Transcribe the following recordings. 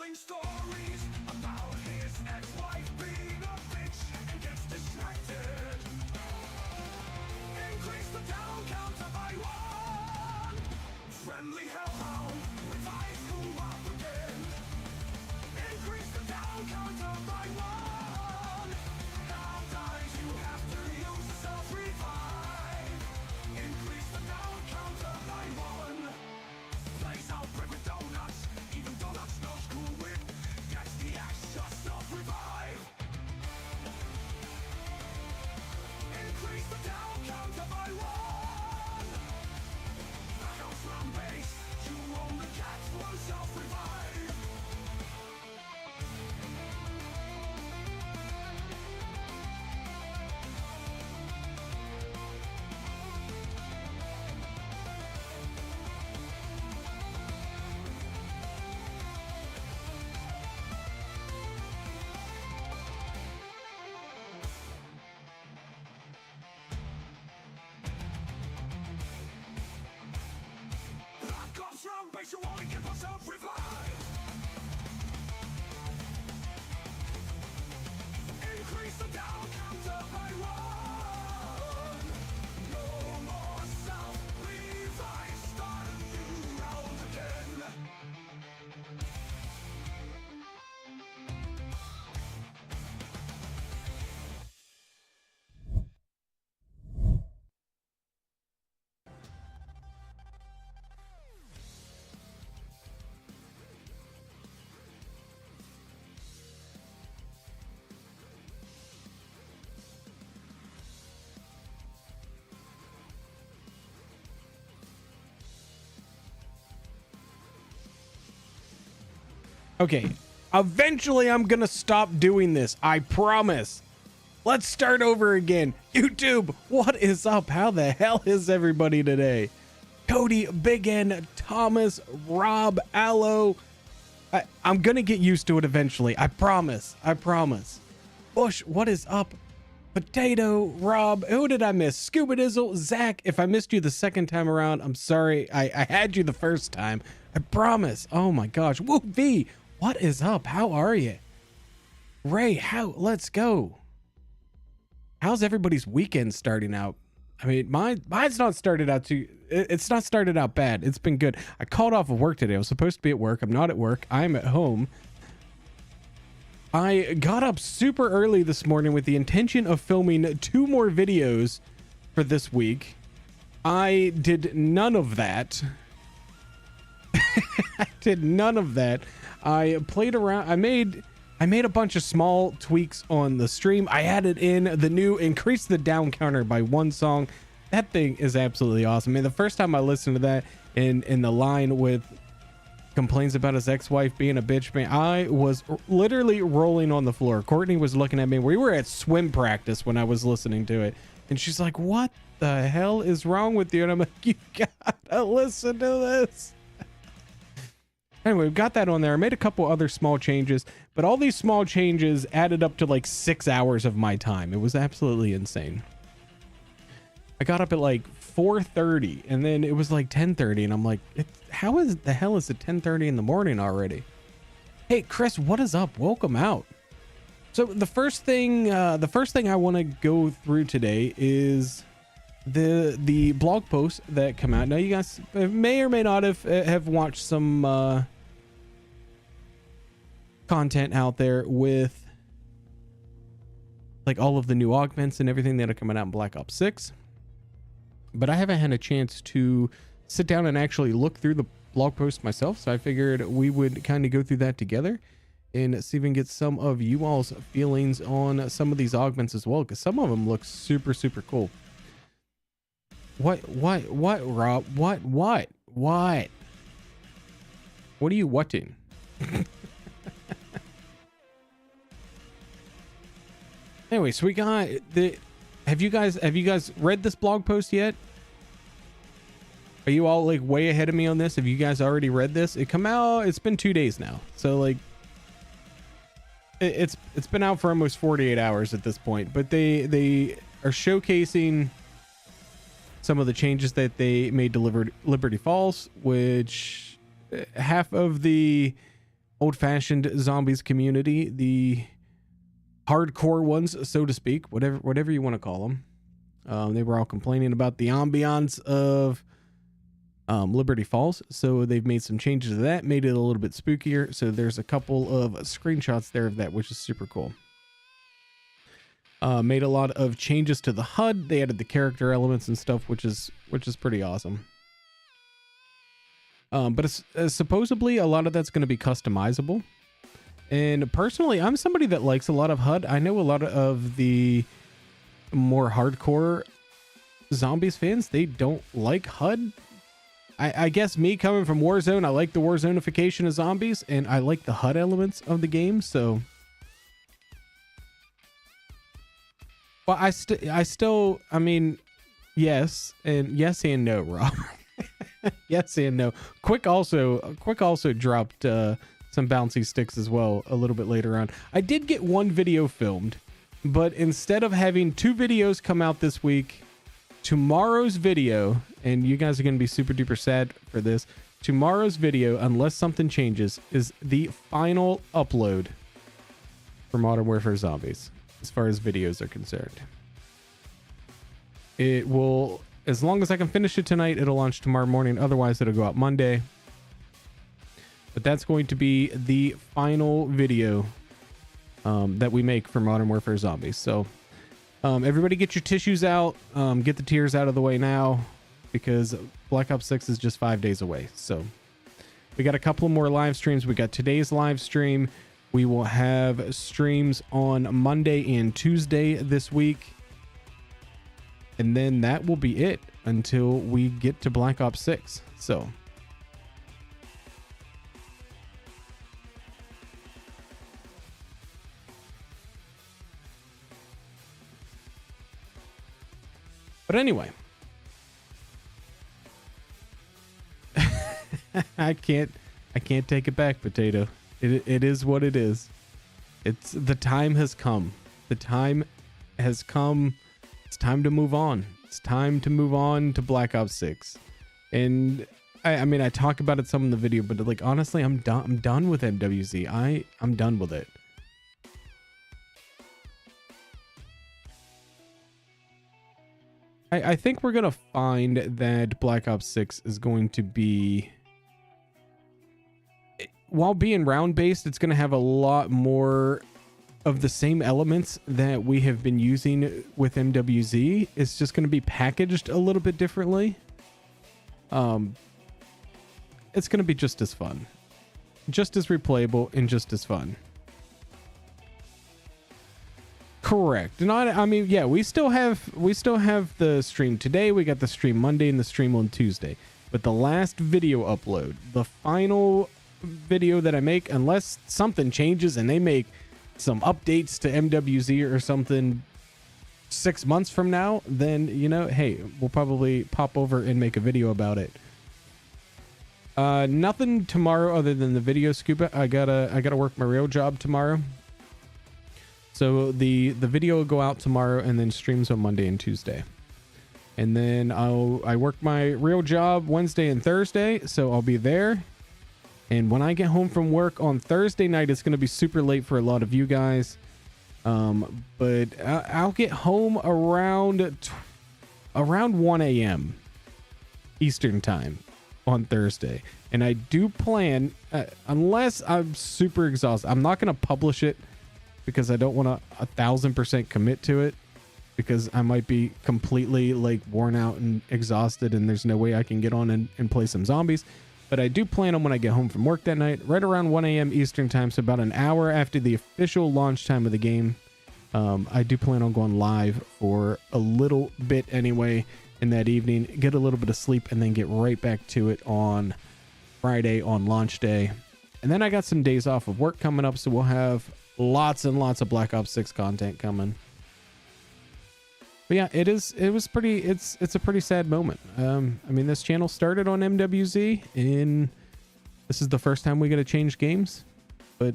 telling stories about his ex-wife being a bitch and gets distracted. Increase the down counter by 1. Friendly hellhound with eyes cooperative. Increase the down counter by 1. Nowadays you have to use self-revive. Increase the down counter by 1. Place out bread with donuts, even donuts not cool with. That's the extra self-revive. Increase the down counter by 1. Back out from base, you only get 1 self-revive. Back off from base, you only get 1 self-revive. Increase the down counter by 1. No more self-revive. Start a new round again. Okay, eventually I'm gonna stop doing this. I promise. Let's start over again. YouTube, what is up? How the hell is everybody today? Cody, Big N, Thomas, Rob, Allo. I'm gonna get used to it eventually. I promise. I promise. Bush, what is up? Potato, Rob, who did I miss? Scuba Dizzle, Zach. If I missed you the second time around, I'm sorry. I had you the first time. I promise. Oh my gosh. Woo V, what is up? How are you? Ray, let's go. How's everybody's weekend starting out? I mean, mine's not started out it's not started out bad. It's been good. I called off of work today. I was supposed to be at work. I'm not at work. I'm at home. I got up super early this morning with the intention of filming 2 more videos for this week. I did none of that. I did none of that. I played around. I made a bunch of small tweaks on the stream. I added in the new increase the down counter by 1 song. That thing is absolutely awesome. I mean, the first time I listened to that in the line with complains about his ex-wife being a bitch, man, I was literally rolling on the floor. Courtney was looking at me. We were at swim practice when I was listening to it, and she's like, what the hell is wrong with you? And I'm like, you gotta listen to this. Anyway, we've got that on there. I made a couple other small changes, but all these small changes added up to like 6 hours of my time. It was absolutely insane. I got up at like 4:30 and then it was like 10:30 and I'm like, how is the hell is it 10:30 in the morning already? Hey, Chris, what is up? Welcome out. So the first thing I want to go through today is the blog posts that come out. Now you guys may or may not have watched some content out there with like all of the new augments and everything that are coming out in Black Ops 6, but I haven't had a chance to sit down and actually look through the blog post myself, so I figured we would kind of go through that together and see if we can get some of you all's feelings on some of these augments as well, because some of them look super cool. What Rob, what are you whatting? Anyway, so we got the have you guys read this blog post yet? Are you all like way ahead of me on this? Have you guys already read this? It's been 2 days now, so like it's been out for almost 48 hours at this point, but they are showcasing some of the changes that they made to Liberty Falls, which half of the old-fashioned zombies community, the hardcore ones, so to speak, whatever you want to call them. They were all complaining about the ambiance of Liberty Falls, so they've made some changes to that, made it a little bit spookier. So there's a couple of screenshots there of that, which is super cool. Made a lot of changes to the HUD. They added the character elements and stuff, which is pretty awesome. But it's, supposedly a lot of that's going to be customizable. And personally, I'm somebody that likes a lot of HUD. I know a lot of the more hardcore zombies fans, they don't like HUD. I guess me coming from Warzone, I like the Warzone-ification of zombies, and I like the HUD elements of the game, so... Well, I mean, yes and no, Rob. Yes and no. Quick also dropped some bouncy sticks as well a little bit later on. I did get one video filmed, but instead of having 2 videos come out this week, tomorrow's video, and you guys are going to be super duper sad for this, tomorrow's video, unless something changes, is the final upload for Modern Warfare Zombies as far as videos are concerned. It will, as long as I can finish it tonight, it'll launch tomorrow morning. Otherwise, it'll go out Monday. But that's going to be the final video that we make for Modern Warfare Zombies. So everybody get your tissues out. Get the tears out of the way now, because Black Ops 6 is just 5 days away. So we got a couple more live streams. We got today's live stream. We will have streams on Monday and Tuesday this week. And then that will be it until we get to Black Ops 6. So but anyway, I can't take it back, Potato. It is what it is. It's the time has come. The time has come. It's time to move on. It's time to move on to Black Ops 6. And I mean, I talk about it some in the video, but like, honestly, I'm done with MWZ. I'm done with it. I think we're going to find that Black Ops 6 is going to be, while being round based, it's going to have a lot more of the same elements that we have been using with MWZ. It's just going to be packaged a little bit differently. It's going to be just as fun, just as replayable, and just as fun. Correct. I mean, yeah, we still have the stream today. We got the stream Monday and the stream on Tuesday. But the last video upload, the final video that I make, unless something changes and they make some updates to MWZ or something 6 months from now, then, you know, hey, we'll probably pop over and make a video about it. Nothing tomorrow other than the video scuba. I gotta work my real job tomorrow. So the video will go out tomorrow, and then streams on Monday and Tuesday. And then I work my real job Wednesday and Thursday, so I'll be there. And when I get home from work on Thursday night, it's going to be super late for a lot of you guys. But I'll get home around 1 a.m. Eastern time on Thursday. And I do plan, unless I'm super exhausted, I'm not going to publish it because I don't want to 1,000% commit to it, because I might be completely like worn out and exhausted and there's no way I can get on and play some zombies. But I do plan on, when I get home from work that night, right around 1 a.m. Eastern time, so about an hour after the official launch time of the game, I do plan on going live for a little bit anyway in that evening, get a little bit of sleep, and then get right back to it on Friday on launch day. And then I got some days off of work coming up, so we'll have lots and lots of Black Ops 6 content coming. But yeah, it's a pretty sad moment. I mean, this channel started on MWZ, and this is the first time we get to change games, but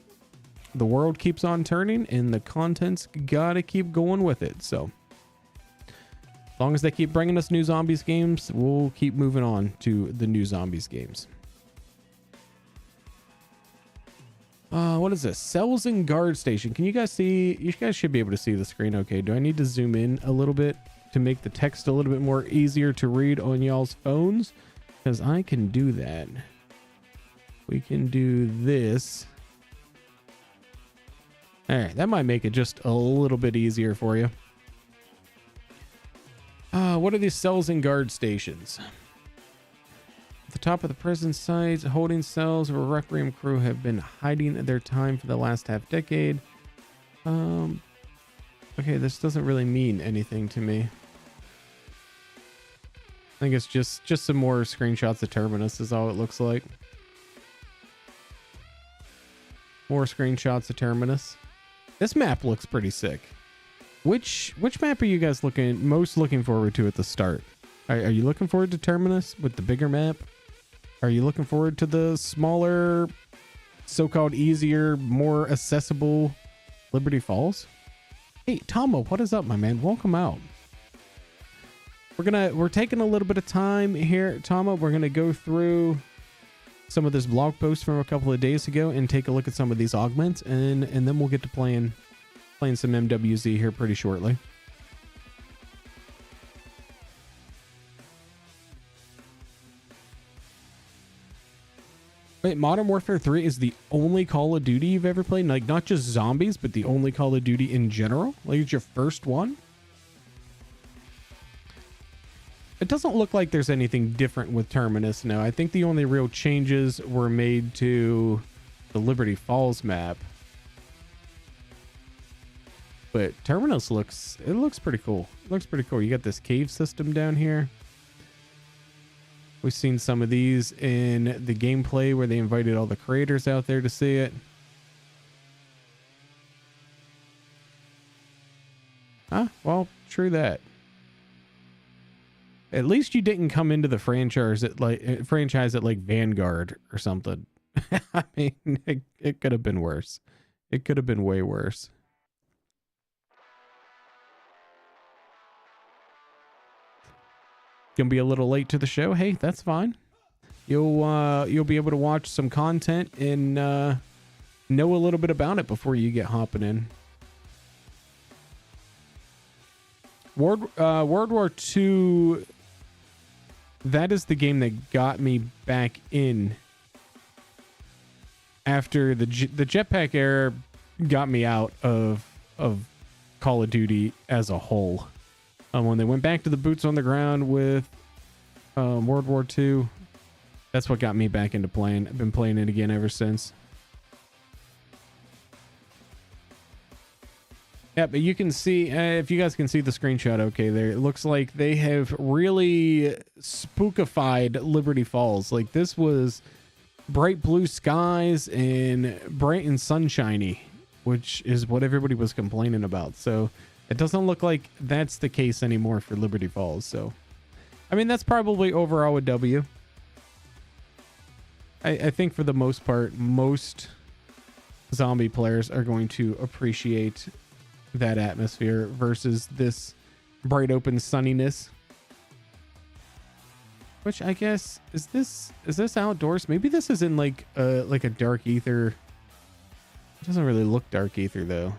the world keeps on turning and the content's gotta keep going with it. So as long as they keep bringing us new zombies games, we'll keep moving on to the new zombies games. What is this? Cells and guard station. Can you guys see? You guys should be able to see the screen. Okay. Do I need to zoom in a little bit to make the text a little bit more easier to read on y'all's phones? Because I can do that. We can do this. All right. That might make it just a little bit easier for you. What are these cells and guard stations? At the top of the prison site, holding cells of a Requiem crew have been hiding their time for the last half decade. Okay, this doesn't really mean anything to me. I think it's just some more screenshots of Terminus is all it looks like. More screenshots of Terminus. This map looks pretty sick. Which map are you guys most looking forward to at the start? Are you looking forward to Terminus with the bigger map? Are you looking forward to the smaller, so-called easier, more accessible Liberty Falls? Hey, Tomo, what is up, my man? Welcome out. We're taking a little bit of time here, Tomo. We're gonna go through some of this blog post from a couple of days ago and take a look at some of these augments, and then we'll get to playing some MWZ here pretty shortly. Wait, Modern Warfare 3 is the only Call of Duty you've ever played? Like, not just zombies, but the only Call of Duty in general? Like, it's your first one? It doesn't look like there's anything different with Terminus now. I think the only real changes were made to the Liberty Falls map. But Terminus looks pretty cool. It looks pretty cool. You got this cave system down here. We've seen some of these in the gameplay where they invited all the creators out there to see it. Huh? Well, true that. At least you didn't come into the franchise at like Vanguard or something. I mean, it could have been worse. It could have been way worse. Gonna be a little late to the show. Hey, that's fine. You'll be able to watch some content and know a little bit about it before you get hopping in. World War II. That is the game that got me back in. After the jetpack era got me out of Call of Duty as a whole. When they went back to the boots on the ground with World War II, that's what got me back into playing. I've been playing it again ever since. Yeah, but you can see, if you guys can see the screenshot okay there, it looks like they have really spookified Liberty Falls. Like, this was bright blue skies and bright and sunshiny, which is what everybody was complaining about. So it doesn't look like that's the case anymore for Liberty Falls. So, I mean, that's probably overall a W. I think for the most part, most zombie players are going to appreciate that atmosphere versus this bright open sunniness. Which I guess, is this outdoors? Maybe this is in like a dark ether. It doesn't really look dark ether though.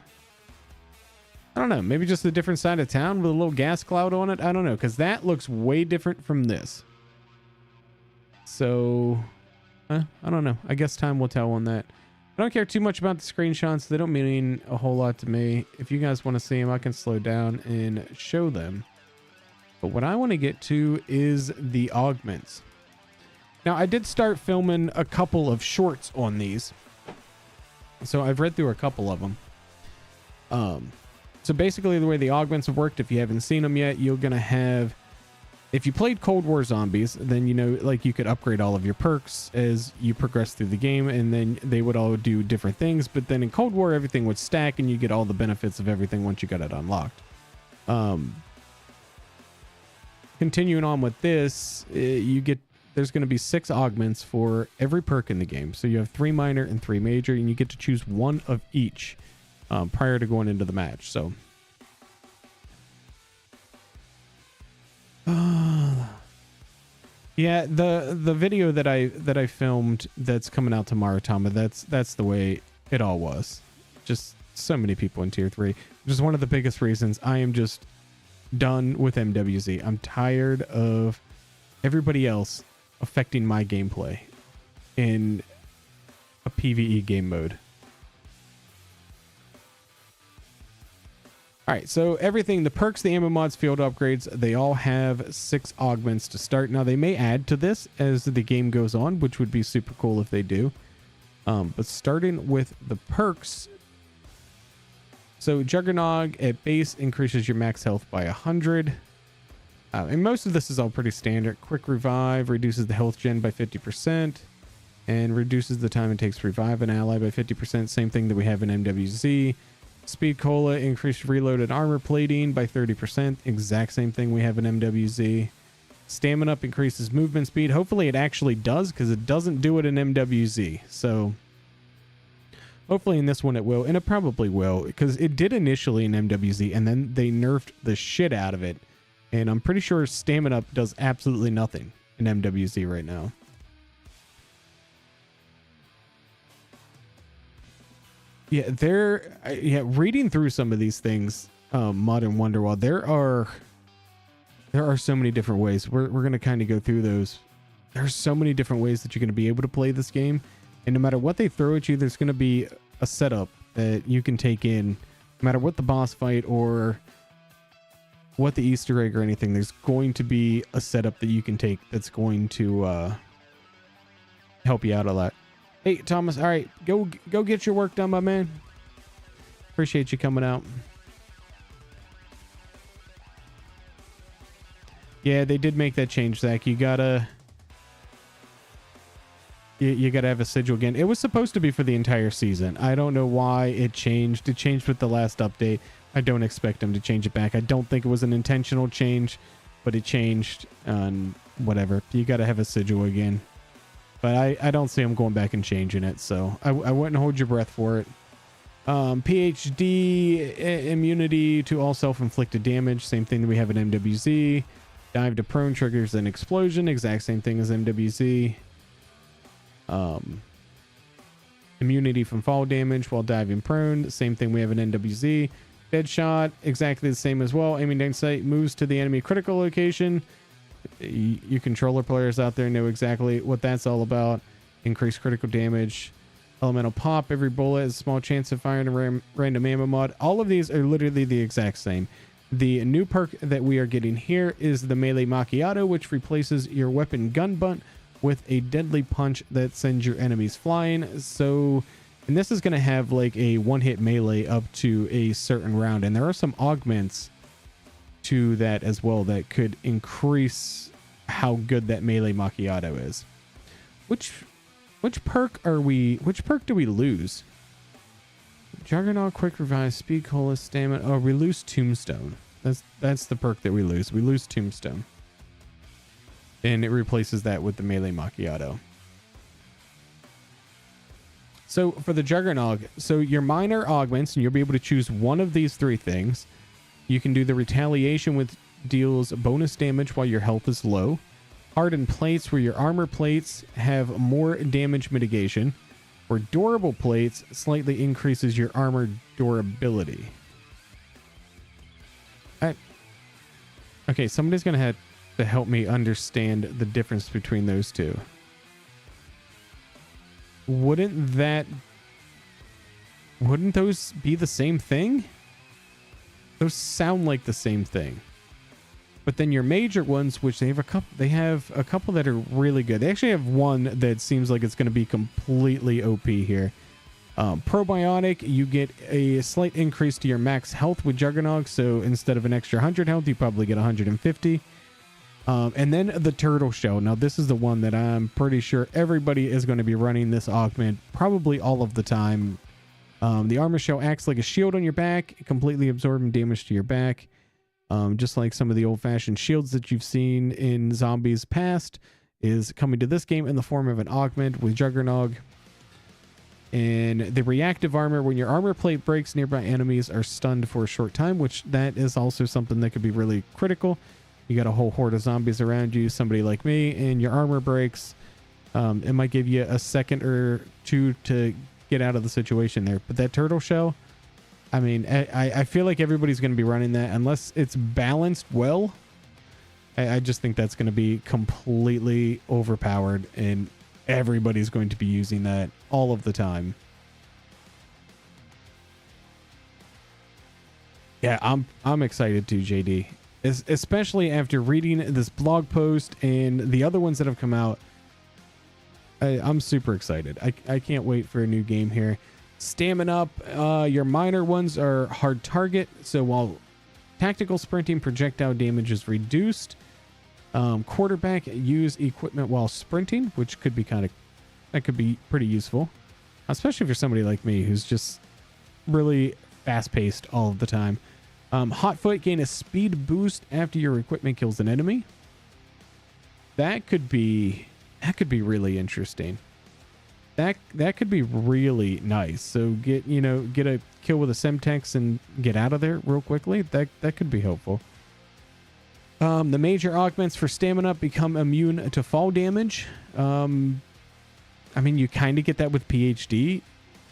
I don't know. Maybe just a different side of town with a little gas cloud on it. I don't know, because that looks way different from this. So, I don't know. I guess time will tell on that. I don't care too much about the screenshots. They don't mean a whole lot to me. If you guys want to see them, I can slow down and show them. But what I want to get to is the augments. Now, I did start filming a couple of shorts on these. So I've read through a couple of them. So basically the way the augments have worked, if you haven't seen them yet, you're going to have... If you played Cold War Zombies, then, you know, like, you could upgrade all of your perks as you progress through the game, and then they would all do different things. But then in Cold War, everything would stack, and you get all the benefits of everything once you got it unlocked. Continuing on with this, there's going to be 6 augments for every perk in the game. So you have 3 minor and 3 major, and you get to choose one of each prior to going into the match. So... yeah, the video that I filmed that's coming out tomorrow, Tama, that's the way It all was. Just so many people in tier 3, which is one of the biggest reasons I am just done with MWZ. I'm tired of everybody else affecting my gameplay in a PvE game mode. All right, so everything, the perks, the ammo mods, field upgrades, they all have 6 augments to start. Now, they may add to this as the game goes on, which would be super cool if they do. But starting with the perks, so Juggernog at base increases your max health by 100. And most of this is all pretty standard. Quick Revive reduces the health gen by 50% and reduces the time it takes to revive an ally by 50%. Same thing that we have in MWZ. Speed Cola increased reload and armor plating by 30%. Exact same thing we have in MWZ. Stamina Up increases movement speed. Hopefully it actually does, because it doesn't do it in MWZ. So hopefully in this one it will, and it probably will, because it did initially in MWZ, and then they nerfed the shit out of it. And I'm pretty sure Stamina Up does absolutely nothing in MWZ right now. Yeah, reading through some of these things, Modern Wonderwall, there are so many different ways. We're going to kind of go through those. There's so many different ways that you're going to be able to play this game. And no matter what they throw at you, there's going to be a setup that you can take in. No matter what the boss fight or what the Easter egg or anything, there's going to be a setup that you can take that's going to help you out a lot. Hey, Thomas, all right, go get your work done, my man. Appreciate you coming out. Yeah, they did make that change, Zach. You gotta have a sigil again. It was supposed to be for the entire season. I don't know why it changed. It changed with the last update. I don't expect them to change it back. I don't think it was an intentional change, but it changed. Whatever. You gotta have a sigil again. But I don't see them going back and changing it, so I wouldn't hold your breath for it. PhD immunity to all self-inflicted damage, same thing that we have in MWZ. Dive to prone triggers an explosion, exact same thing as MWZ. Immunity from fall damage while diving prone, same thing we have in MWZ. Deadshot, exactly the same as well. Aiming down sight moves to the enemy critical location. You controller players out there know exactly what that's all about. Increased critical damage. Elemental pop. Every bullet has a small chance of firing a random ammo mod. All of these are literally the exact same. The new perk that we are getting here is the melee macchiato, which replaces your weapon gun butt with a deadly punch that sends your enemies flying. So, and this is going to have like a one-hit melee up to a certain round. And there are some augments to that as well that could increase how good that melee macchiato is. Which perk do we lose? Juggernaut, quick revive, speed cola, stamina. Oh, we lose tombstone. That's the perk that we lose. We lose tombstone. And it replaces that with the melee macchiato. So for the Juggernaut, so your minor augments, and you'll be able to choose one of these 3 things. You can do the retaliation, which deals bonus damage while your health is low. Hardened plates, where your armor plates have more damage mitigation. Or durable plates slightly increases your armor durability. Okay, somebody's going to have to help me understand the difference between those two. Wouldn't those be the same thing? Those sound like the same thing. But then your major ones, which they have a couple that are really good. They actually have one that seems like it's going to be completely OP here. Probiotic, you get a slight increase to your max health with Juggernaut. So instead of an extra 100 health, you probably get 150. And then the turtle shell. Now this is the one that I'm pretty sure everybody is going to be running this augment probably all of the time. The armor shell acts like a shield on your back, completely absorbing damage to your back. Just like some of the old-fashioned shields that you've seen in Zombies past, is coming to this game in the form of an augment with Juggernaut. And the reactive armor, when your armor plate breaks, nearby enemies are stunned for a short time, which that is also something that could be really critical. You got a whole horde of zombies around you, somebody like me, and your armor breaks. It might give you a second or two to get out of the situation there. But that turtle shell, I mean, I feel like everybody's going to be running that unless it's balanced well. I just think that's going to be completely overpowered, and everybody's going to be using that all of the time. Yeah, I'm excited too, JD. Especially after reading this blog post and the other ones that have come out. I'm super excited. I can't wait for a new game here. Stamina up. Your minor ones are hard target. So while tactical sprinting, projectile damage is reduced. Quarterback, use equipment while sprinting, which could be that could be pretty useful. Especially for somebody like me who's just really fast-paced all of the time. Hot foot, gain a speed boost after your equipment kills an enemy. That could be really interesting. That could be really nice. So get a kill with a Semtex and get out of there real quickly. That could be helpful. The major augments for stamina become immune to fall damage. I mean, you kind of get that with PhD,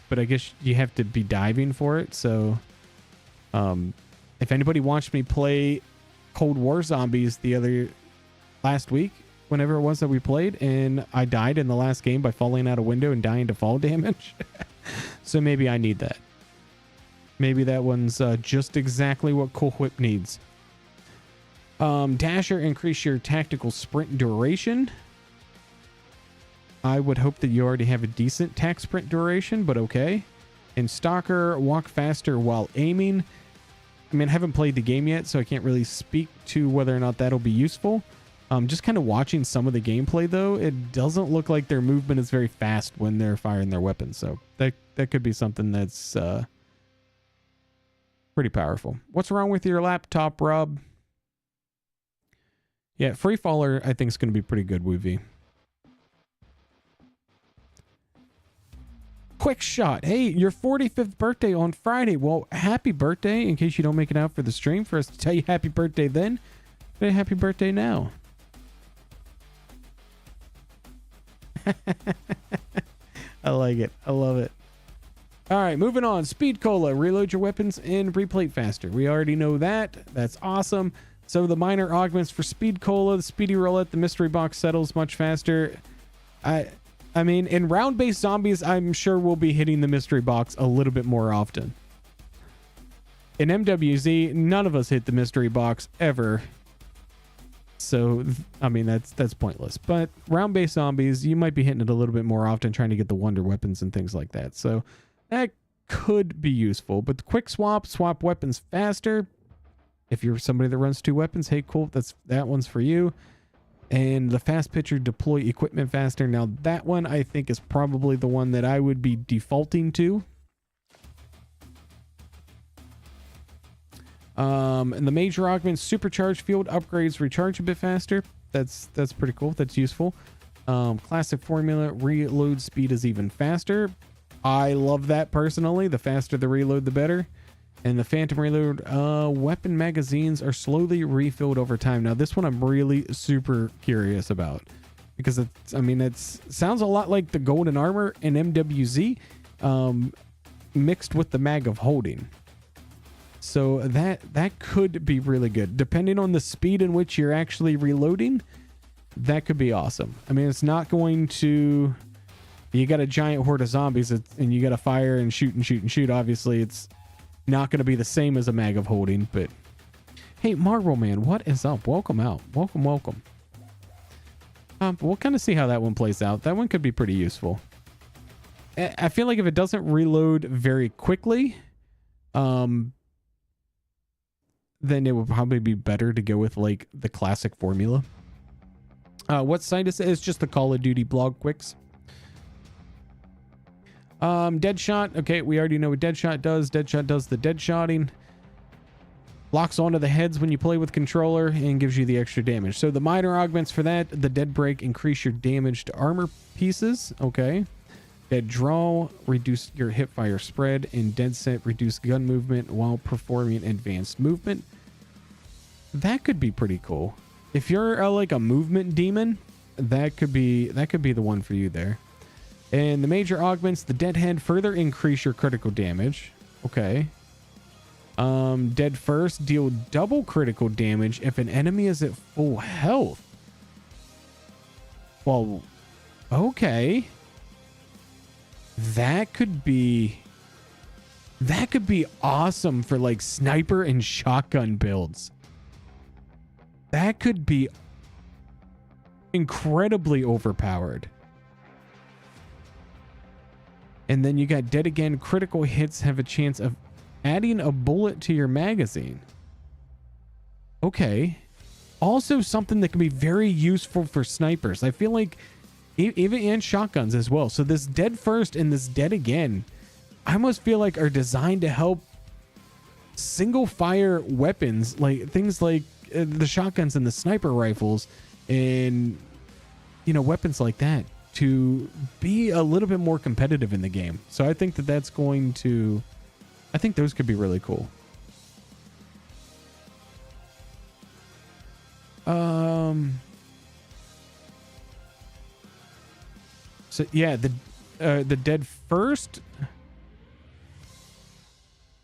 but I guess you have to be diving for it. So, if anybody watched me play Cold War Zombies last week, whenever it was that we played, and I died in the last game by falling out a window and dying to fall damage. So maybe I need that. Maybe that one's just exactly what Cool Whip needs. Dasher, increase your tactical sprint duration. I would hope that you already have a decent tac sprint duration, but okay. And Stalker, walk faster while aiming. I mean, I haven't played the game yet, so I can't really speak to whether or not that'll be useful. Just kind of watching some of the gameplay, though, it doesn't look like their movement is very fast when they're firing their weapons. So that could be something that's pretty powerful. What's wrong with your laptop, Rob? Yeah, Free Faller, I think, is going to be pretty good, Woovie. Quick shot. Hey, your 45th birthday on Friday. Well, happy birthday, in case you don't make it out for the stream, for us to tell you happy birthday then. Say happy birthday now. I like it. I love it. All right, moving on. Speed Cola. Reload your weapons and replate faster. We already know that. That's awesome. So the minor augments for Speed Cola, the Speedy Roulette, the Mystery Box settles much faster. I mean, in round-based zombies, I'm sure we'll be hitting the Mystery Box a little bit more often. In MWZ, none of us hit the Mystery Box ever. So, I mean, that's pointless. But round-based zombies, you might be hitting it a little bit more often, trying to get the wonder weapons and things like that. So that could be useful. But the quick swap weapons faster. If you're somebody that runs 2 weapons, hey, cool, that one's for you. And the fast pitcher, deploy equipment faster. Now that one I think is probably the one that I would be defaulting to. And the major augments, supercharged field upgrades, recharge a bit faster. That's pretty cool. That's useful. Classic formula, reload speed is even faster. I love that personally. The faster the reload, the better. And the Phantom Reload, weapon magazines are slowly refilled over time. Now, this one I'm really super curious about because it sounds a lot like the Golden Armor in MWZ, mixed with the Mag of Holding. So that could be really good. Depending on the speed in which you're actually reloading, that could be awesome. I mean, it's not going to... You got a giant horde of zombies and you got to fire and shoot and shoot and shoot. Obviously, it's not going to be the same as a Mag of Holding, but hey, Marvel Man, what is up? Welcome out. Welcome. We'll kind of see how that one plays out. That one could be pretty useful. I feel like if it doesn't reload very quickly, then it would probably be better to go with like the classic formula. What site is it? It's just the Call of Duty blog quicks. Deadshot. Okay, we already know what Deadshot does. Deadshot does the deadshotting. Locks onto the heads when you play with controller and gives you the extra damage. So the minor augments for that, the Dead Break, increase your damage to armor pieces. Okay. Dead Draw, reduce your hip fire spread, and Dead Set, reduce gun movement while performing advanced movement. That could be pretty cool. If you're like a movement demon, that could be the one for you there. And the major augments, the deadhead, further increase your critical damage. Okay. Dead first, deal double critical damage if an enemy is at full health. Well, okay. That could be awesome for like sniper and shotgun builds. That could be incredibly overpowered. And then you got dead again. Critical hits have a chance of adding a bullet to your magazine. Okay. Also something that can be very useful for snipers. I feel like even in shotguns as well. So this dead first and this dead again, I almost feel like are designed to help single fire weapons, like things like the shotguns and the sniper rifles and, you know, weapons like that to be a little bit more competitive in the game. So I think that that's going to, I think those could be really cool. So yeah, the dead first.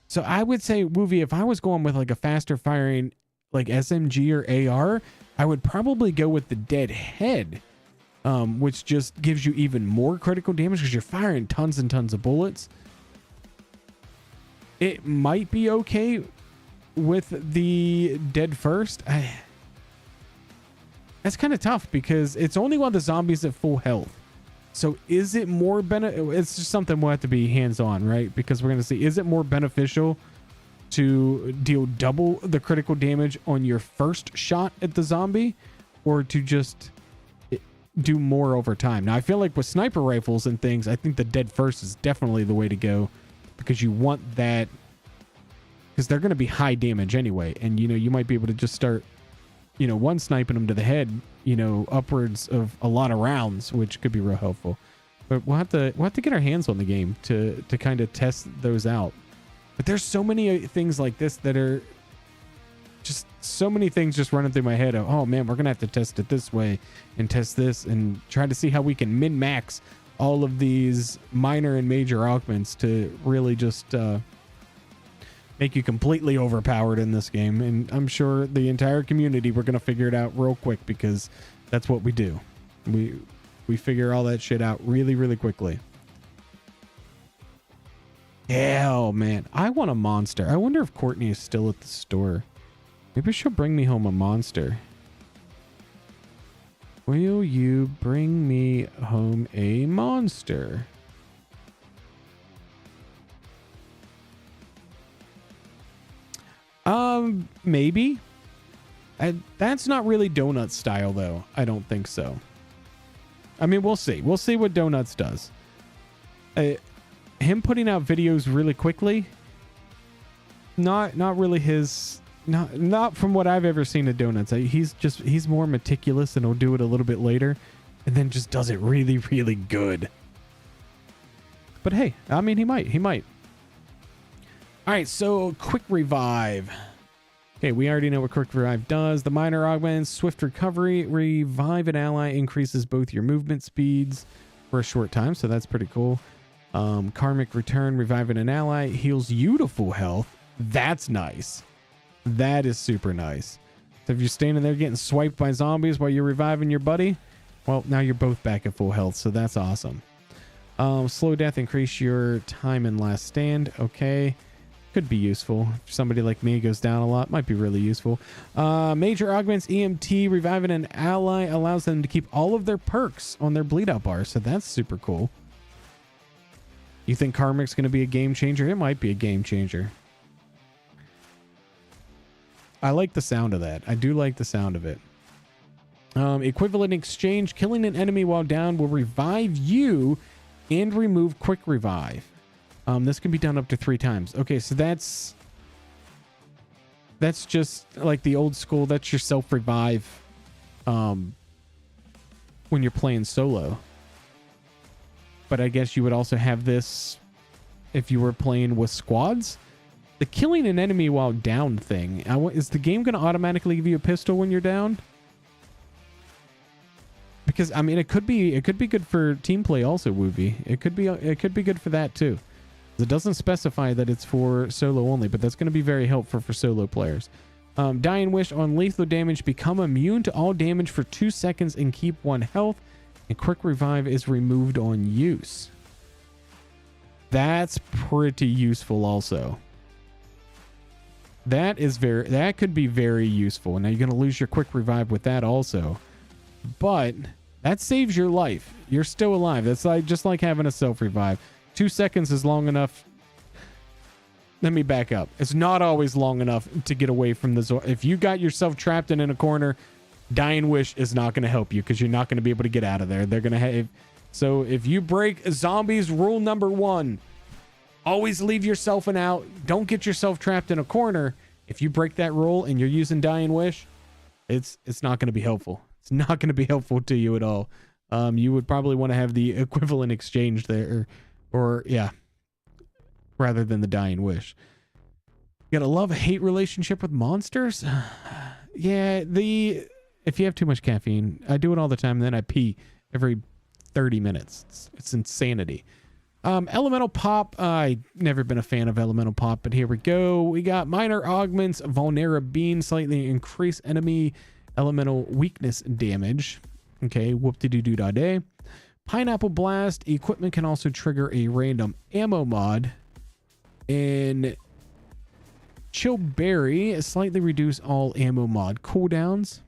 So I would say, Woovie, if I was going with like a faster firing like SMG or AR, I would probably go with the dead head, which just gives you even more critical damage because you're firing tons and tons of bullets. It might be okay with the dead first. That's kind of tough because it's only while the zombie's at full health. So is it more it's just something we'll have to be hands-on, right? Because we're going to see, is it more beneficial to deal double the critical damage on your first shot at the zombie, or to just do more over time? Now, I feel like with sniper rifles and things, I think the dead first is definitely the way to go, because you want that, because they're going to be high damage anyway. And, you know, you might be able to just start, you know, one sniping them to the head, you know, upwards of a lot of rounds, which could be real helpful. But we'll have to get our hands on the game to kind of test those out. But there's so many things like this that are just so many things just running through my head of, oh man, we're gonna have to test it this way and test this and try to see how we can min-max all of these minor and major augments to really just make you completely overpowered in this game. And I'm sure the entire community, we're gonna figure it out real quick, because that's what we do. We figure all that shit out really, really quickly. Yeah, oh man, I want a monster. I wonder if Courtney is still at the store. Maybe she'll bring me home a monster. Will you bring me home a monster? Maybe. That's not really Donuts style though. I don't think so. I mean, we'll see. We'll see what Donuts does. Him putting out videos really quickly, not really his, not from what I've ever seen of Donuts. He's more meticulous, and he'll do it a little bit later and then just does it really, really good. But hey, I mean, he might. All right, so quick revive. Okay, we already know what quick revive does. The minor augments, swift recovery, revive an ally, increases both your movement speeds for a short time, so that's pretty cool. Karmic return, reviving an ally, heals you to full health. That's nice. That is super nice. So if you're standing there getting swiped by zombies while you're reviving your buddy, well, now you're both back at full health, so that's awesome. Slow death, increase your time in last stand. Okay. Could be useful. If somebody like me goes down a lot, might be really useful. Major augments, EMT, reviving an ally allows them to keep all of their perks on their bleed out bar, so that's super cool. You think Karmic's going to be a game changer? It might be a game changer. I like the sound of that. I do like the sound of it. Equivalent exchange, killing an enemy while down will revive you and remove quick revive. This can be done up to 3 times. Okay, so that's just like the old school. That's your self revive when you're playing solo. But I guess you would also have this if you were playing with squads. The killing an enemy while down thing. Is the game going to automatically give you a pistol when you're down? because I mean it could be good for team play also, Wooby. It could be good for that too. It doesn't specify that it's for solo only, but that's going to be very helpful for solo players. Dying Wish on lethal damage, become immune to all damage for 2 seconds and keep 1 health. And Quick Revive is removed on use. That's pretty useful also. That could be very useful. Now you're going to lose your Quick Revive with that also. But that saves your life. You're still alive. That's just like having a self-revive. 2 seconds is long enough. Let me back up. It's not always long enough to get away from the if you got yourself trapped in a corner, Dying Wish is not going to help you because you're not going to be able to get out of there. They're going to have... So if you break zombies, rule number 1, always leave yourself an out. Don't get yourself trapped in a corner. If you break that rule and you're using Dying Wish, it's not going to be helpful. It's not going to be helpful to you at all. You would probably want to have the equivalent exchange there, or yeah, rather than the Dying Wish. You got a love-hate relationship with monsters? Yeah, if you have too much caffeine, I do it all the time, and then I pee every 30 minutes. It's insanity. Elemental Pop, I've never been a fan of Elemental Pop, but here we go. We got minor augments, vulnerability, slightly increase enemy elemental weakness damage. Okay, whoop-de-doo-doo-da-day. Pineapple Blast, equipment can also trigger a random ammo mod. And Chill Berry, slightly reduce all ammo mod cooldowns.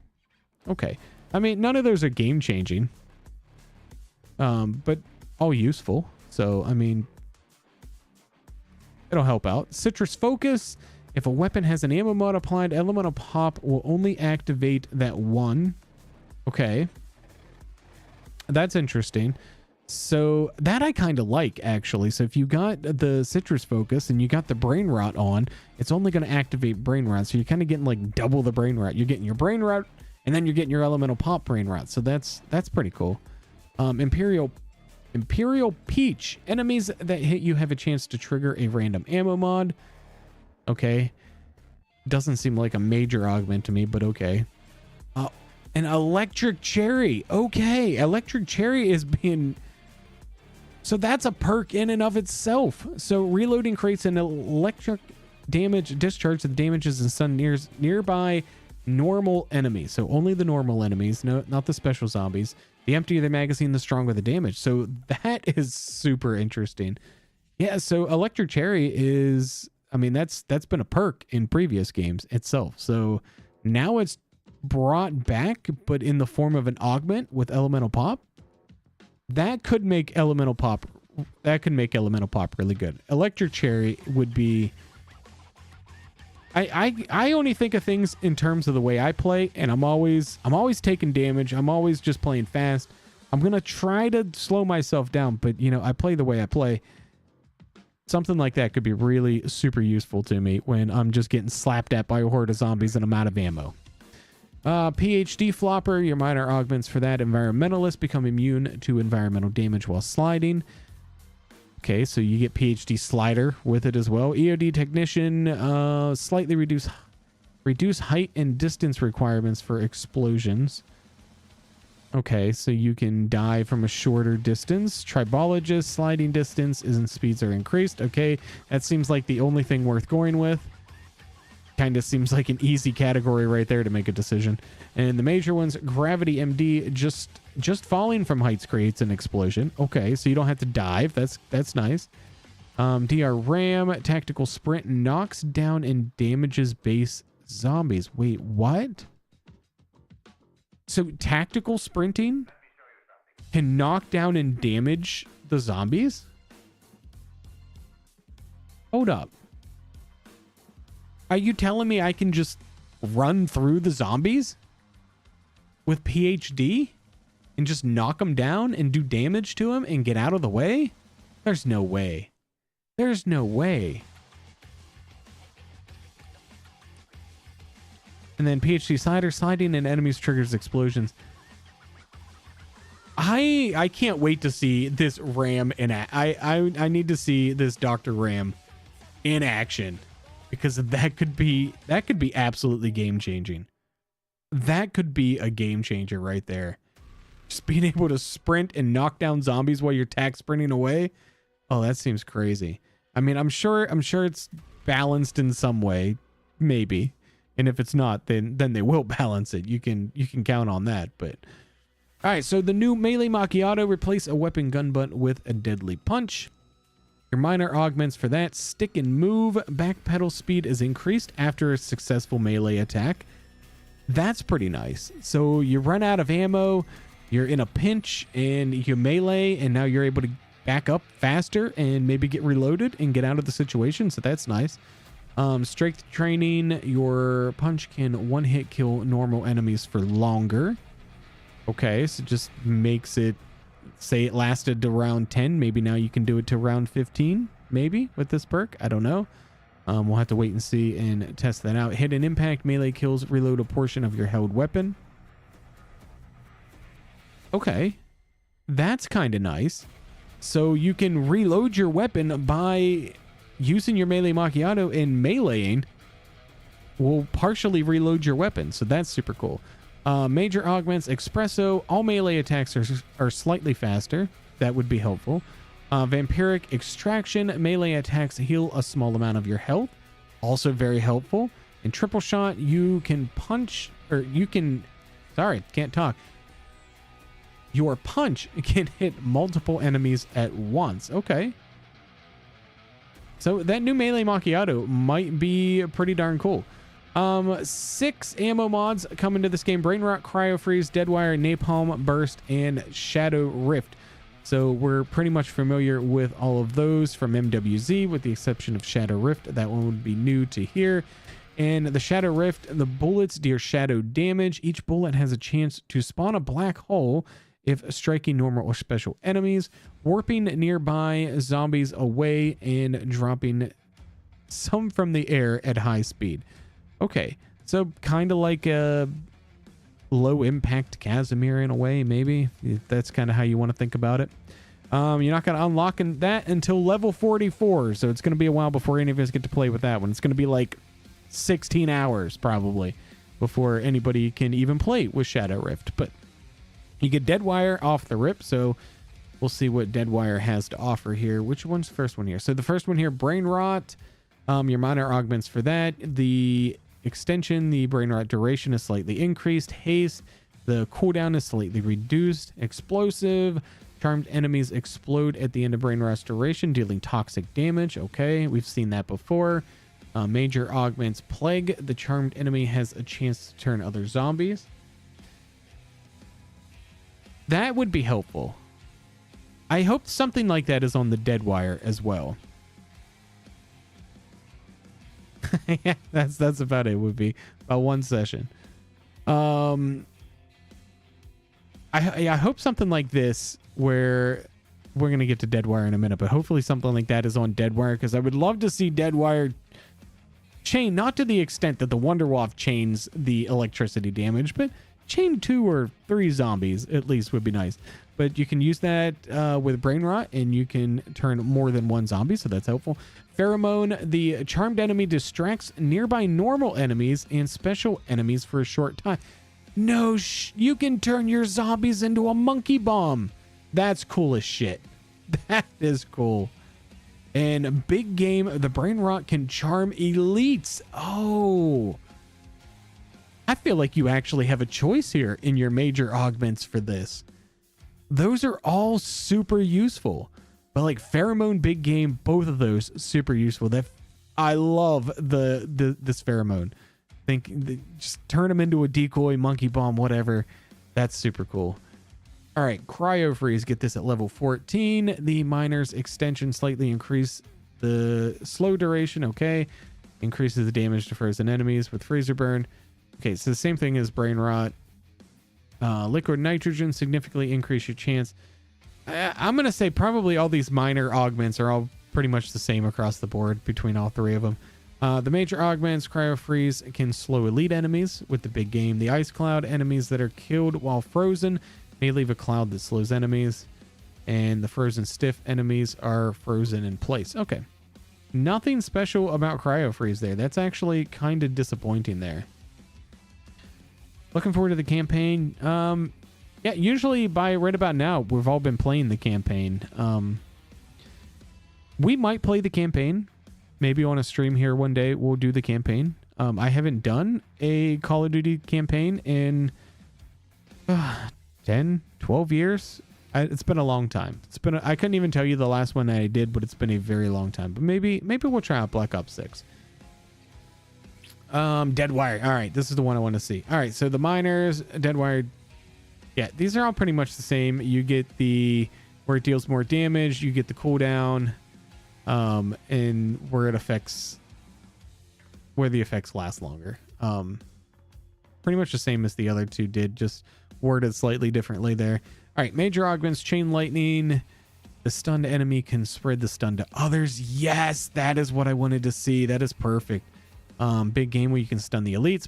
Okay, I mean, none of those are game-changing. But all useful. So, I mean, it'll help out. Citrus Focus. If a weapon has an ammo mod applied, Elemental Pop will only activate that one. Okay. That's interesting. So that I kind of like, actually. So if you got the Citrus Focus and you got the Brain Rot on, it's only going to activate Brain Rot. So you're kind of getting like double the Brain Rot. You're getting your Brain Rot and then you're getting your Elemental Pop Brain Rot. So that's pretty cool. Imperial Peach. Enemies that hit you have a chance to trigger a random ammo mod. Okay. Doesn't seem like a major augment to me, but okay. An Electric Cherry. Okay. Electric Cherry is being... So that's a perk in and of itself. So reloading creates an electric damage discharge that damages and stun nearby normal enemies. So only the normal enemies, no, not the special zombies. The emptier the magazine, the stronger the damage. So that is super interesting. Yeah, so Electric Cherry is, I mean, that's been a perk in previous games itself. So now it's brought back, but in the form of an augment with Elemental Pop. That could make Elemental Pop really good. Electric Cherry would be... I only think of things in terms of the way I play, and I'm always taking damage. I'm always just playing fast. I'm gonna try to slow myself down, but you know, I play the way I play. Something like that could be really super useful to me when I'm just getting slapped at by a horde of zombies and I'm out of ammo. PhD Flopper, your minor augments for that. Environmentalist, become immune to environmental damage while sliding. Okay, so you get PhD Slider with it as well. EOD Technician, slightly reduce height and distance requirements for explosions. Okay, so you can die from a shorter distance. Tribologist, sliding distance and speeds are increased. Okay, that seems like the only thing worth going with. Kind of seems like an easy category right there to make a decision. And the major ones, Gravity MD, just falling from heights creates an explosion. Okay, so you don't have to dive. That's nice. DR Ram, Tactical Sprint, knocks down and damages base zombies. Wait, what? So tactical sprinting can knock down and damage the zombies? Hold up. Are you telling me I can just run through the zombies with PhD and just knock them down and do damage to them and get out of the way? There's no way. There's no way. And then PhD Slider, sliding in enemies triggers explosions. I can't wait to see this Ram in I need to see this Dr. Ram in action. Because that could be absolutely game changing. That could be a game changer right there. Just being able to sprint and knock down zombies while you're tack sprinting away. Oh, that seems crazy. I mean, I'm sure it's balanced in some way, maybe. And if it's not, then they will balance it. You can count on that. But all right, so the new melee macchiato, replace a weapon gun butt with a deadly punch. Your minor augments for that: stick and move backpedal speed is increased after a successful melee attack. That's pretty nice. So you run out of ammo, you're in a pinch, and you melee, and now you're able to back up faster and maybe get reloaded and get out of the situation. So that's nice. Strength training, your punch can one-hit kill normal enemies for longer. Okay, so just makes it, say it lasted to round 10. Maybe now you can do it to round 15, maybe, with this perk. I don't know. We'll have to wait and see and test that out. Hit and impact melee kills, reload a portion of your held weapon. Okay, that's kind of nice. So you can reload your weapon by using your melee macchiato, and meleeing will partially reload your weapon. So that's super cool. Major augments, espresso. All melee attacks are slightly faster. That would be helpful. Vampiric extraction. Melee attacks heal a small amount of your health. Also very helpful. In triple shot, you can punch, or you can, sorry, can't talk. Your punch can hit multiple enemies at once. Okay. So that new melee macchiato might be pretty darn cool. 6 ammo mods coming to this game: Brain Rot, Cryo Freeze, Deadwire, Napalm Burst, and Shadow Rift. So we're pretty much familiar with all of those from MWZ, with the exception of Shadow Rift. That one would be new to here. And the Shadow Rift, the bullets deal shadow damage. Each bullet has a chance to spawn a black hole if striking normal or special enemies, warping nearby zombies away, and dropping some from the air at high speed. Okay, so kind of like a low impact Casimir in a way, maybe. That's kind of how you want to think about it. You're not going to unlock that until level 44, so it's going to be a while before any of us get to play with that one. It's going to be like 16 hours probably before anybody can even play with Shadow Rift. But you get Deadwire off the rip, so we'll see what Deadwire has to offer here. Which one's the first one here? So the first one here, Brain Rot. Your minor augments for that. The extension, the Brain Rot duration is slightly increased. Haste, the cooldown is slightly reduced. Explosive, charmed enemies explode at the end of Brain Rot's duration, dealing toxic damage. Okay, we've seen that before. Major augments, Plague. The charmed enemy has a chance to turn other zombies. That would be helpful. I hope something like that is on the Deadwire as well. Yeah, that's about it. Would be about one session. I hope something like this, where we're gonna get to Deadwire in a minute, but hopefully something like that is on Deadwire, because I would love to see Deadwire chain, not to the extent that the Wonderwolf chains the electricity damage, but chain 2 or 3 zombies at least would be nice. But you can use that with Brain Rot, and you can turn more than one zombie, so that's helpful. Pheromone, the charmed enemy distracts nearby normal enemies and special enemies for a short time. No, you can turn your zombies into a monkey bomb. That's cool as shit. That is cool. And big game, the Brain Rot can charm elites. Oh, I feel like you actually have a choice here in your major augments for this. Those are all super useful. But like Pheromone, big game, both of those super useful. That I love this Pheromone. Just turn them into a decoy, monkey bomb, whatever. That's super cool. All right, Cryo Freeze, get this at level 14. The Miner's extension slightly increase the slow duration. Okay, increases the damage to frozen enemies with Freezer Burn. Okay, so the same thing as Brain Rot. Liquid Nitrogen, significantly increase your chance. I'm going to say probably all these minor augments are all pretty much the same across the board between all 3 of them. The major augments, Cryo Freeze, can slow elite enemies with the big game. The Ice Cloud, enemies that are killed while frozen may leave a cloud that slows enemies. And the Frozen Stiff enemies are frozen in place. Okay. Nothing special about Cryo Freeze there. That's actually kind of disappointing there. Looking forward to the campaign. Yeah, usually by right about now, we've all been playing the campaign. We might play the campaign. Maybe on a stream here one day, we'll do the campaign. I haven't done a Call of Duty campaign in 10, 12 years. It's been a long time. I couldn't even tell you the last one that I did, but it's been a very long time. But maybe we'll try out Black Ops 6. Dead Wire. All right, this is the one I want to see. All right, so the miners, Dead Wire. Yeah, these are all pretty much the same. You get where it deals more damage, you get the cooldown, and where the effects last longer. Pretty much the same as the other two did, just worded slightly differently there. All right, major augments, chain lightning. The stunned enemy can spread the stun to others. Yes, that is what I wanted to see. That is perfect. Big game where you can stun the elites.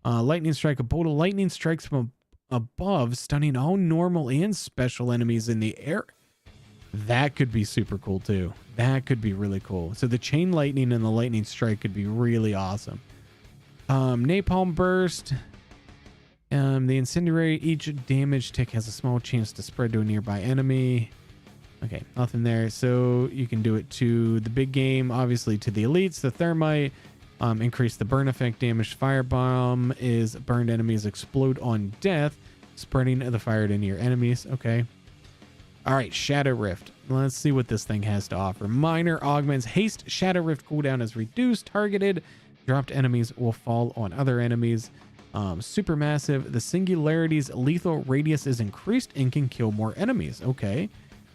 Lightning strike. A bolt of lightning strikes from above, stunning all normal and special enemies in the air. That could be super cool too. That could be really cool. So the chain lightning and the lightning strike could be really awesome. Napalm burst. The incendiary, each damage tick has a small chance to spread to a nearby enemy. Okay, nothing there. So you can do it to the big game, obviously to the elites. The thermite, increase the burn effect damage. Firebomb is burned enemies explode on death, spreading the fire to near enemies. Okay. All right, Shadow Rift. Let's see what this thing has to offer. Minor augments. Haste Shadow Rift cooldown is reduced. Targeted dropped enemies will fall on other enemies. Supermassive. The singularity's lethal radius is increased and can kill more enemies. Okay.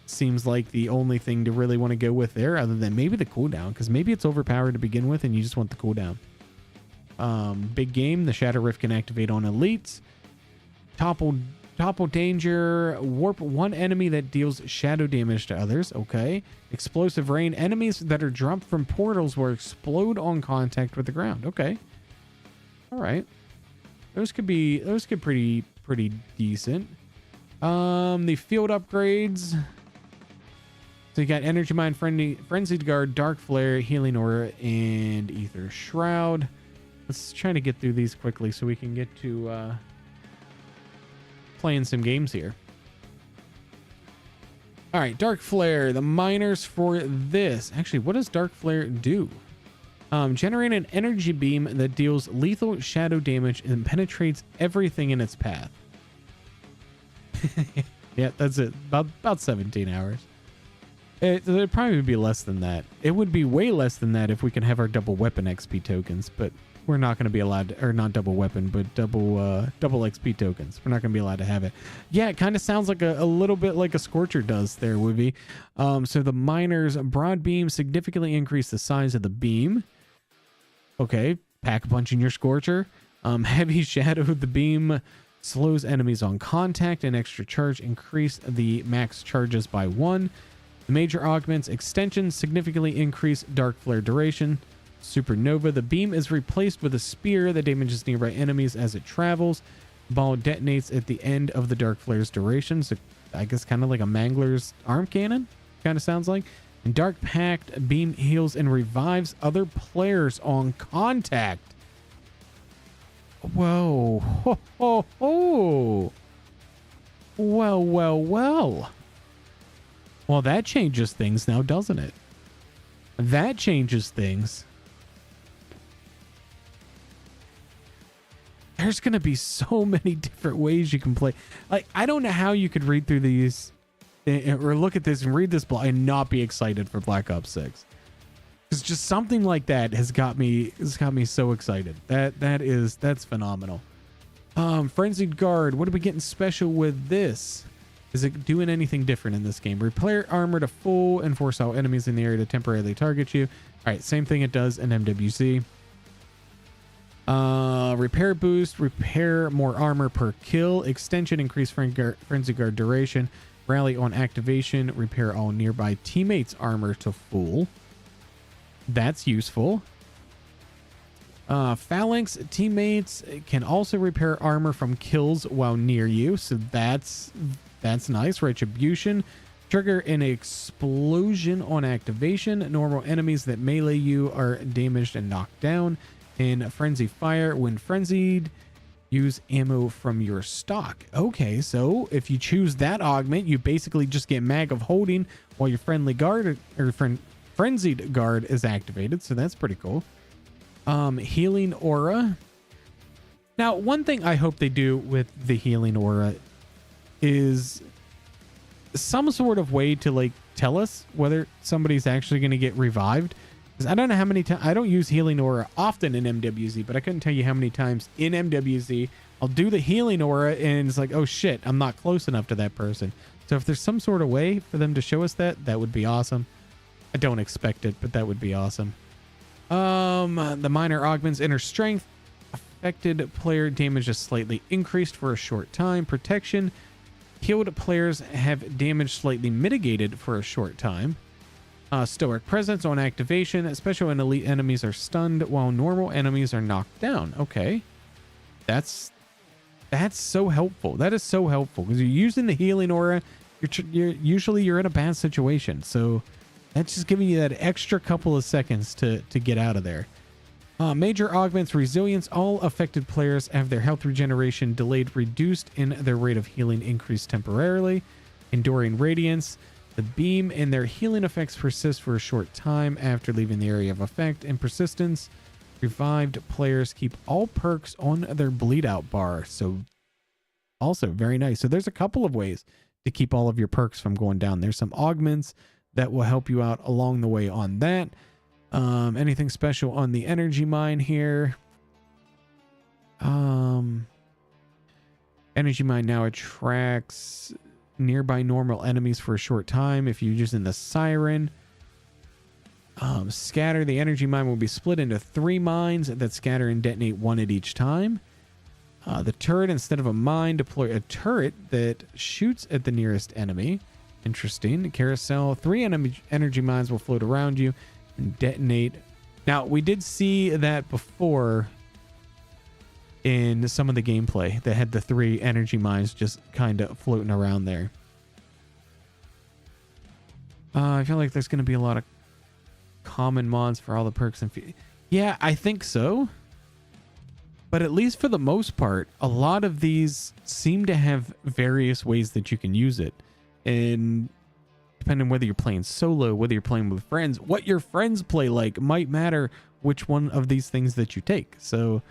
Seems like the only thing to really want to go with there, other than maybe the cooldown, because maybe it's overpowered to begin with and you just want the cooldown. Big game. The Shadow Rift can activate on elites. Topple danger. Warp one enemy that deals shadow damage to others. Okay. Explosive rain. Enemies that are dropped from portals will explode on contact with the ground. Okay. All right. Those could pretty decent. The field upgrades. So you got Energy Mine, Frenzied Guard, Dark Flare, Healing Aura, and Ether Shroud. Let's try to get through these quickly so we can get to playing some games here. All right, Dark Flare. The miners for this. Actually, what does Dark Flare do? Generate an energy beam that deals lethal shadow damage and penetrates everything in its path. Yeah, that's it. About 17 hours. It'd probably be less than that. It would be way less than that if we can have our double weapon XP tokens, but we're not going to be allowed to, or not double weapon, but double XP tokens. We're not going to be allowed to have it. Yeah, it kind of sounds like a little bit like a Scorcher does there, Woovie. So the miner's broad beam significantly increase the size of the beam. Okay, pack a punch in your Scorcher. Heavy shadow, the beam slows enemies on contact, and extra charge increase the max charges by 1. The major augments extension significantly increase dark flare duration. Supernova, the beam is replaced with a spear that damages nearby enemies as it travels. Ball detonates at the end of the dark flare's duration. So I guess kind of like a Mangler's arm cannon, kind of sounds like. And Dark Pact, beam heals and revives other players on contact. Whoa. Ho, ho, ho. Well. Well, that changes things now, doesn't it? That changes things. There's going to be so many different ways you can play. Like, I don't know how you could read through these or look at this and read this blog and not be excited for Black Ops 6. Because just something like that has got me so excited. That's phenomenal. Frenzied Guard. What are we getting special with this? Is it doing anything different in this game? Repair armor to full and force all enemies in the area to temporarily target you. All right, same thing it does in MWC. Repair boost, repair more armor per kill. Extension, increase Frenzy Guard duration. Rally on activation, repair all nearby teammates' armor to full. That's useful. Phalanx teammates can also repair armor from kills while near you, so that's nice. Retribution, trigger an explosion on activation. Normal enemies that melee you are damaged and knocked down. In Frenzy Fire, when frenzied, Use ammo from your stock. Okay, so if you choose that augment, you basically just get mag of holding while your friendly guard or frenzied guard is activated. So that's pretty cool. Healing aura. Now, one thing I hope they do with the healing aura is some sort of way to like tell us whether somebody's actually going to get revived. Because I don't know how many times, I don't use healing aura often in MWZ, but I couldn't tell you how many times in MWZ I'll do the healing aura and it's like, oh shit, I'm not close enough to that person. So if there's some sort of way for them to show us that, that would be awesome. I don't expect it, but that would be awesome. The minor augments inner strength. Affected player damage is slightly increased for a short time. Protection. Healed players have damage slightly mitigated for a short time. Stoic presence on activation. Special and elite enemies are stunned while normal enemies are knocked down. Okay. That's so helpful. That is so helpful because you're using the healing aura. You're usually in a bad situation. So that's just giving you that extra couple of seconds to get out of there. Major augments resilience. All affected players have their health regeneration delayed, reduced, and their rate of healing increased temporarily. Enduring radiance. The beam and their healing effects persist for a short time after leaving the area of effect. And persistence. Revived players keep all perks on their bleed out bar. So also very nice. So there's a couple of ways to keep all of your perks from going down. There's some augments that will help you out along the way on that. Anything special on the energy mine here? Energy mine now attracts nearby normal enemies for a short time if you're using the siren. Scatter. The energy mine will be split into 3 mines that scatter and detonate 1 at each time. The turret, instead of a mine, deploy a turret that shoots at the nearest enemy. Interesting. Carousel. 3 energy mines will float around you and detonate. Now, we did see that before in some of the gameplay that had the 3 energy mines just kind of floating around there. I feel like there's going to be a lot of common mods for all the perks and yeah, I think so. But at least for the most part, a lot of these seem to have various ways that you can use it. And depending on whether you're playing solo, whether you're playing with friends, what your friends play like might matter which one of these things that you take. So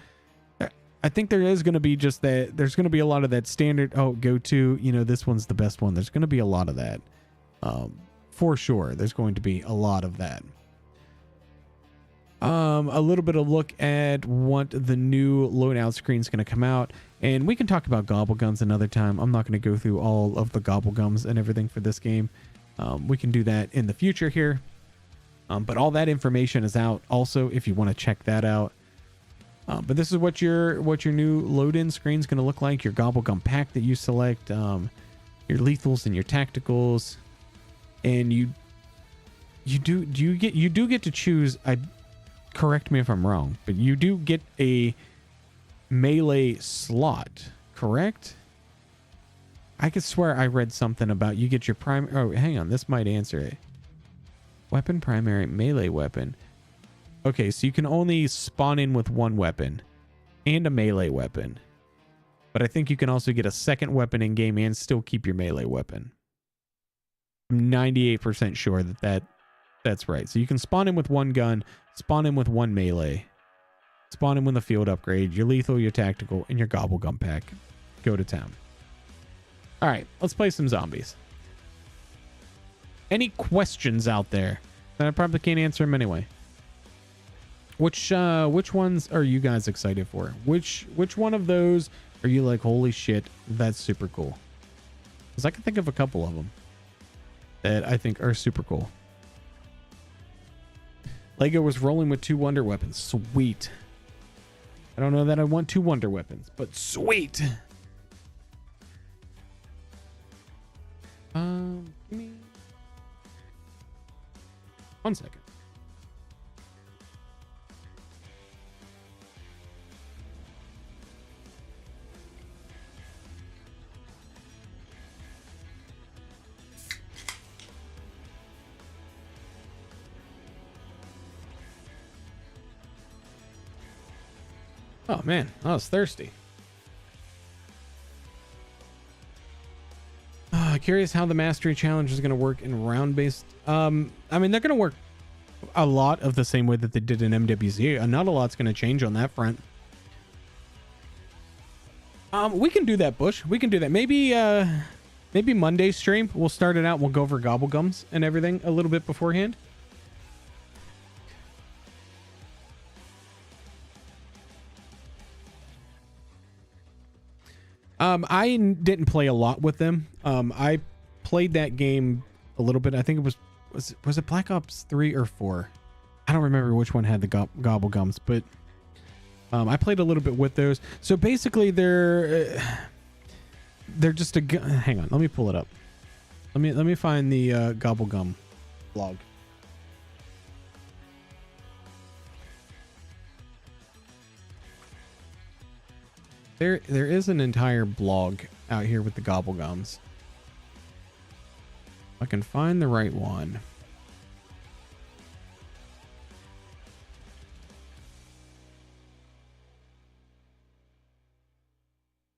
I think there is going to be just that. There's going to be a lot of that standard, oh, go to, you know, this one's the best one. There's going to be a lot of that. For sure. There's going to be a lot of that. A little bit of look at what the new loadout screen is going to come out, and we can talk about Gobblegums another time. I'm not going to go through all of the Gobblegums and everything for this game. We can do that in the future here. But all that information is out also if you want to check that out. But this is what your new load-in screen is going to look like. Your Gobblegum pack that you select, your lethals and your tacticals, and you do get to choose. Correct me if I'm wrong, but you do get a melee slot, correct? I could swear I read something about you get your primary. Oh, hang on. This might answer it. Weapon, primary, melee weapon. Okay, so you can only spawn in with 1 weapon and a melee weapon. But I think you can also get a second weapon in game and still keep your melee weapon. I'm 98% sure that's right. So you can spawn in with 1 gun, spawn in with 1 melee, spawn in with a field upgrade, your lethal, your tactical, and your Gobblegum pack. Go to town. All right, let's play some zombies. Any questions out there? I probably can't answer them anyway. Which ones are you guys excited for? Which one of those are you like, holy shit, that's super cool? Because I can think of a couple of them that I think are super cool. Lego was rolling with 2 wonder weapons. Sweet. I don't know that I want 2 wonder weapons, but sweet. Give me 1 second. Oh man, I was thirsty. curious how the mastery challenge is going to work in round based. I mean, they're going to work a lot of the same way that they did in MWZ. Not a lot's going to change on that front. We can do that, Bush. We can do that. Maybe Monday stream, we'll start it out. We'll go over Gobblegums and everything a little bit beforehand. I didn't play a lot with them. I played that game a little bit. I think it was it Black Ops 3 or 4? I don't remember which one had the Gobblegums, but I played a little bit with those. So basically they're just hang on, let me pull it up. Let me find the Gobblegum blog. There is an entire blog out here with the Gobblegums. I can find the right one.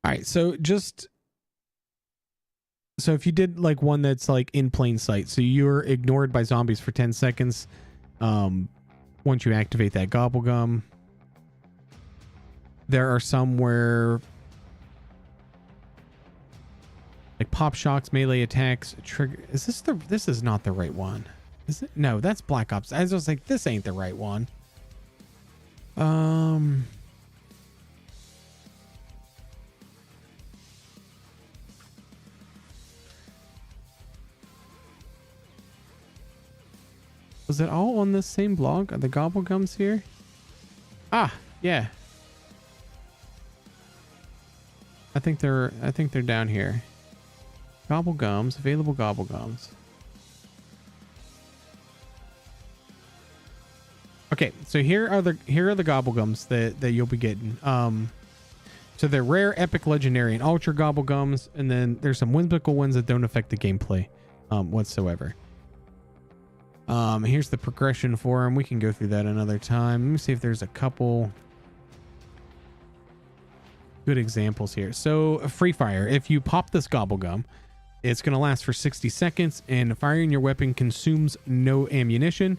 All right, so if you did like one that's like in plain sight, so you're ignored by zombies for 10 seconds, once you activate that Gobblegum. There are some where like pop shocks, melee attacks, trigger. This is not the right one. Is it? No, that's Black Ops. I was like, this ain't the right one. Was it all on the same blog? Are the Gobblegums here? Ah, yeah. I think they're down here. Gobblegums, available Gobblegums. Okay, so here are the Gobblegums that you'll be getting. So they're rare, epic, legendary, and ultra Gobblegums, and then there's some whimsical ones that don't affect the gameplay whatsoever. Here's the progression for them. We can go through that another time. Let me see if there's a couple good examples here. So free fire, if you pop this Gobblegum, it's going to last for 60 seconds, and firing your weapon consumes no ammunition.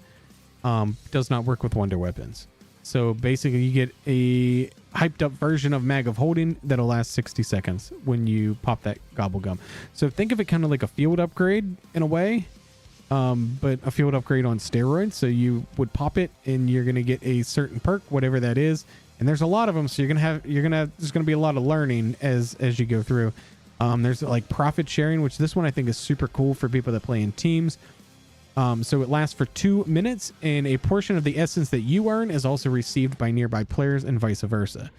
Does not work with wonder weapons. So basically you get a hyped up version of Mag of Holding that'll last 60 seconds when you pop that Gobblegum. So think of it kind of like a field upgrade in a way, but a field upgrade on steroids. So you would pop it and you're going to get a certain perk, whatever that is. And there's a lot of them, so there's gonna be a lot of learning as you go through. There's like profit sharing, which this one I think is super cool for people that play in teams. So it lasts for 2 minutes, and a portion of the essence that you earn is also received by nearby players and vice versa.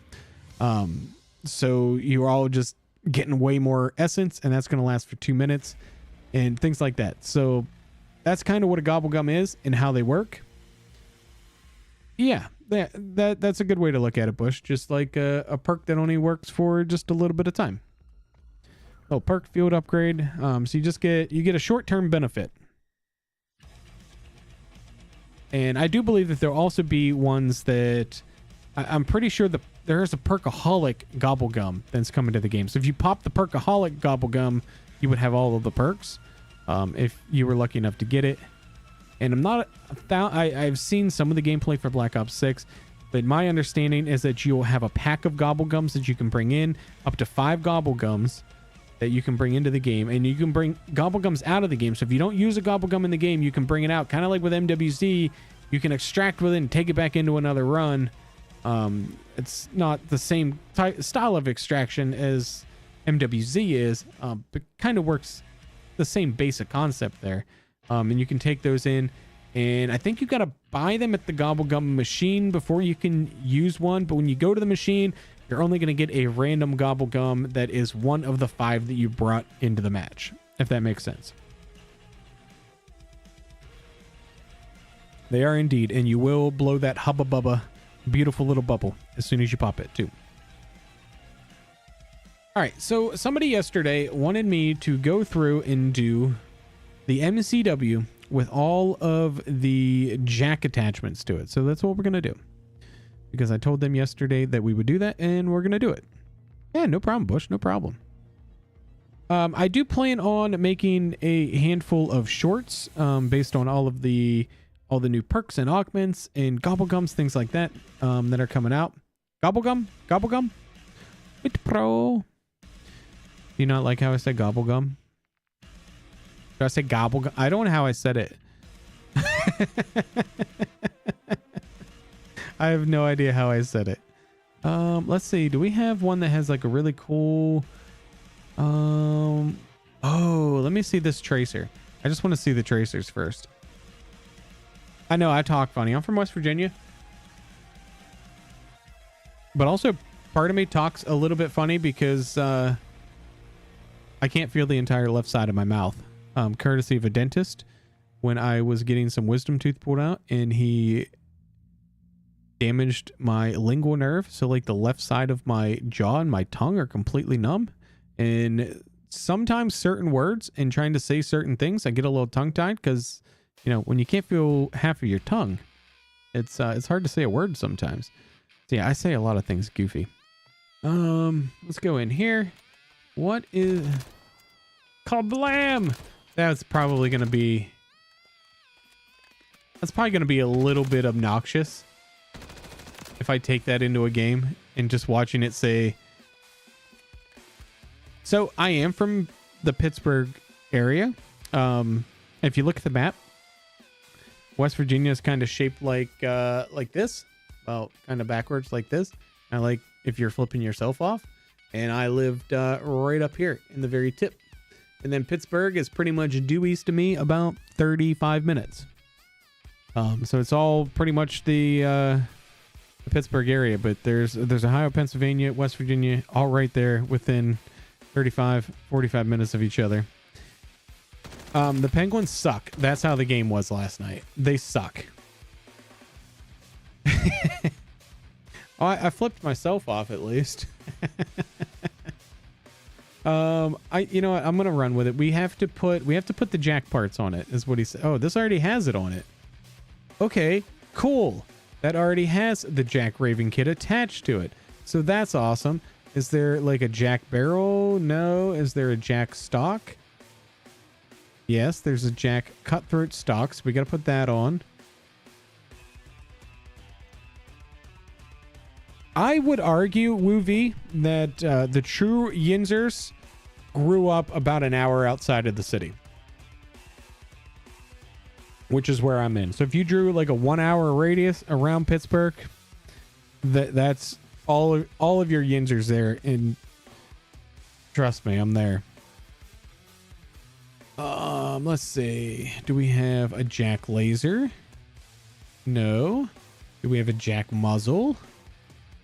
So you're all just getting way more essence, and that's gonna last for 2 minutes, and things like that. So that's kind of what a Gobblegum is and how they work. Yeah. That's a good way to look at it, Bush. Just like a perk that only works for just a little bit of time. Oh, perk field upgrade. So you get a short-term benefit. And I do believe that there'll also be ones that I'm pretty sure there's a perkaholic Gobblegum that's coming to the game. So if you pop the perkaholic Gobblegum, you would have all of the perks if you were lucky enough to get it. And I've seen some of the gameplay for Black Ops 6, but my understanding is that you'll have a pack of Gobblegums that you can bring in, up to 5 Gobblegums that you can bring into the game, and you can bring Gobblegums out of the game. So if you don't use a Gobblegum in the game, you can bring it out, kind of like with MWZ. You can extract with it and take it back into another run. It's not the same style of extraction as MWZ is, but kind of works the same basic concept there. And you can take those in, and I think you've got to buy them at the Gobblegum machine before you can use one. But when you go to the machine, you're only going to get a random Gobblegum that is one of the 5 that you brought into the match, if that makes sense. They are indeed, and you will blow that hubba bubba beautiful little bubble as soon as you pop it too. All right, so somebody yesterday wanted me to go through and do the MCW with all of the jack attachments to it. So that's what we're going to do, because I told them yesterday that we would do that, and we're going to do it. Yeah, no problem, Bush, no problem. I do plan on making a handful of shorts based on all the new perks and augments and gobblegums, things like that that are coming out. Gobblegum with pro. Do you not like how I said gobblegum? Did I say gobblegum? I don't know how I said it. I have no idea how I said it. Let's see. Do we have one that has like a really cool... Oh, let me see this tracer. I just want to see the tracers first. I know I talk funny. I'm from West Virginia. But also part of me talks a little bit funny because I can't feel the entire left side of my mouth. Courtesy of a dentist when I was getting some wisdom tooth pulled out, and he damaged my lingual nerve. So like the left side of my jaw and my tongue are completely numb. And sometimes certain words and trying to say certain things, I get a little tongue tied because, you know, when you can't feel half of your tongue, it's hard to say a word sometimes. So yeah, I say a lot of things goofy. Let's go in here. What is kablam? That's probably going to be a little bit obnoxious if I take that into a game and just watching it say. So I am from the Pittsburgh area. If you look at the map, West Virginia is kind of shaped like this. Well, kind of backwards like this. I like if you're flipping yourself off. And I lived right up here in the very tip. And then Pittsburgh is pretty much due east to me about 35 minutes. So it's all pretty much the Pittsburgh area. But there's Ohio, Pennsylvania, West Virginia, all right there within 45 minutes of each other. The Penguins suck. That's how the game was last night. They suck. Oh, I flipped myself off at least. You know what? I'm gonna run with it. We have to put the jack parts on it, is what he said. Oh, this already has it on it. Okay, cool. That already has the Jack Raven kit attached to it. So that's awesome. Is there like a Jack barrel? No. Is there a Jack stock? Yes, there's a Jack cutthroat stock. So we got to put that on. I would argue, Woo-V, that the true Yinzers grew up about an hour outside of the city, which is where I'm in. So if you drew like a 1 hour radius around Pittsburgh, that's all of your Yinzers there. And trust me, I'm there. Let's see. Do we have a Jack laser? No. Do we have a Jack muzzle?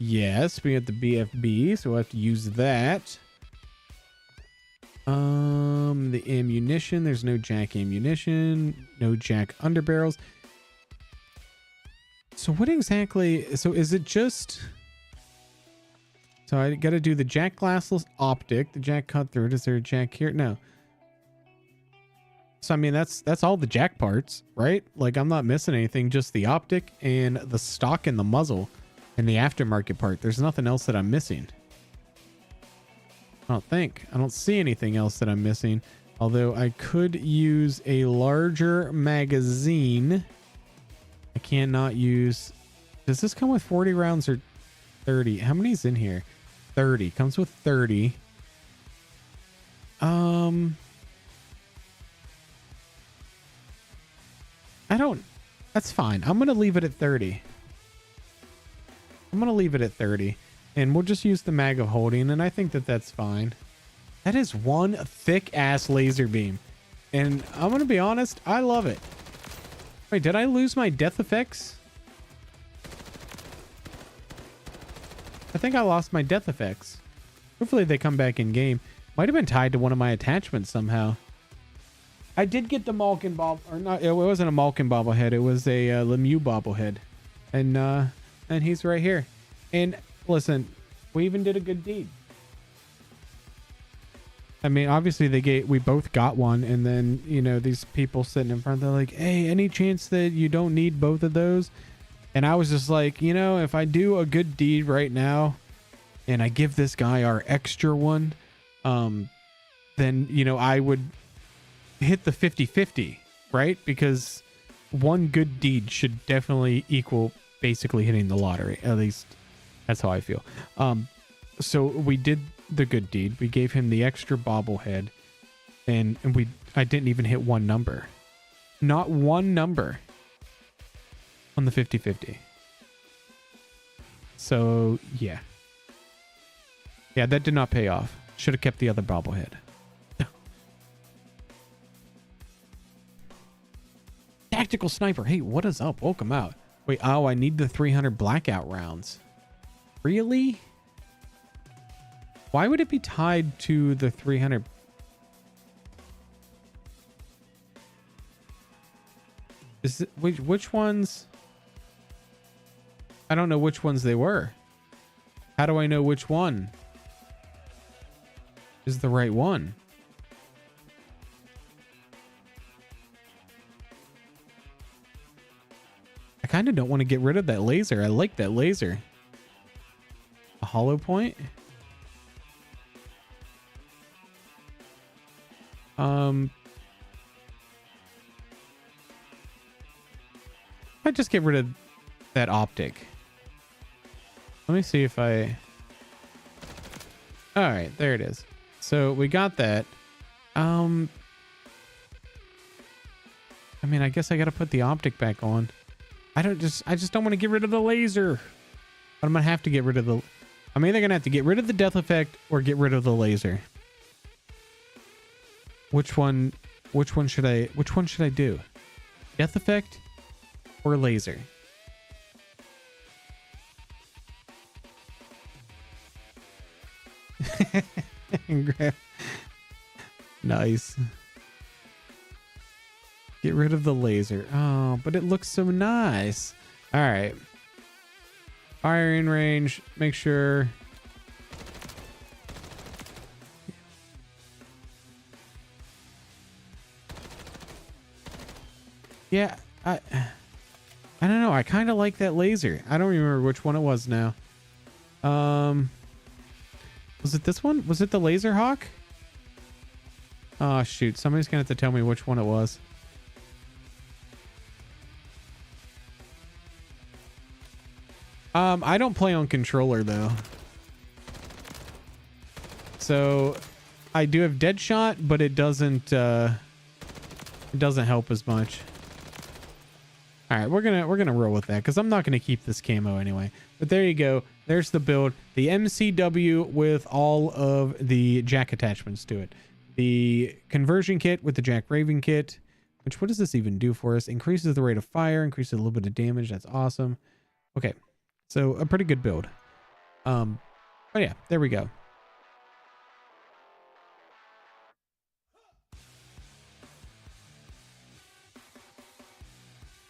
Yes, we have the BFB, so we'll have to use that. The ammunition, there's no Jack ammunition, no Jack underbarrels. So what exactly, so is it just, so I got to do the Jack glassless optic, the Jack cutthroat. Is there a Jack here? No. So I mean, that's all the Jack parts, right? Like I'm not missing anything, just the optic and the stock and the muzzle. And the aftermarket part. There's nothing else that I'm missing. I don't think. I don't see anything else that I'm missing. Although I could use a larger magazine. I cannot use... Does this come with 40 rounds or 30? How many's in here? 30. Comes with 30. I don't... That's fine. I'm going to leave it at 30. I'm going to leave it at 30 and we'll just use the mag of holding. And I think that that's fine. That is one thick ass laser beam. And I'm going to be honest. I love it. Wait, did I lose my death effects? I think I lost my death effects. Hopefully they come back in game. Might have been tied to one of my attachments somehow. I did get the Malkin bob, or not. It wasn't a Malkin bobblehead. It was a Lemieux bobblehead. And he's right here. And listen, we even did a good deed. I mean, obviously we both got one. And then, you know, these people sitting in front, they're like, hey, any chance that you don't need both of those? And I was just like, you know, if I do a good deed right now and I give this guy our extra one, then, you know, I would hit the 50-50, right? Because one good deed should definitely equal basically hitting the lottery. At least that's how I feel. So we did the good deed. We gave him the extra bobblehead, and I didn't even hit one number. Not one number on the 50-50. So, yeah. Yeah, that did not pay off. Should have kept the other bobblehead. Tactical sniper. Hey, what is up? Welcome out. Wait, oh, I need the 300 blackout rounds. Really? Why would it be tied to the 300? Is it, which ones? I don't know which ones they were. How do I know which one is the right one? I kind of don't want to get rid of that laser. I like that laser. A hollow point? I just get rid of that optic. Let me see if I... All right, there it is. So we got that. I mean, I guess I got to put the optic back on. I just don't want to get rid of the laser. But I'm going to have to get rid of the... I'm either going to have to get rid of the death effect or get rid of the laser. Which one should I do? Death effect or laser? Nice. Get rid of the laser. Oh, but it looks so nice. All right. Firing range. Make sure. Yeah, I don't know. I kind of like that laser. I don't remember which one it was now. Was it this one? Was it the Laser Hawk? Oh, shoot. Somebody's going to have to tell me which one it was. I don't play on controller, though. So, I do have Deadshot, but it doesn't help as much. All right, we're gonna roll with that because I'm not gonna keep this camo anyway. But there you go. There's the build, the MCW with all of the jack attachments to it. The conversion kit with the Jack Raven kit. Which, what does this even do for us? Increases the rate of fire, increases a little bit of damage. That's awesome. Okay, so a pretty good build. But yeah, there we go.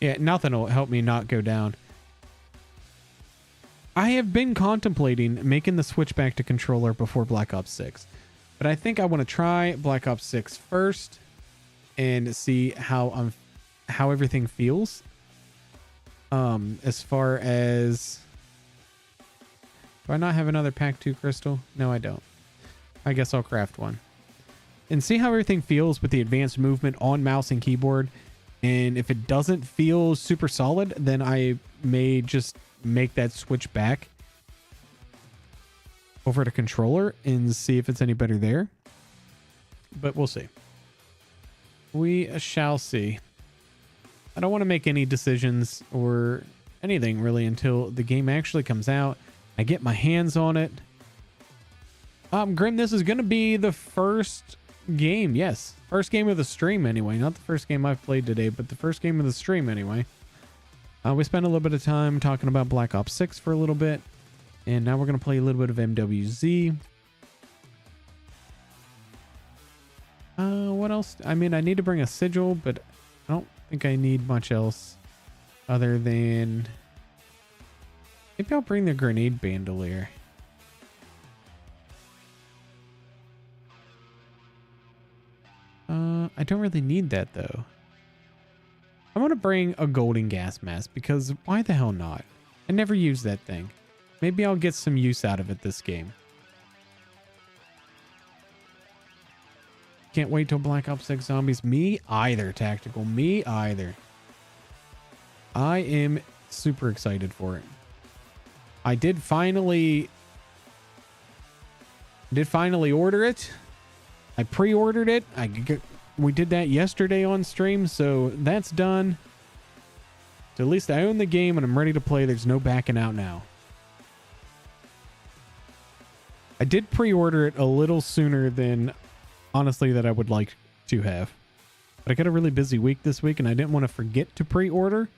Yeah, nothing will help me not go down. I have been contemplating making the switch back to controller before Black Ops 6. But I think I want to try Black Ops 6 first and see how everything feels. As far as... Do I not have another Pack 2 crystal? No, I don't. I guess I'll craft one. And see how everything feels with the advanced movement on mouse and keyboard. And if it doesn't feel super solid, then I may just make that switch back over to controller and see if it's any better there. But we'll see. We shall see. I don't want to make any decisions or anything really until the game actually comes out. I get my hands on it. Grim, this is going to be the first game. Yes. First game of the stream anyway. Not the first game I've played today, but the first game of the stream anyway. We spent a little bit of time talking about Black Ops 6 for a little bit. And now we're going to play a little bit of MWZ. What else? I mean, I need to bring a sigil, but I don't think I need much else other than... Maybe I'll bring the grenade bandolier. I don't really need that though. I want to bring a golden gas mask because why the hell not? I never use that thing. Maybe I'll get some use out of it this game. Can't wait till Black Ops 6 Zombies. Me either, Tactical. Me either. I am super excited for it. I did finally order it. I pre-ordered it. We did that yesterday on stream, so that's done. So at least I own the game and I'm ready to play. There's no backing out now. I did pre-order it a little sooner than, honestly, that I would like to have. But I got a really busy week this week, and I didn't want to forget to pre-order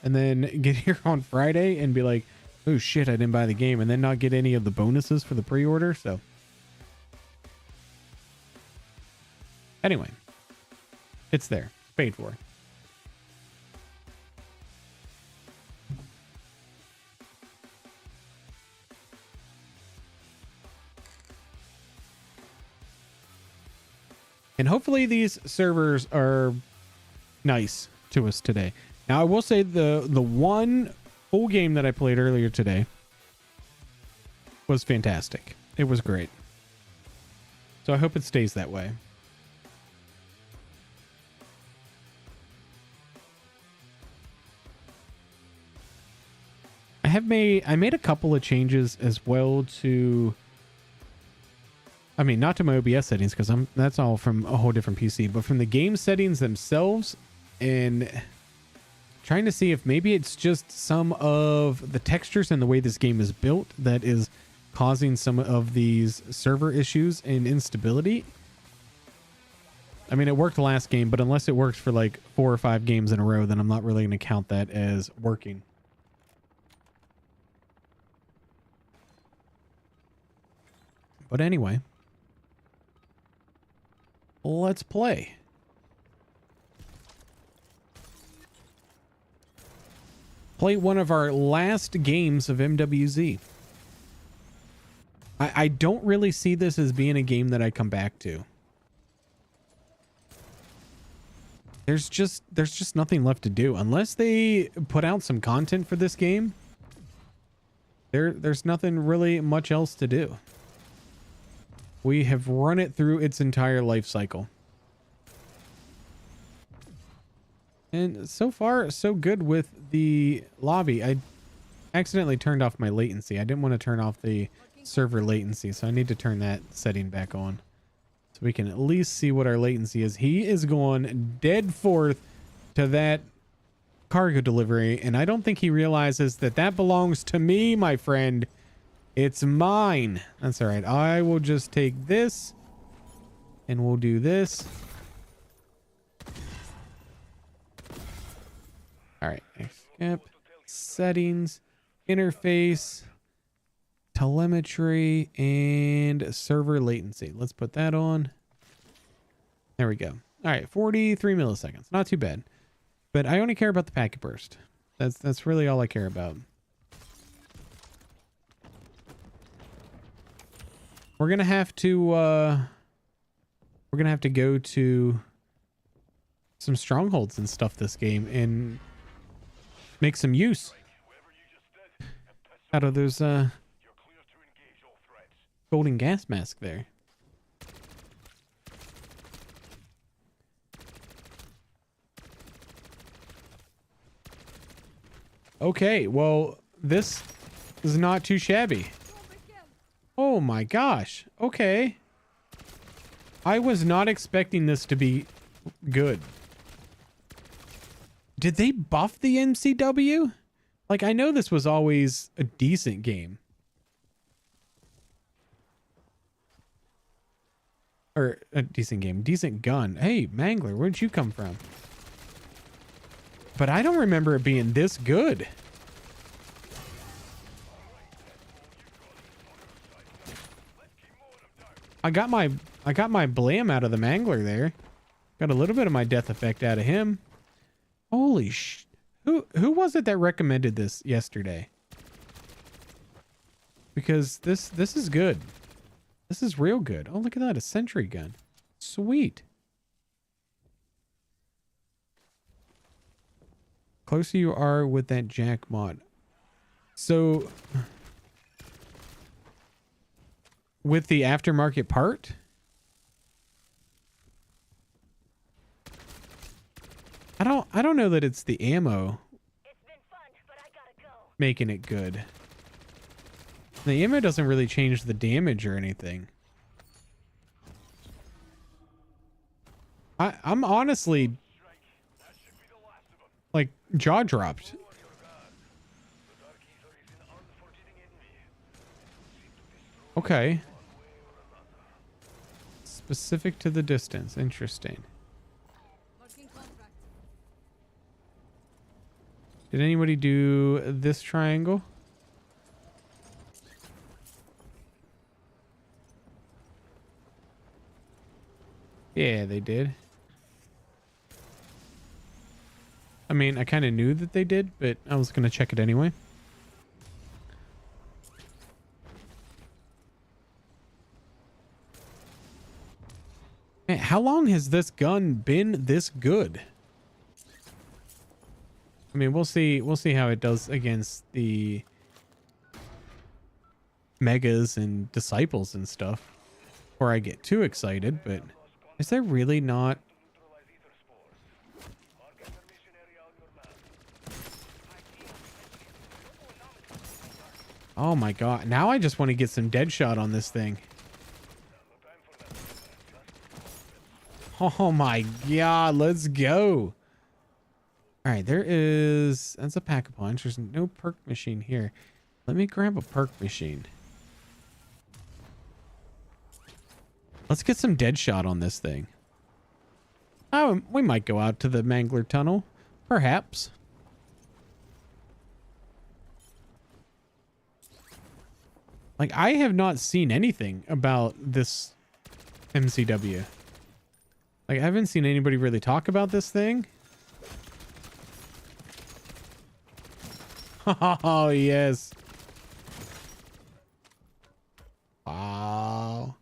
and then get here on Friday and be like, oh shit, I didn't buy the game, and then not get any of the bonuses for the pre-order. So anyway, it's there. Paid for. And hopefully these servers are nice to us today. Now, I will say the one full game that I played earlier today was fantastic. It was great. So I hope it stays that way. I made a couple of changes as well to, I mean, not to my OBS settings, because that's all from a whole different PC, but from the game settings themselves, and trying to see if maybe it's just some of the textures and the way this game is built that is causing some of these server issues and instability. I mean, it worked the last game, but unless it works for like 4 or 5 games in a row, then I'm not really going to count that as working. But anyway, let's play. Play one of our last games of MWZ. I don't really see this as being a game that I come back to. There's just nothing left to do unless they put out some content for this game. There's nothing really much else to do. We have run it through its entire life cycle. And so far, so good with the lobby. I accidentally turned off my latency. I didn't want to turn off the server latency, so I need to turn that setting back on so we can at least see what our latency is. He is going dead forth to that cargo delivery, and I don't think he realizes that that belongs to me, my friend. It's mine. That's all right. I will just take this and we'll do this. All right. Skip. Settings, interface, telemetry, and server latency. Let's put that on. There we go. All right. 43 milliseconds. Not too bad. But I only care about the packet burst. That's really all I care about. We're gonna have to go to some strongholds and stuff this game and make some use out of those golden gas mask there. Okay, well, this is not too shabby. Oh my gosh. Okay. I was not expecting this to be good. Did they buff the MCW? Like, I know this was always a decent game. Or a decent game. Decent gun. Hey, Mangler, where'd you come from? But I don't remember it being this good. I got my blam out of the Mangler there. Got a little bit of my death effect out of him. Holy sh... Who was it that recommended this yesterday? Because this is good. This is real good. Oh, look at that. A sentry gun. Sweet. Closer you are with that jack mod. So... with the aftermarket part? I don't know that it's the ammo It's been fun, but I gotta go. making it good. The ammo doesn't really change the damage or anything. I'm honestly like jaw dropped. Okay. Specific to the distance. Interesting. Did anybody do this triangle? Yeah, they did. I mean, I kind of knew that they did, but I was going to check it anyway. Man, how long has this gun been this good? I mean, we'll see how it does against the megas and disciples and stuff before I get too excited, but is there really not? Oh my god. Now I just want to get some dead shot on this thing. Oh my god, let's go. All right, that's a pack a punch. There's no perk machine here. Let me grab a perk machine. Let's get some dead shot on this thing. Oh, we might go out to the Mangler Tunnel. Perhaps. Like, I have not seen anything about this MCW. Like, I haven't seen anybody really talk about this thing. Oh, yes. Wow.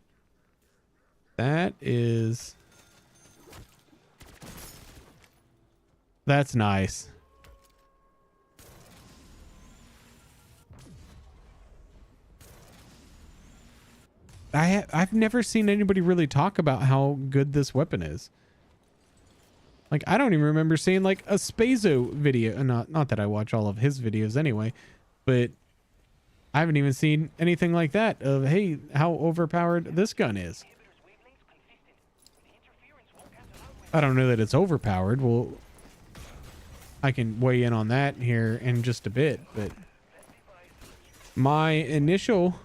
That's nice. I've never seen anybody really talk about how good this weapon is. Like, I don't even remember seeing like a Spazo video. Not that I watch all of his videos anyway, but I haven't even seen anything like that of, hey, how overpowered this gun is. I don't know that it's overpowered. Well, I can weigh in on that here in just a bit, but my initial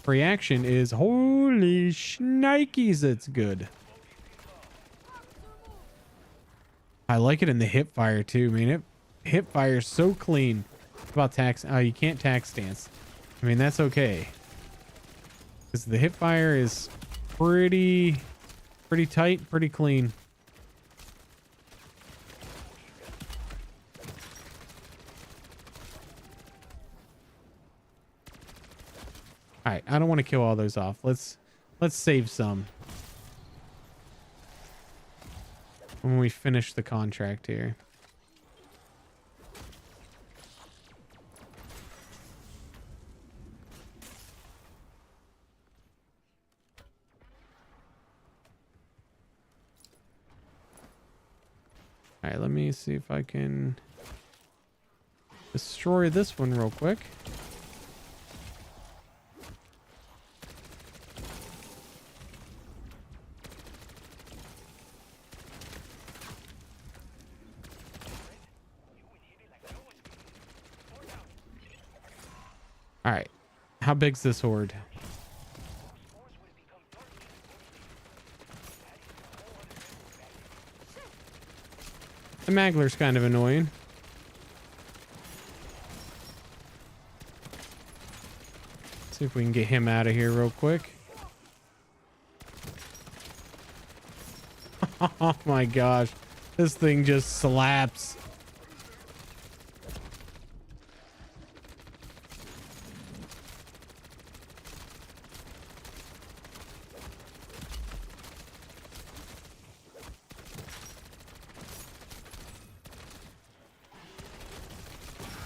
reaction is, holy shnikes, it's good. I like it in the hip fire too. I mean, it hip fire is so clean. About tax, oh, you can't tax stance. I mean, that's okay, because the hip fire is pretty tight, pretty clean. All right, I don't want to kill all those off. Let's save some when we finish the contract here. All right, let me see if I can destroy this one real quick. All right, how big's this horde? The Magler's kind of annoying. See if we can get him out of here real quick. Oh my gosh, this thing just slaps.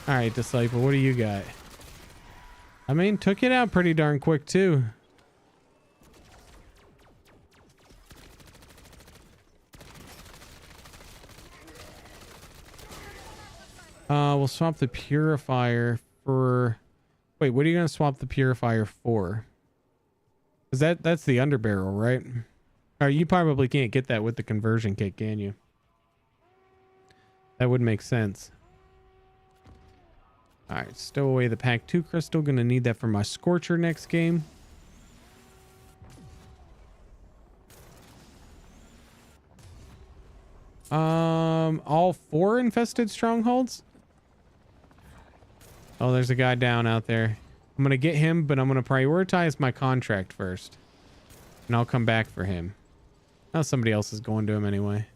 All right, Disciple, what do you got? I mean, took it out pretty darn quick too. We'll swap the purifier for... Wait, what are you going to swap the purifier for? Is that's the underbarrel, right? Or you probably can't get that with the conversion kit, can you? That would make sense. All right, stow away the pack 2 crystal. Gonna need that for my Scorcher next game. All 4 infested strongholds? Oh, there's a guy down out there. I'm gonna get him, but I'm gonna prioritize my contract first. And I'll come back for him. Now somebody else is going to him anyway.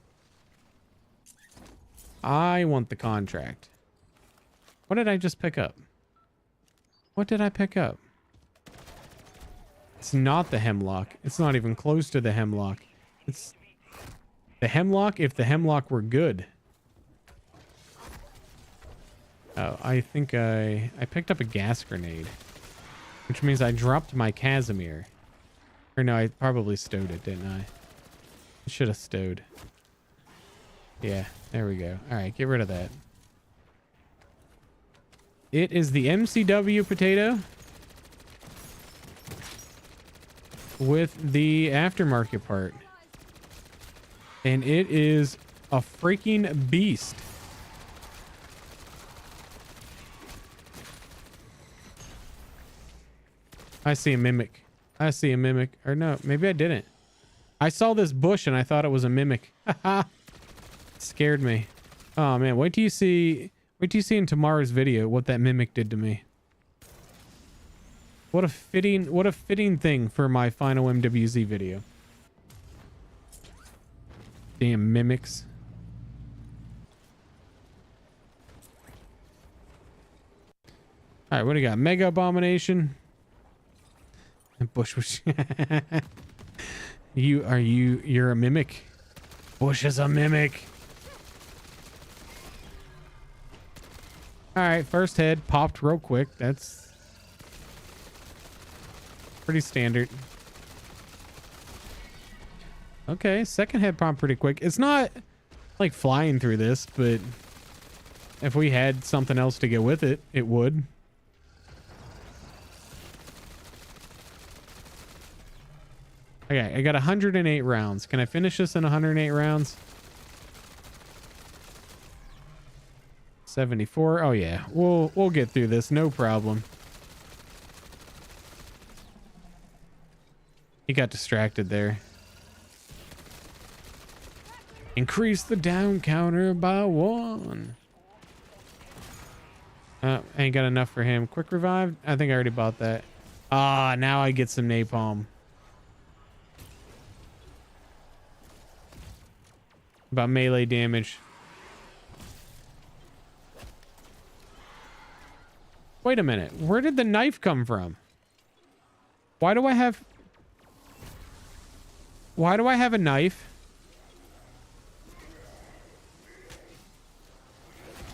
I want the contract. What did I just pick up? What did I pick up? It's not the hemlock. It's not even close to the hemlock. It's the hemlock if the hemlock were good. Oh, I think I picked up a gas grenade. Which means I dropped my Casimir. Or no, I probably stowed it, didn't I? I should have stowed. Yeah, there we go. All right, get rid of that. It is the MCW potato with the aftermarket part. And it is a freaking beast. I see a mimic. I see a mimic. Or no, maybe I didn't. I saw this bush and I thought it was a mimic. Scared me. Oh man, wait till you see in tomorrow's video what that mimic did to me. What a fitting thing for my final MWZ video. Damn mimics. All right, what do you got? Mega Abomination. Bush was you're a mimic. Bush is a mimic. All right, first head popped real quick. That's pretty standard. Okay, second head popped pretty quick. It's not like flying through this, but if we had something else to go with it, it would. Okay, I got 108 rounds. Can I finish this in 108 rounds? 74. Oh yeah, we'll get through this, no problem. He got distracted there. Increase the down counter by 1. I ain't got enough for him. Quick revive? I think I already bought that. Ah, now I get some napalm. About melee damage. Wait a minute. Where did the knife come from? Why do I have a knife?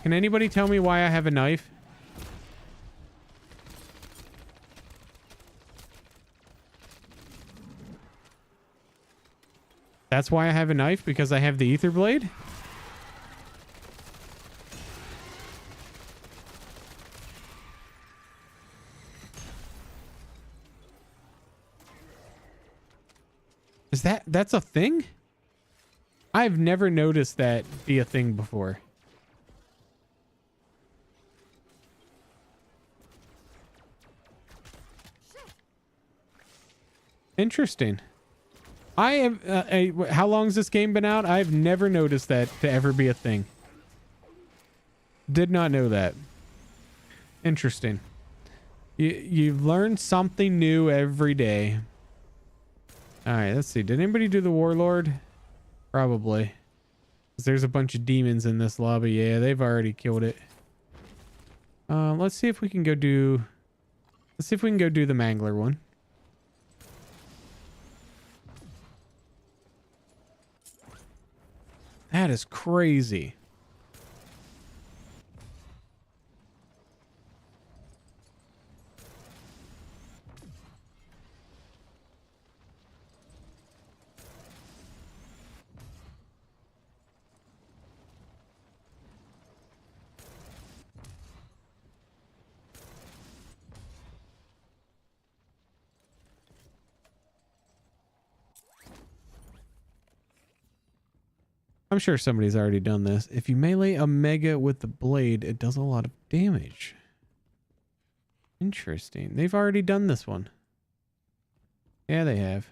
Can anybody tell me why I have a knife? That's why I have a knife? Because I have the ether blade? Is that's a thing? I've never noticed that be a thing before. Interesting. I have how long has this game been out? I've never noticed that to ever be a thing. Did not know that. Interesting. You learn something new every day. All right, let's see. Did anybody do the Warlord? Probably. 'Cause there's a bunch of demons in this lobby. Yeah, they've already killed it. Let's see if we can go do. Let's see if we can go do the Mangler one. That is crazy. I'm sure somebody's already done this. If you melee a mega with the blade, it does a lot of damage. Interesting. They've already done this one. Yeah, they have.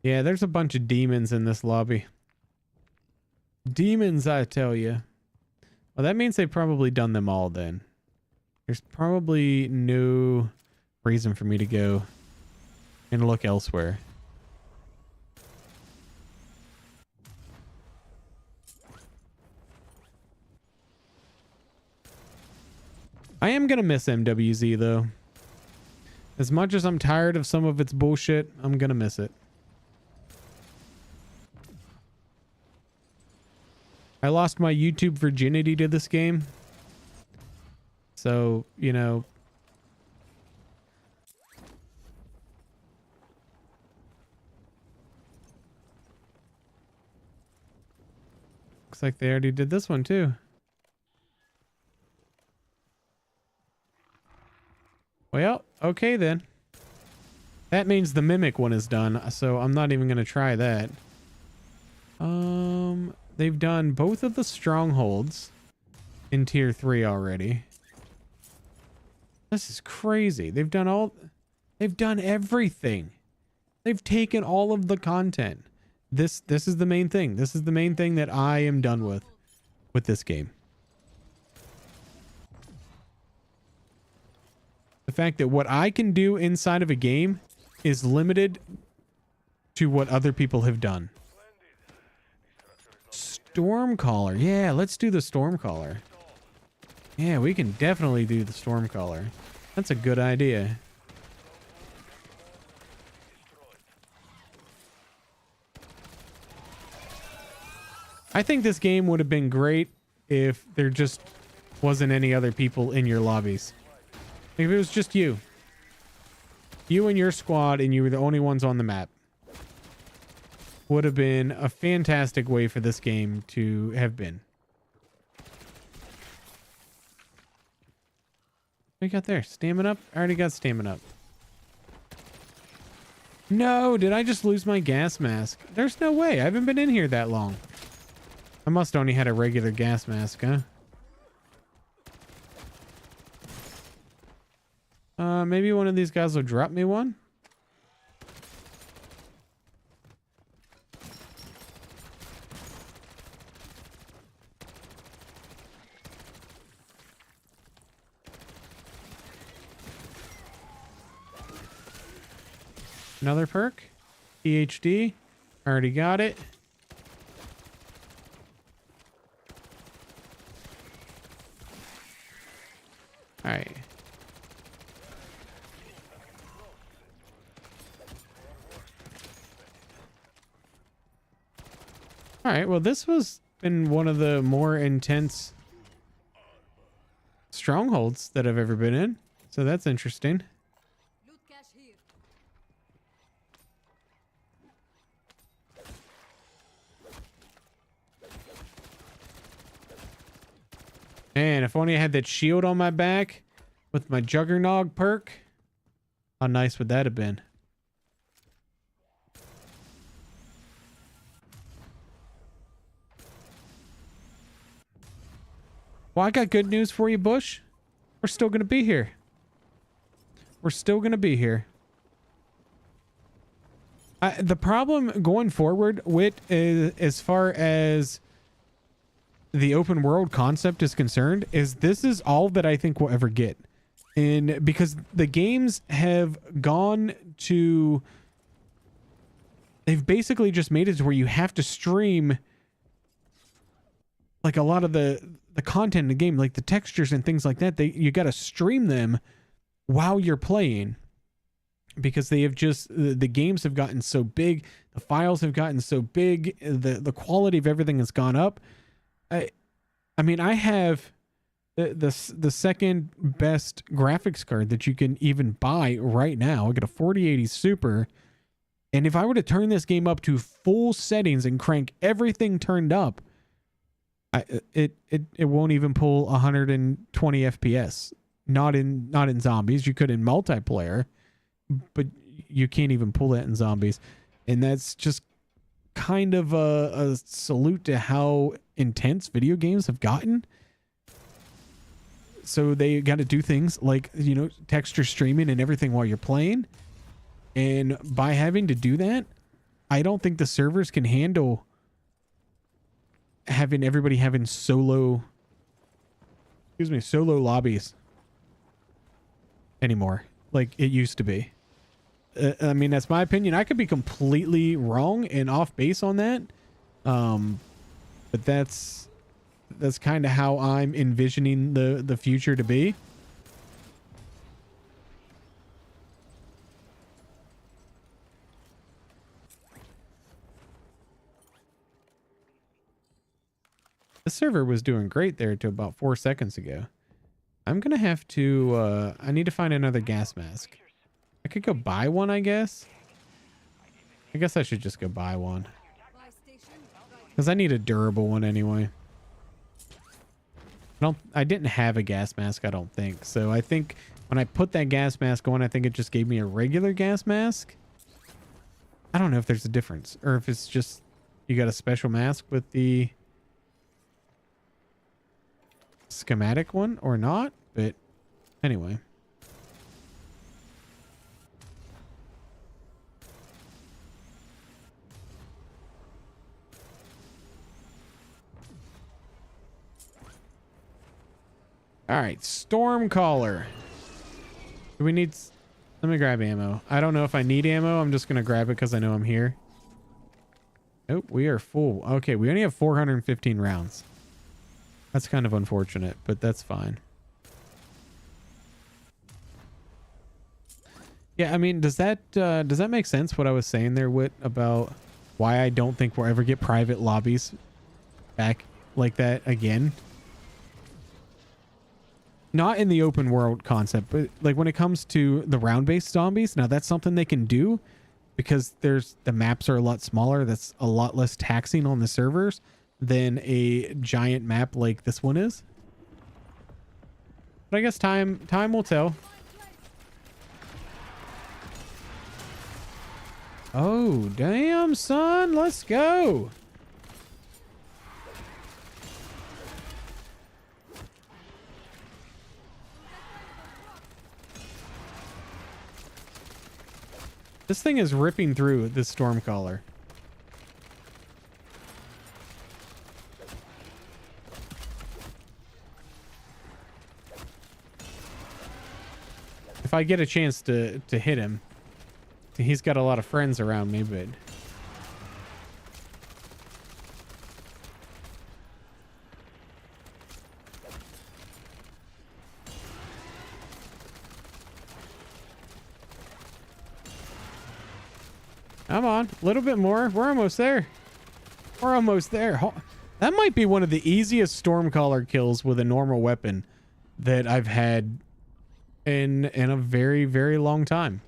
Yeah, there's a bunch of demons in this lobby. Demons, I tell you. Well, that means they've probably done them all then. There's probably no reason for me to go and look elsewhere. I am going to miss MWZ though. As much as I'm tired of some of its bullshit, I'm going to miss it. I lost my YouTube virginity to this game. So, you know. Looks like they already did this one too. Well, okay then. That means the mimic one is done, so I'm not even going to try that. They've done both of the strongholds in tier 3 already. This is crazy. They've done everything. They've taken all of the content. This is the main thing. This is the main thing that I am done with this game. The fact that what I can do inside of a game is limited to what other people have done. Stormcaller. Yeah, let's do the Stormcaller. Yeah, we can definitely do the Stormcaller. That's a good idea. I think this game would have been great if there just wasn't any other people in your lobbies. If it was just you. You and your squad and you were the only ones on the map. Would have been a fantastic way for this game to have been. What you got there? Stamina up? I already got stamina up. No, did I just lose my gas mask? There's no way. I haven't been in here that long. I must only had a regular gas mask, huh? Maybe one of these guys will drop me one. Another perk. PhD. Already got it. All right. All right. Well, this was been one of the more intense strongholds that I've ever been in. So that's interesting. Loot cache here. Man, if only I had that shield on my back with my Juggernog perk, how nice would that have been? Well, I got good news for you, Bush. We're still going to be here. We're still going to be here. The problem going forward with as far as the open world concept is concerned is this is all that I think we'll ever get. And because the games have gone to, they've basically just made it to where you have to stream like a lot of the content in the game, like the textures and things like that. You got to stream them while you're playing, because they have just, the games have gotten so big, the files have gotten so big, the quality of everything has gone up. I mean, I have the second best graphics card that you can even buy right now. I got a 4080 Super, and if I were to turn this game up to full settings and crank everything turned up, it won't even pull 120 FPS. Not in zombies. You could in multiplayer, but you can't even pull that in zombies, and that's just kind of a salute to how intense video games have gotten. So they got to do things like, you know, texture streaming and everything while you're playing. And by having to do that, I don't think the servers can handle having everybody having solo lobbies anymore like it used to be. I mean, that's my opinion. I could be completely wrong and off base on that. But that's kind of how I'm envisioning the future to be. The server was doing great there to about 4 seconds ago. I'm going to have to, I need to find another gas mask. I could go buy one, I guess. I guess I should just go buy one. Buy station. Right. Because I need a durable one anyway. I didn't have a gas mask, I don't think. So I think when I put that gas mask on, I think it just gave me a regular gas mask. I don't know if there's a difference. Or if it's just you got a special mask with the schematic one or not. But anyway. All right, Stormcaller. Do we need... Let me grab ammo. I don't know if I need ammo. I'm just going to grab it because I know I'm here. Nope, we are full. Okay, we only have 415 rounds. That's kind of unfortunate, but that's fine. Yeah, I mean, does that make sense what I was saying there, Whit, about why I don't think we'll ever get private lobbies back like that again? Not in the open world concept, but like when it comes to the round-based zombies, now that's something they can do because the maps are a lot smaller. That's a lot less taxing on the servers than a giant map like this one is. But I guess time will tell. Oh, damn, son. Let's go. This thing is ripping through this Stormcaller. If I get a chance to hit him. He's got a lot of friends around me, but... Come on, a little bit more. We're almost there. We're almost there. That might be one of the easiest Stormcaller kills with a normal weapon that I've had in a very, very long time.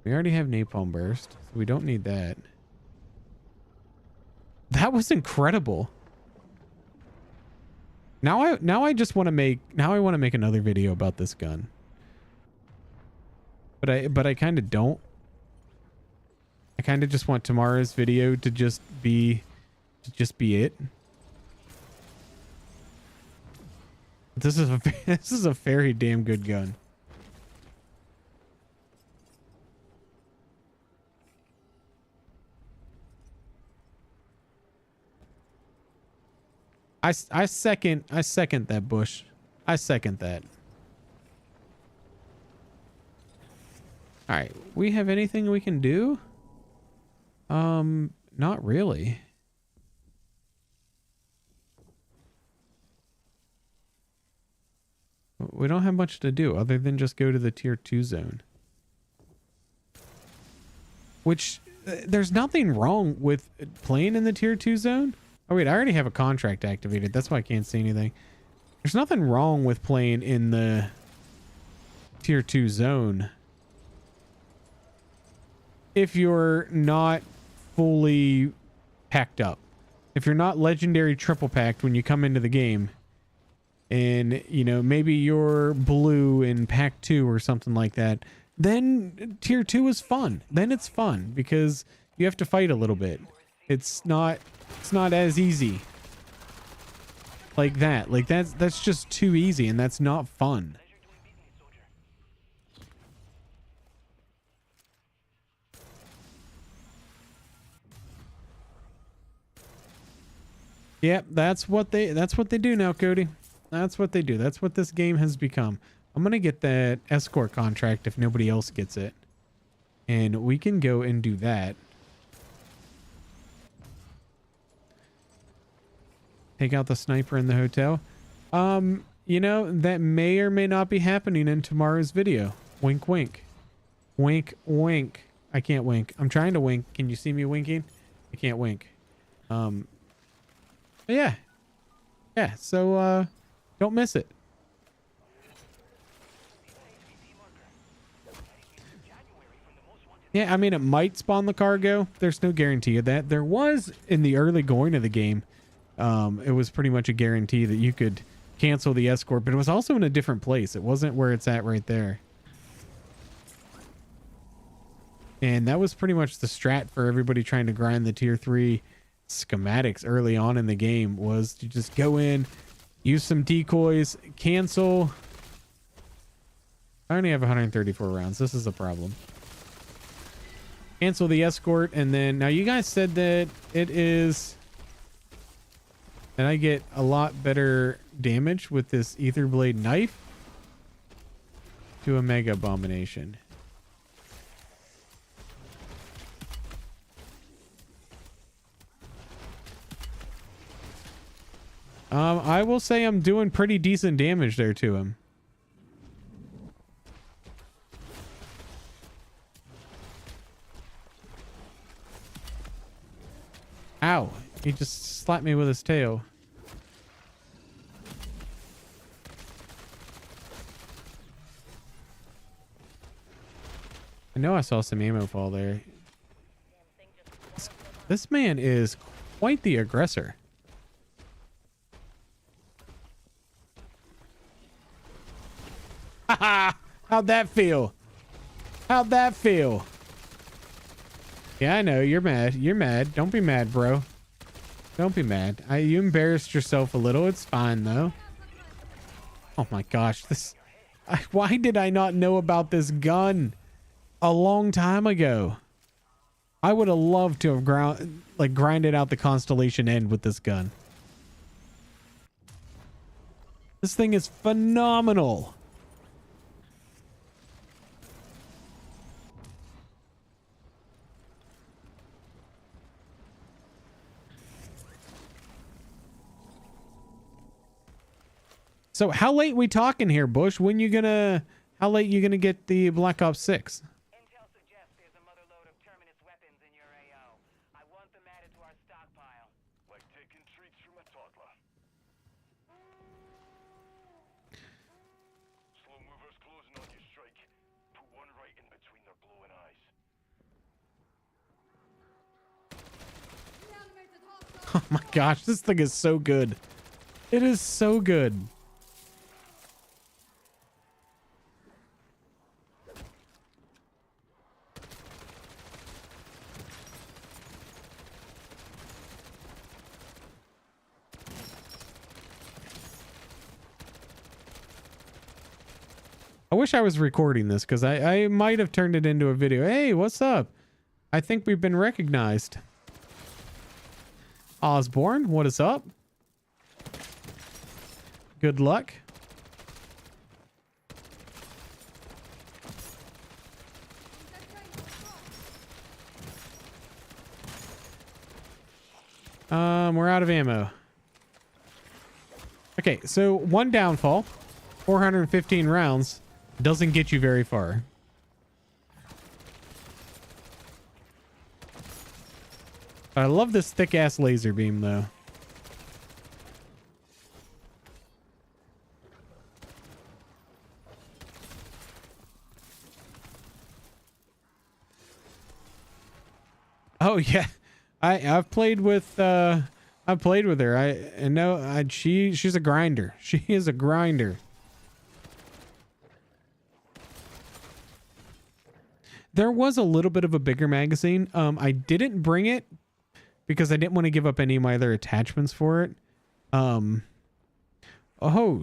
We already have Napalm Burst, so we don't need that. That was incredible. Now I just want to make another video about this gun. But I kind of don't. I kind of just want tomorrow's video to just be it. This is a very damn good gun. I second that, Bush. I second that. All right, we have anything we can do? Not really. We don't have much to do other than just go to the tier 2 zone. Which, there's nothing wrong with playing in the tier 2 zone. Oh wait, I already have a contract activated. That's why I can't see anything. There's nothing wrong with playing in the tier 2 zone if you're not fully packed up. If you're not legendary triple packed when you come into the game, and you know, maybe you're blue in pack 2 or something like that, then tier 2 is fun. Then it's fun because you have to fight a little bit. It's not as easy like that. Like that's just too easy, and that's not fun. Yep, that's what they do now, Cody. That's what they do. That's what this game has become. I'm gonna get that escort contract if nobody else gets it, and we can go and do that. Take out the sniper in the hotel. You know, that may or may not be happening in tomorrow's video. Wink, wink. Wink, wink. I can't wink. I'm trying to wink. Can you see me winking? I can't wink. But yeah. Yeah, so, don't miss it. Yeah, I mean, it might spawn the cargo. There's no guarantee of that. There was in the early going of the game. It was pretty much a guarantee that you could cancel the escort, but it was also in a different place. It wasn't where it's at right there. And that was pretty much the strat for everybody trying to grind the tier 3 schematics early on in the game, was to just go in, use some decoys, cancel. I only have 134 rounds. This is a problem. Cancel the escort, and then now you guys said that it is, and I get a lot better damage with this ether blade knife to a mega abomination. I will say I'm doing pretty decent damage there to him. Ow. He just slapped me with his tail. I know I saw some ammo fall there. This man is quite the aggressor. Haha! How'd that feel? How'd that feel? Yeah, I know. You're mad. You're mad. Don't be mad, bro. Don't be mad. You embarrassed yourself a little. It's fine, though. Oh, my gosh. Why did I not know about this gun a long time ago? I would have loved to have grinded out the Constellation End with this gun. This thing is phenomenal. So how late we talking here, Bush? How late you gonna get the Black Ops 6? Intel suggests there's a mother load of terminus weapons in your AO. I want them added to our stockpile. Like taking treats from a toddler. Slow movers closing on your strike. Put one right in between their glowing eyes. Reanimated hostile. Oh my gosh, this thing is so good. It is so good. I wish I was recording this, because I might have turned it into a video. Hey, what's up? I think we've been recognized. Osborne, what is up? Good luck. We're out of ammo. Okay, so one downfall, 415 rounds. Doesn't get you very far. I love this thick ass laser beam though. Oh yeah. I've played with her. I know she's a grinder. She is a grinder. there was a little bit of a bigger magazine. I didn't bring it because I didn't want to give up any of my other attachments for it. Oh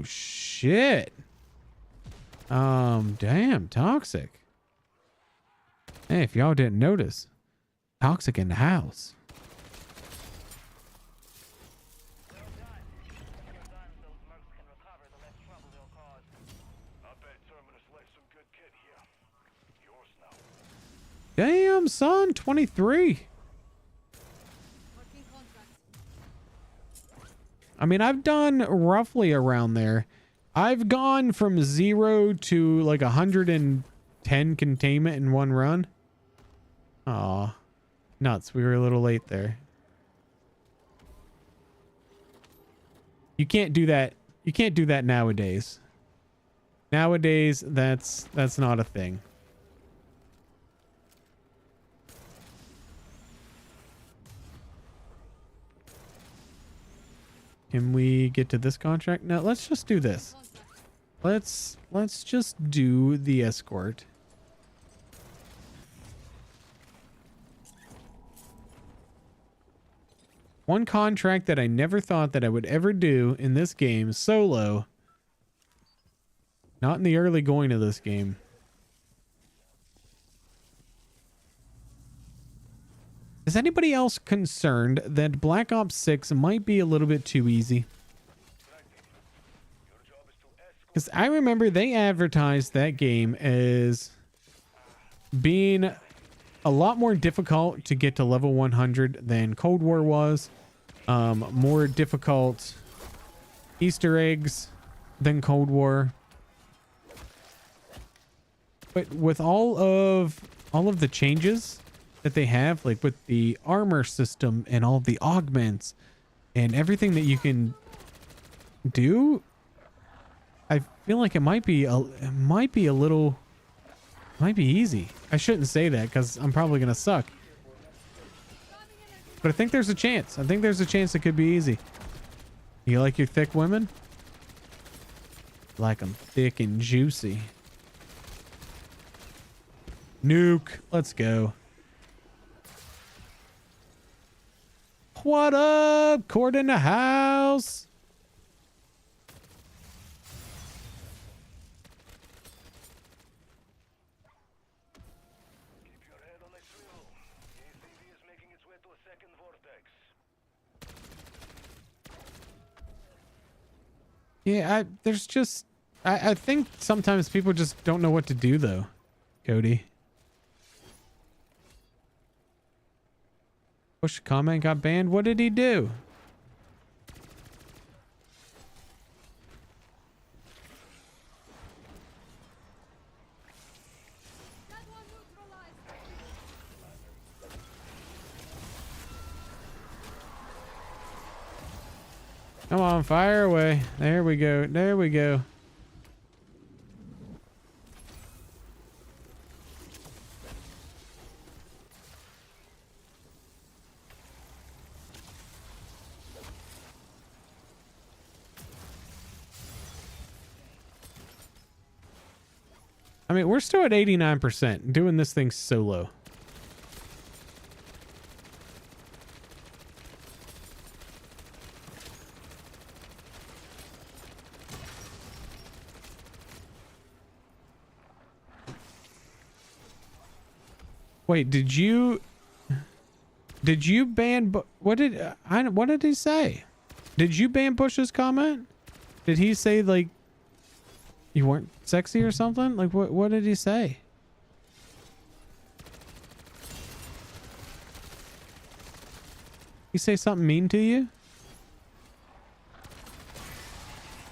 shit. Damn, toxic. Hey, if y'all didn't notice, toxic in the house. Well done. The more guns those mercs can recover, the less trouble they'll cause. I bet Terminus left some good kit here. Yours now. Damn, son, 23. Working contract. I mean, I've done roughly around there. I've gone from 0 to like 110 containment in one run. Aw, nuts. We were a little late there. You can't do that. You can't do that nowadays. Nowadays, that's not a thing. Can we get to this contract? No, let's just do this. Contract. Let's just do the escort. One contract that I never thought that I would ever do in this game solo. Not in the early going of this game. Is anybody else concerned that Black Ops 6 might be a little bit too easy? Because I remember they advertised that game as being a lot more difficult to get to level 100 than Cold War was. More difficult Easter eggs than Cold War. But with all of the changes that they have, like with the armor system and all of the augments and everything that you can do, I feel like it might be easy. I shouldn't say that because I'm probably gonna suck. But I think there's a chance. I think there's a chance it could be easy. You like your thick women? Like them thick and juicy. Nuke. Let's go. What up? Court in the house. Keep your head on a swivel. The ACV is making its way to a second vortex. Yeah, I think sometimes people just don't know what to do though, Cody. Push comment got banned. What did he do? That one neutralized. Come on, fire away. There we go. There we go. I mean, we're still at 89%, doing this thing solo. Wait, did you ban what did he say? Did you ban Bush's comment? Did he say like you weren't sexy or something? Like what did he say? He say something mean to you?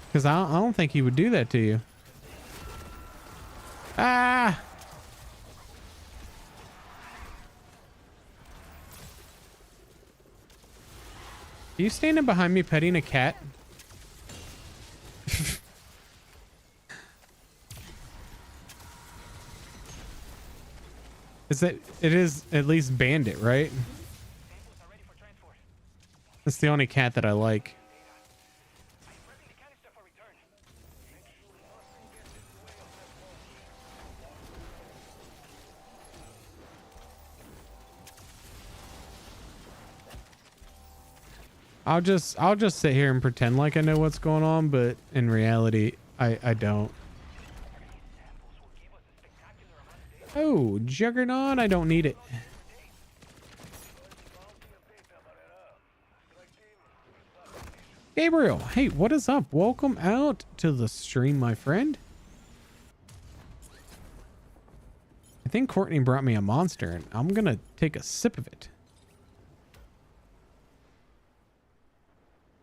Because I don't think he would do that to you. Ah! Are you standing behind me petting a cat? It is at least bandit, right? Samples are ready for transport. That's the only cat that I like. I'm prepping the canister for return. I'll just sit here and pretend like I know what's going on, but in reality, I don't. Oh, Juggernaut, I don't need it. Gabriel, hey, what is up? Welcome out to the stream, my friend. I think Courtney brought me a monster, and I'm gonna take a sip of it.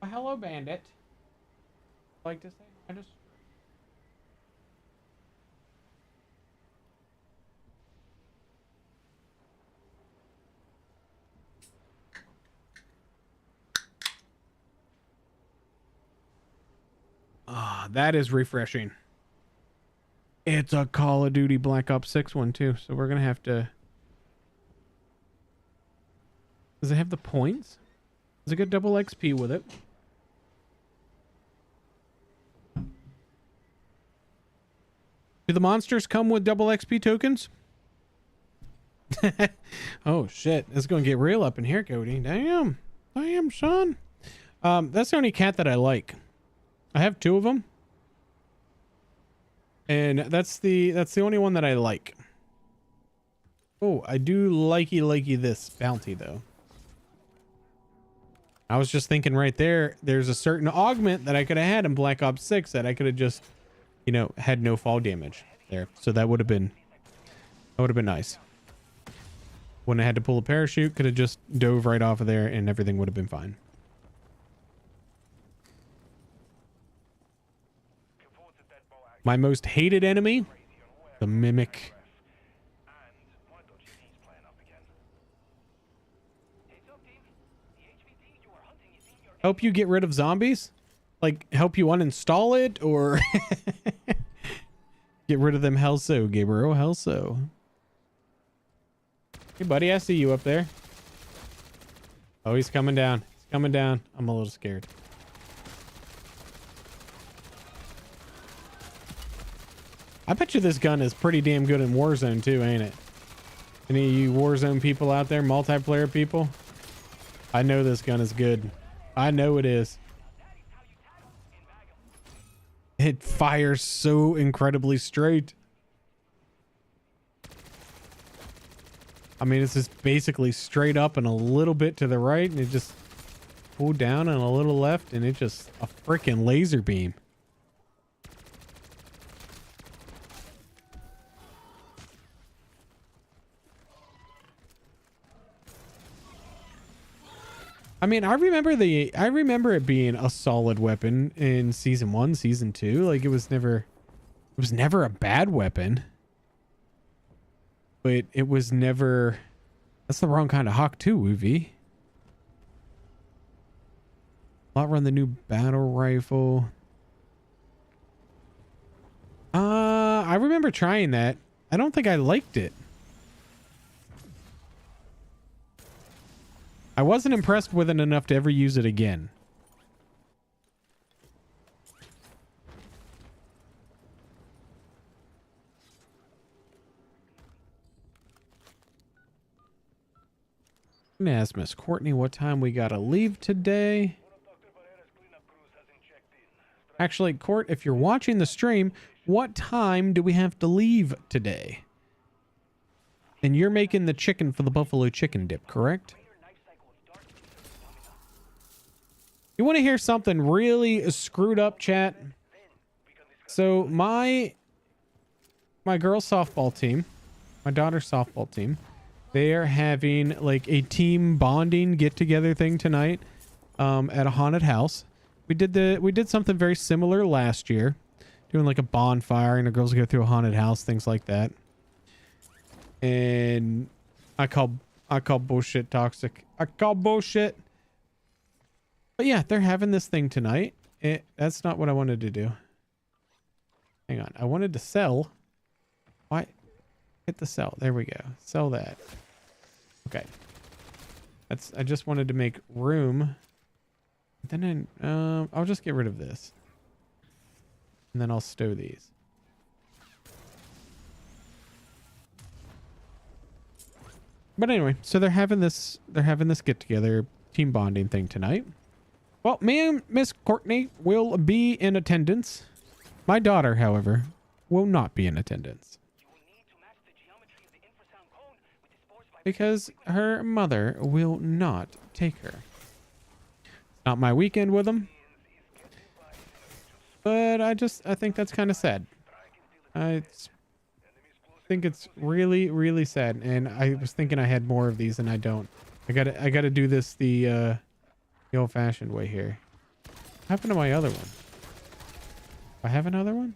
Hello, Bandit. Like to say hi to... Ah, that is refreshing. It's a Call of Duty Black Ops 6 one too, so we're gonna have to... Does it have the points? Does it get double XP with it? Do the monsters come with double XP tokens? Oh shit, it's gonna get real up in here, Cody. Damn, son. That's the only cat that I like. I have 2 of them, and that's the only one that I like. Oh, I do likey this bounty though. I was just thinking right there, there's a certain augment that I could have had in Black Ops 6 that I could have just, you know, had no fall damage there. So that would have been nice. When I had to pull a parachute, could have just dove right off of there and everything would have been fine. My most hated enemy, the Mimic. Help you get rid of zombies? Like, help you uninstall it, or get rid of them? Hell so, Gabriel. Hell so. Hey, buddy, I see you up there. Oh, he's coming down. He's coming down. I'm a little scared. I bet you this gun is pretty damn good in Warzone too, ain't it? Any of you Warzone people out there, multiplayer people? I know this gun is good. I know it is. It fires so incredibly straight. I mean, it's just basically straight up and a little bit to the right, and it just pulled down and a little left, and it just a freaking laser beam. I mean, I remember it being a solid weapon in season 1, season 2. Like, it was never a bad weapon. But it was never... That's the wrong kind of hawk too, Woovie. I'll run the new battle rifle. I remember trying that. I don't think I liked it. I wasn't impressed with it enough to ever use it again. I'm gonna ask Miss Courtney what time we gotta leave today. Actually, Court, if you're watching the stream, what time do we have to leave today? And you're making the chicken for the buffalo chicken dip, correct? You want to hear something really screwed up, chat? So my girls softball team, my daughter's softball team, they are having like a team bonding get together thing tonight at a haunted house. We did something very similar last year, doing like a bonfire and the girls go through a haunted house, things like that. And I call bullshit toxic. I call bullshit. But yeah, they're having this thing tonight. That's not what I wanted to do. Hang on. I wanted to sell. Why? Hit the sell. There we go. Sell that. Okay. I just wanted to make room. Then I'll just get rid of this. And then I'll stow these. But anyway, so they're having this get together team bonding thing tonight. Well, me and Miss Courtney will be in attendance. My daughter, however, will not be in attendance. Because her mother will not take her. It's not my weekend with them. But I think that's kind of sad. I think it's really, really sad. And I was thinking I had more of these and I don't. I gotta do this the old-fashioned way here. What happened to my other one? Do I have another one?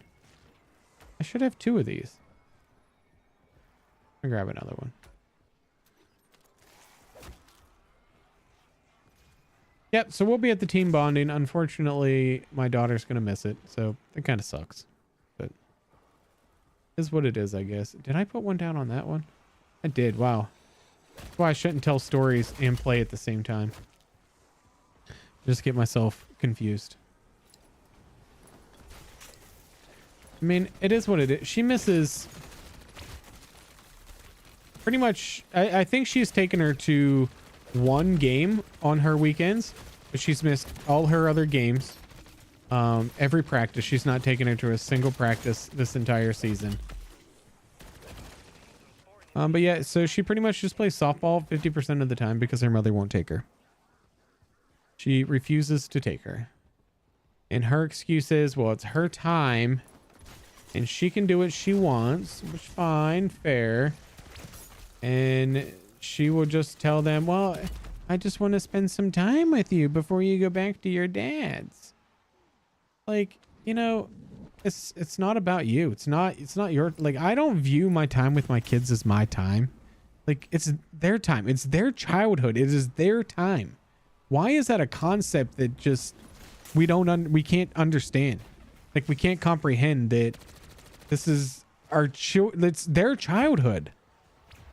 I should have 2 of these. I'll grab another one. Yep, so we'll be at the team bonding. Unfortunately, my daughter's going to miss it, so it kind of sucks. But it is what it is, I guess. Did I put one down on that one? I did, wow. That's why I shouldn't tell stories and play at the same time. Just get myself confused. I mean, it is what it is. She misses... Pretty much, I think she's taken her to 1 game on her weekends, but she's missed all her other games. Every practice. She's not taken her to a single practice this entire season. But yeah, so she pretty much just plays softball 50% of the time because her mother won't take her. She refuses to take her. And her excuse is, well, it's her time and she can do what she wants, which fine, fair. And she will just tell them, well, I just want to spend some time with you before you go back to your dad's. Like, you know, it's not about you. It's not your, like, I don't view my time with my kids as my time. Like, it's their time. It's their childhood. It is their time. Why is that a concept that just we can't understand? Like, we can't comprehend that this is it's their childhood.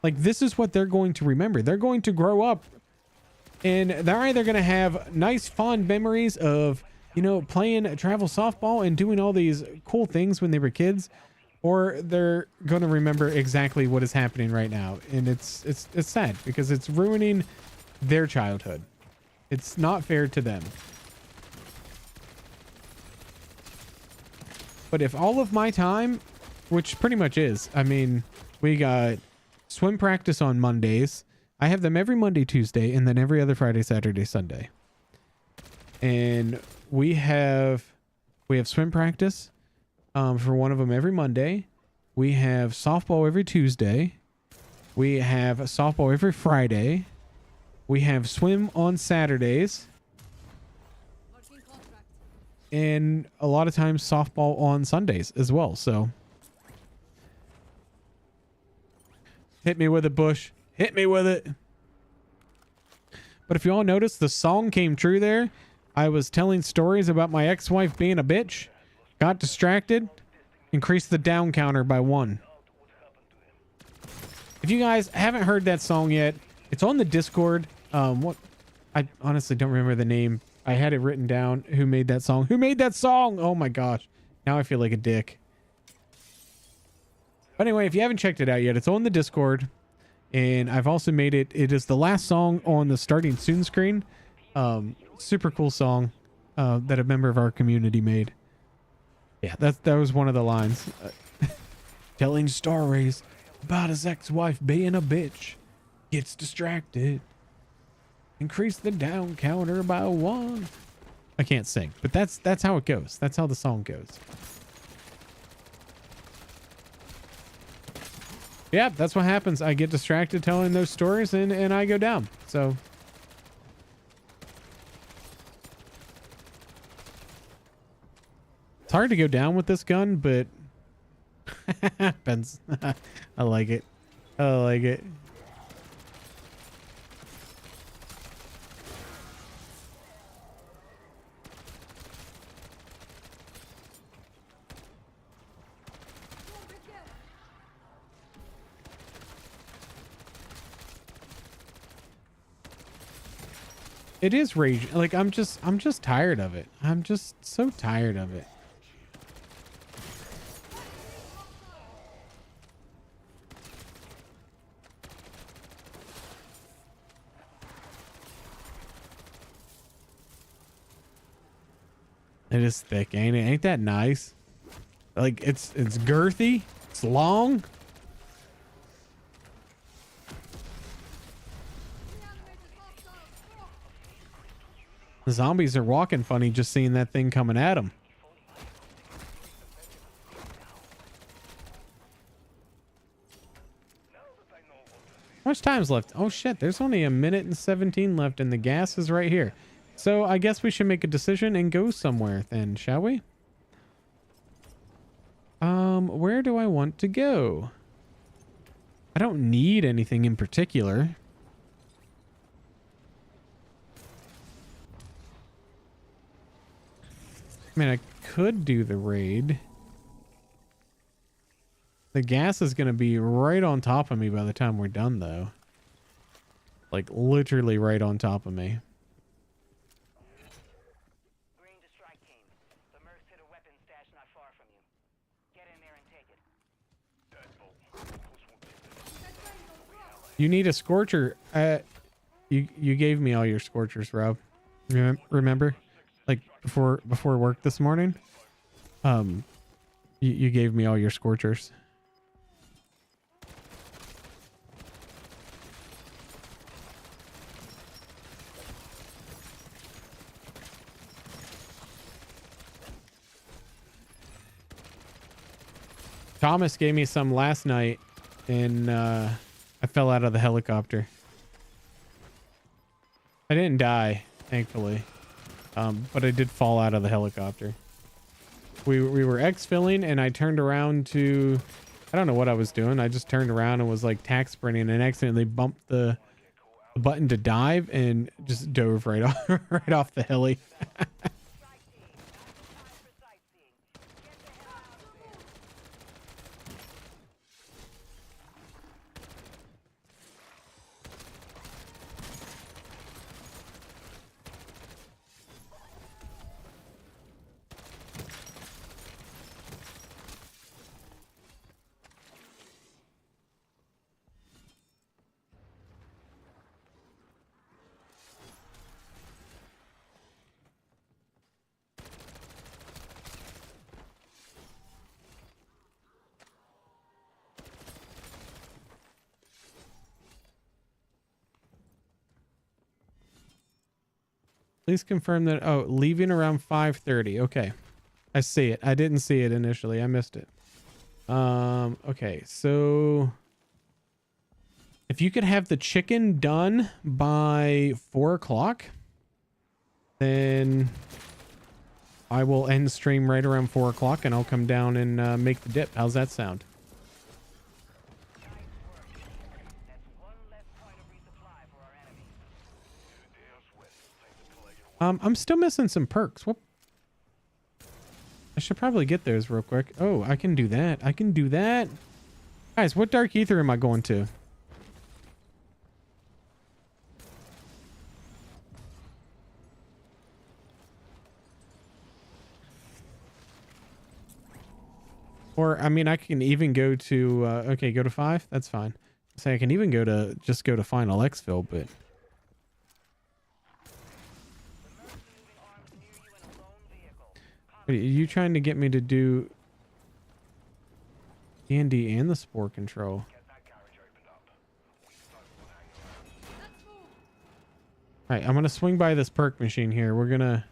Like, this is what they're going to remember. They're going to grow up and they're either going to have nice, fond memories of, you know, playing travel softball and doing all these cool things when they were kids, or they're going to remember exactly what is happening right now. And it's sad because it's ruining their childhood. It's not fair to them. But if all of my time, which pretty much is, I mean, we got swim practice on Mondays. I have them every Monday, Tuesday, and then every other Friday, Saturday, Sunday. And we have swim practice for one of them every Monday. We have softball every Tuesday. We have softball every Friday. We have swim on Saturdays. Working contract. And a lot of times softball on Sundays as well. So hit me with it, Bush. Hit me with it. But if you all notice, the song came true there. I was telling stories about my ex-wife being a bitch. Got distracted. Increased the down counter by 1. If you guys haven't heard that song yet, it's on the Discord. I honestly don't remember the name. I had it written down. Who made that song? Who made that song? Oh my gosh. Now I feel like a dick. But anyway, if you haven't checked it out yet, it's on the Discord. And I've also made it. It is the last song on the starting soon screen. Super cool song that a member of our community made. Yeah, that was one of the lines. Telling stories about his ex-wife being a bitch. Gets distracted. Increase the down counter by 1. I can't sing, but that's how it goes. That's how the song goes. Yeah, that's what happens. I get distracted telling those stories and I go down. So it's hard to go down with this gun, but happens. I like it. I like it. It is rage. Like, I'm just tired of it. I'm just so tired of it. It is thick, ain't it? Ain't that nice? Like it's girthy. It's long. The zombies are walking funny just seeing that thing coming at them. How much time's left? Oh shit, there's only 1:17 left and the gas is right here. So I guess we should make a decision and go somewhere then, shall we? Where do I want to go? I don't need anything in particular. I mean, I could do the raid. The gas is going to be right on top of me by the time we're done, though. Like, literally right on top of me. Green to strike team. The Mercs hit a weapons stash not far from you. Get in there and take it. You need a scorcher. You gave me all your scorchers, Rob. Remember? Like, before work this morning? You gave me all your scorchers. Thomas gave me some last night, and I fell out of the helicopter. I didn't die, thankfully, but I did fall out of the helicopter. We were exfilling, and I turned around to... I don't know what I was doing. I just turned around and was like tack sprinting and accidentally bumped the button to dive and just dove right off, right off the heli. Please confirm that. Oh, leaving around 5:30. Okay. I see it. I didn't see it initially. I missed it. Okay. So if you could have the chicken done by 4 o'clock, then I will end stream right around 4 o'clock and I'll come down and make the dip. How's that sound? I'm still missing some perks. Whoop. I should probably get those real quick. Oh, I can do that. I can do that. Guys, what dark ether am I going to? Or, I mean, I can even go to, okay, go to 5. That's fine. Say I can even go to, just go to final exfil, but... Wait, are you trying to get me to do D&D and the spore control? Alright, I'm gonna swing by this perk machine here. We're gonna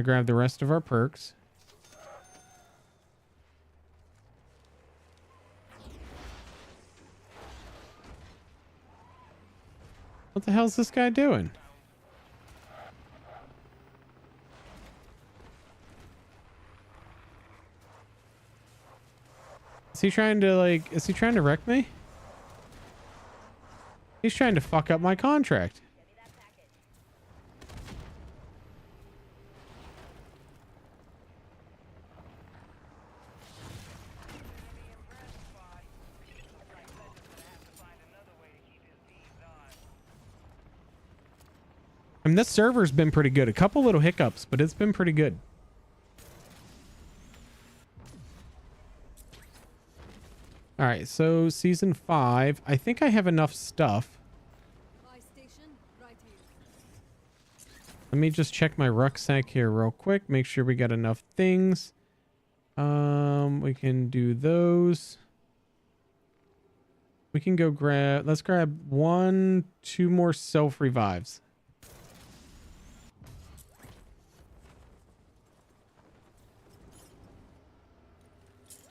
grab the rest of our perks. What the hell's this guy doing? Is he trying to is he trying to wreck me? He's trying to fuck up my contract. I mean, this server's been pretty good. A couple little hiccups, but it's been pretty good. All right, so season 5. I think I have enough stuff. Buy station right here. Let me just check my rucksack here real quick. Make sure we got enough things. We can do those. We can go grab, let's grab 2 more self revives.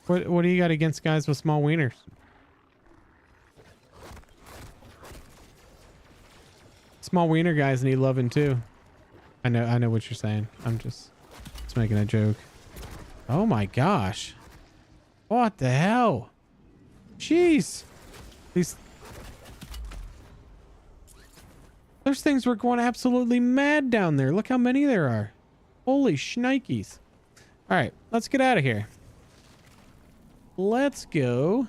What do you got against guys with small wieners? Small wiener guys need loving too. I know what you're saying. I'm just making a joke. Oh my gosh. What the hell? Jeez. Those things were going absolutely mad down there. Look how many there are. Holy shnikes. All right, let's get out of here. Let's go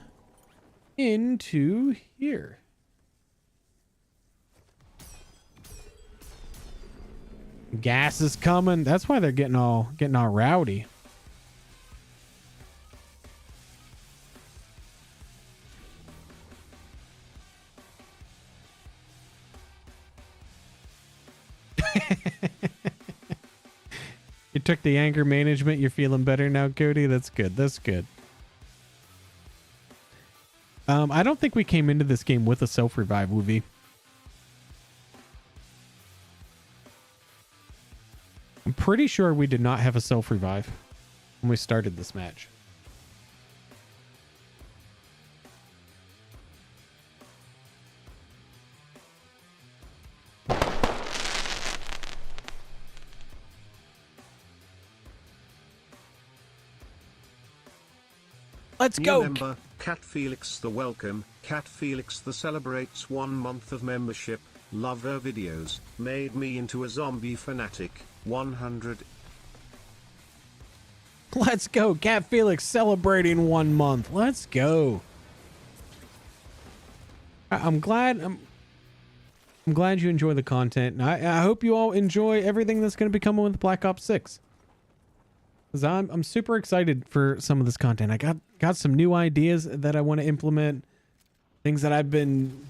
into here. Gas is coming. That's why they're getting all rowdy. You took the anger management. You're feeling better now, Cody. That's good. That's good. I don't think we came into this game with a self-revive, Woovie. I'm pretty sure we did not have a self-revive when we started this match. Let's go. Member, Cat Felix the welcome. Cat Felix the celebrates 1 month of membership. Love her videos. Made me into a zombie fanatic. 100. Let's go. Cat Felix celebrating 1 month. Let's go. I'm glad you enjoy the content. And I hope you all enjoy everything that's going to be coming with Black Ops 6. Because I'm super excited for some of this content. I got some new ideas that I want to implement. Things that I've been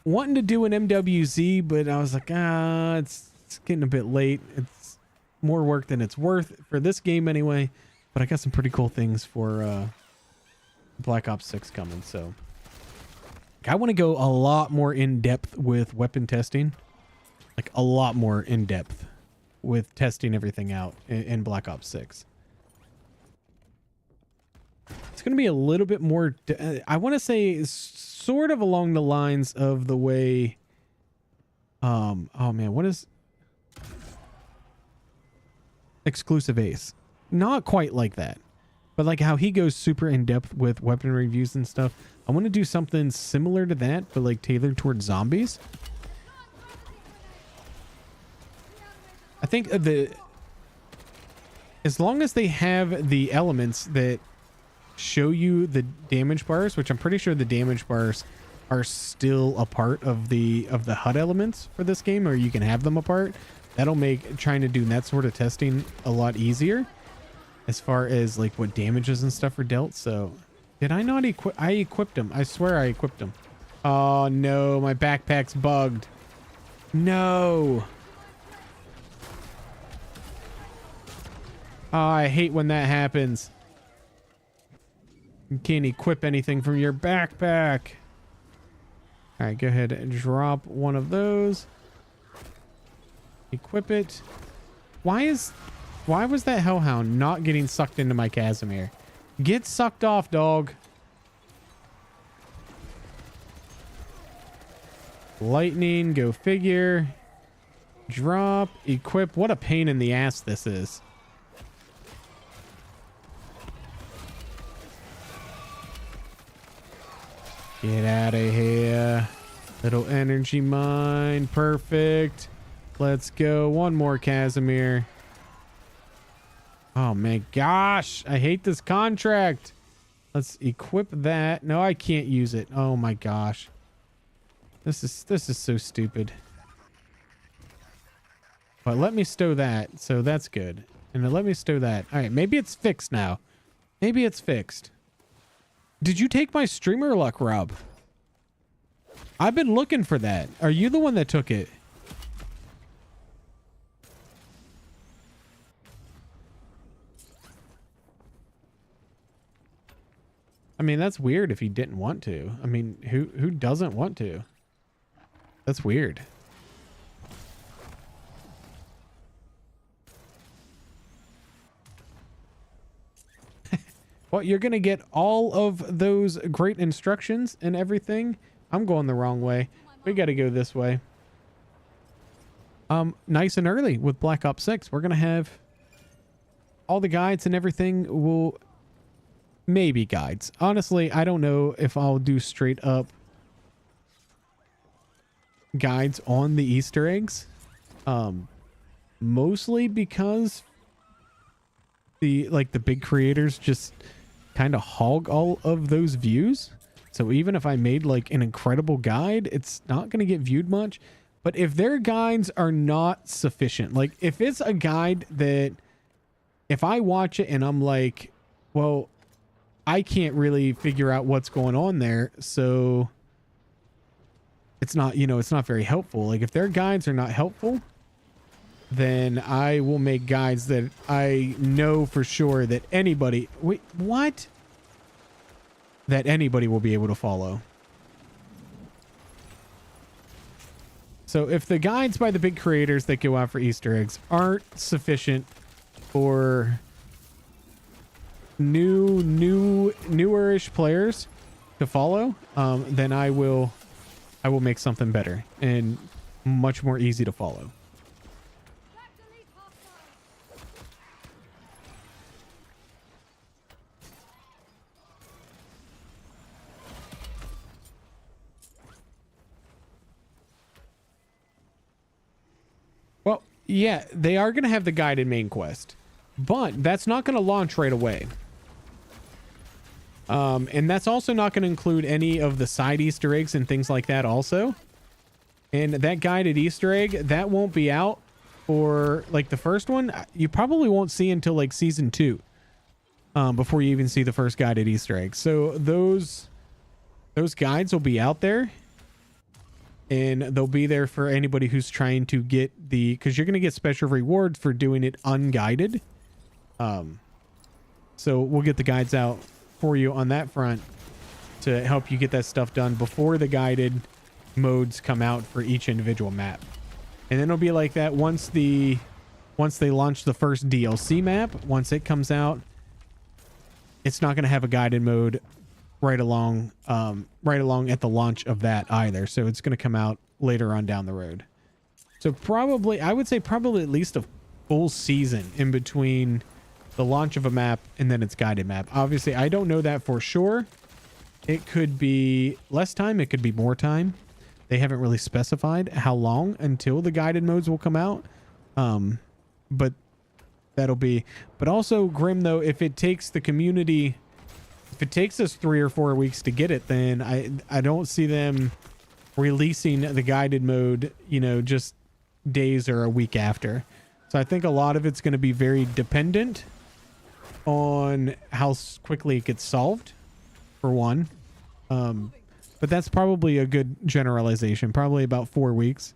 wanting to do in MWZ, but I was like, it's getting a bit late. It's more work than it's worth for this game anyway. But I got some pretty cool things for Black Ops 6 coming. So I want to go a lot more in depth with weapon testing. Like a lot more in depth with testing everything out in Black Ops 6. It's going to be a little bit more, I want to say sort of along the lines of the way, oh man, what is Exclusive Ace? Not quite like that, but like how he goes super in depth with weapon reviews and stuff. I want to do something similar to that, but like tailored towards zombies. I think as long as they have the elements that show you the damage bars, which I'm pretty sure the damage bars are still a part of the HUD elements for this game, or you can have them apart. That'll make trying to do that sort of testing a lot easier as far as like what damages and stuff are dealt. So did I not equip? I equipped them. I swear I equipped them. Oh no, my backpack's bugged. No. Oh, I hate when that happens. You can't equip anything from your backpack. All right, go ahead and drop one of those. Equip it. Why was that hellhound not getting sucked into my Casimir? Get sucked off, dog. Lightning, go figure. Drop, equip. What a pain in the ass this is. Get out of here. Little energy mine. Perfect. Let's go. One more Casimir. Oh my gosh. I hate this contract. Let's equip that. No, I can't use it. Oh my gosh. This is so stupid. But let me stow that. So that's good. And then let me stow that. All right. Maybe it's fixed now. Maybe it's fixed. Did you take my streamer luck, Rob? I've been looking for that. Are you the one that took it? mean, that's weird if he didn't want to. I mean, who doesn't want to? That's weird. Well, you're going to get all of those great instructions and everything. I'm going the wrong way. We got to go this way. Nice and early with Black Ops 6. We're going to have all the guides and everything. Will maybe guides. Honestly, I don't know if I'll do straight up guides on the Easter eggs. Mostly because the big creators just kind of hog all of those views. So even if I made like an incredible guide, it's not going to get viewed much. But if their guides are not sufficient, like if it's a guide that if I watch it and I'm like, well, I can't really figure out what's going on there, so it's not, it's not very helpful. Like if their guides are not helpful, then I will make guides that I know for sure that anybody, wait, what? That anybody will be able to follow. So if the guides by the big creators that go out for Easter eggs aren't sufficient for newerish players to follow, then I will make something better and much more easy to follow. Well, yeah, they are going to have the guided main quest, but that's not going to launch right away. And that's also not going to include any of the side Easter eggs and things like that also. And that guided Easter egg, that won't be out for like the first one. You probably won't see until like season 2, before you even see the first guided Easter egg. So those guides will be out there, and they'll be there for anybody who's trying to get because you're going to get special rewards for doing it unguided. So we'll get the guides out for you on that front to help you get that stuff done before the guided modes come out for each individual map. And then it'll be like that once they launch the first DLC map. Once it comes out, it's not going to have a guided mode right along at the launch of that either. So it's going to come out later on down the road. So probably, I would say probably at least a full season in between the launch of a map and then its guided map. Obviously, I don't know that for sure. It could be less time. It could be more time. They haven't really specified how long until the guided modes will come out. But that'll be, but also Grim though, if it takes the community, if it takes us 3 or 4 weeks to get it, then I don't see them releasing the guided mode, just days or a week after. So I think a lot of it's going to be very dependent on how quickly it gets solved, for one. But that's probably a good generalization. Probably about 4 weeks.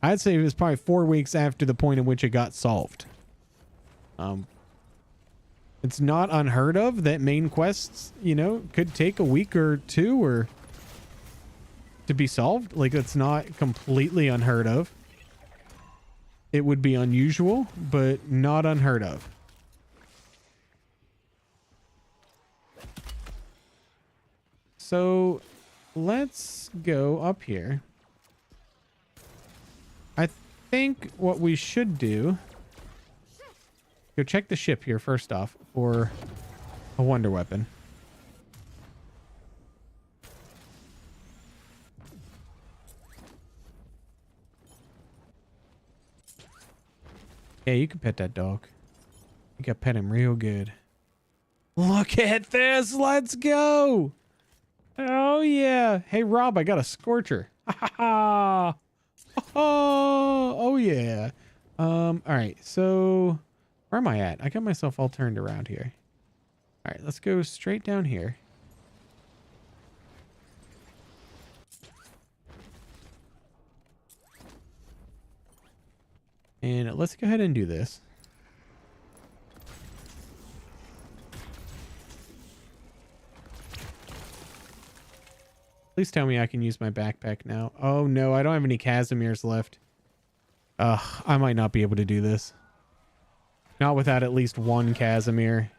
I'd say it was probably 4 weeks after the point in which it got solved. It's not unheard of that main quests, could take a week or 2 or to be solved. Like, that's not completely unheard of. It would be unusual, but not unheard of. So let's go up here. I think what we should do, go check the ship here first off for a wonder weapon. Yeah, you can pet that dog. You can pet him real good. Look at this. Let's go. Oh, yeah. Hey, Rob, I got a scorcher. Oh, yeah. All right. So where am I at? I got myself all turned around here. All right, let's go straight down here. And let's go ahead and do this. Please tell me I can use my backpack now. Oh no, I don't have any Casimirs left. Ugh, I might not be able to do this. Not without at least one Casimir.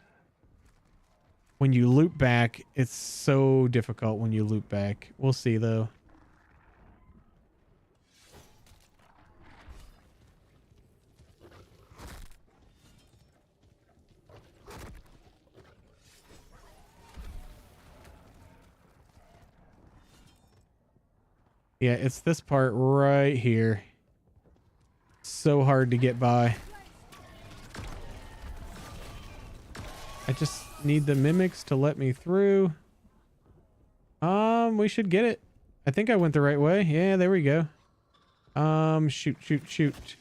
When you loop back, it's so difficult when you loop back. We'll see though. Yeah, it's this part right here. So hard to get by. I just need the mimics to let me through. We should get it. I think I went the right way. Yeah, there we go. Shoot.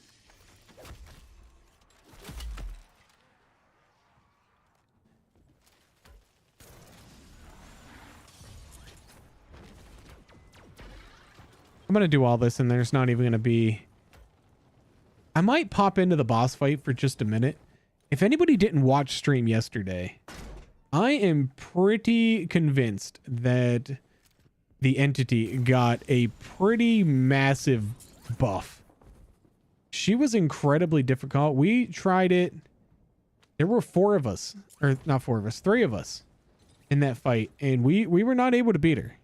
I'm gonna do all this and there's not even gonna be... I might pop into the boss fight for just a minute. If anybody didn't watch stream yesterday, I am pretty convinced that the entity got a pretty massive buff. She was incredibly difficult. We tried it. There were 4 of us, or not 4 of us, 3 of us in that fight, and we were not able to beat her.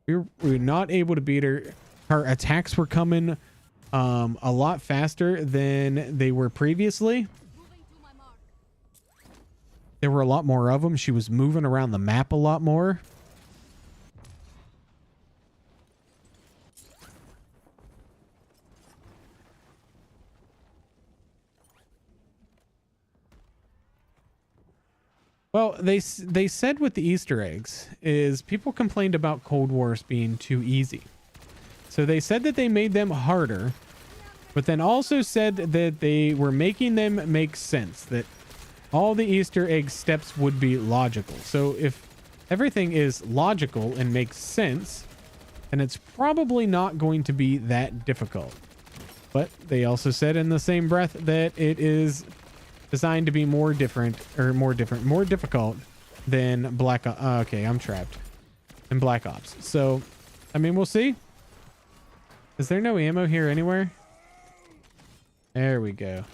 We were not able to beat her. Her attacks were coming a lot faster than they were previously. Moving to my mark. There were a lot more of them. She was moving around the map a lot more. Well, they said with the Easter eggs is people complained about Cold Wars being too easy. So they said that they made them harder, but then also said that they were making them make sense, that all the Easter egg steps would be logical. So if everything is logical and makes sense, then it's probably not going to be that difficult. But they also said in the same breath that it is designed to be more difficult than Black Ops. Okay, I'm trapped. And Black Ops. So, I mean, we'll see. Is there no ammo here anywhere? There we go.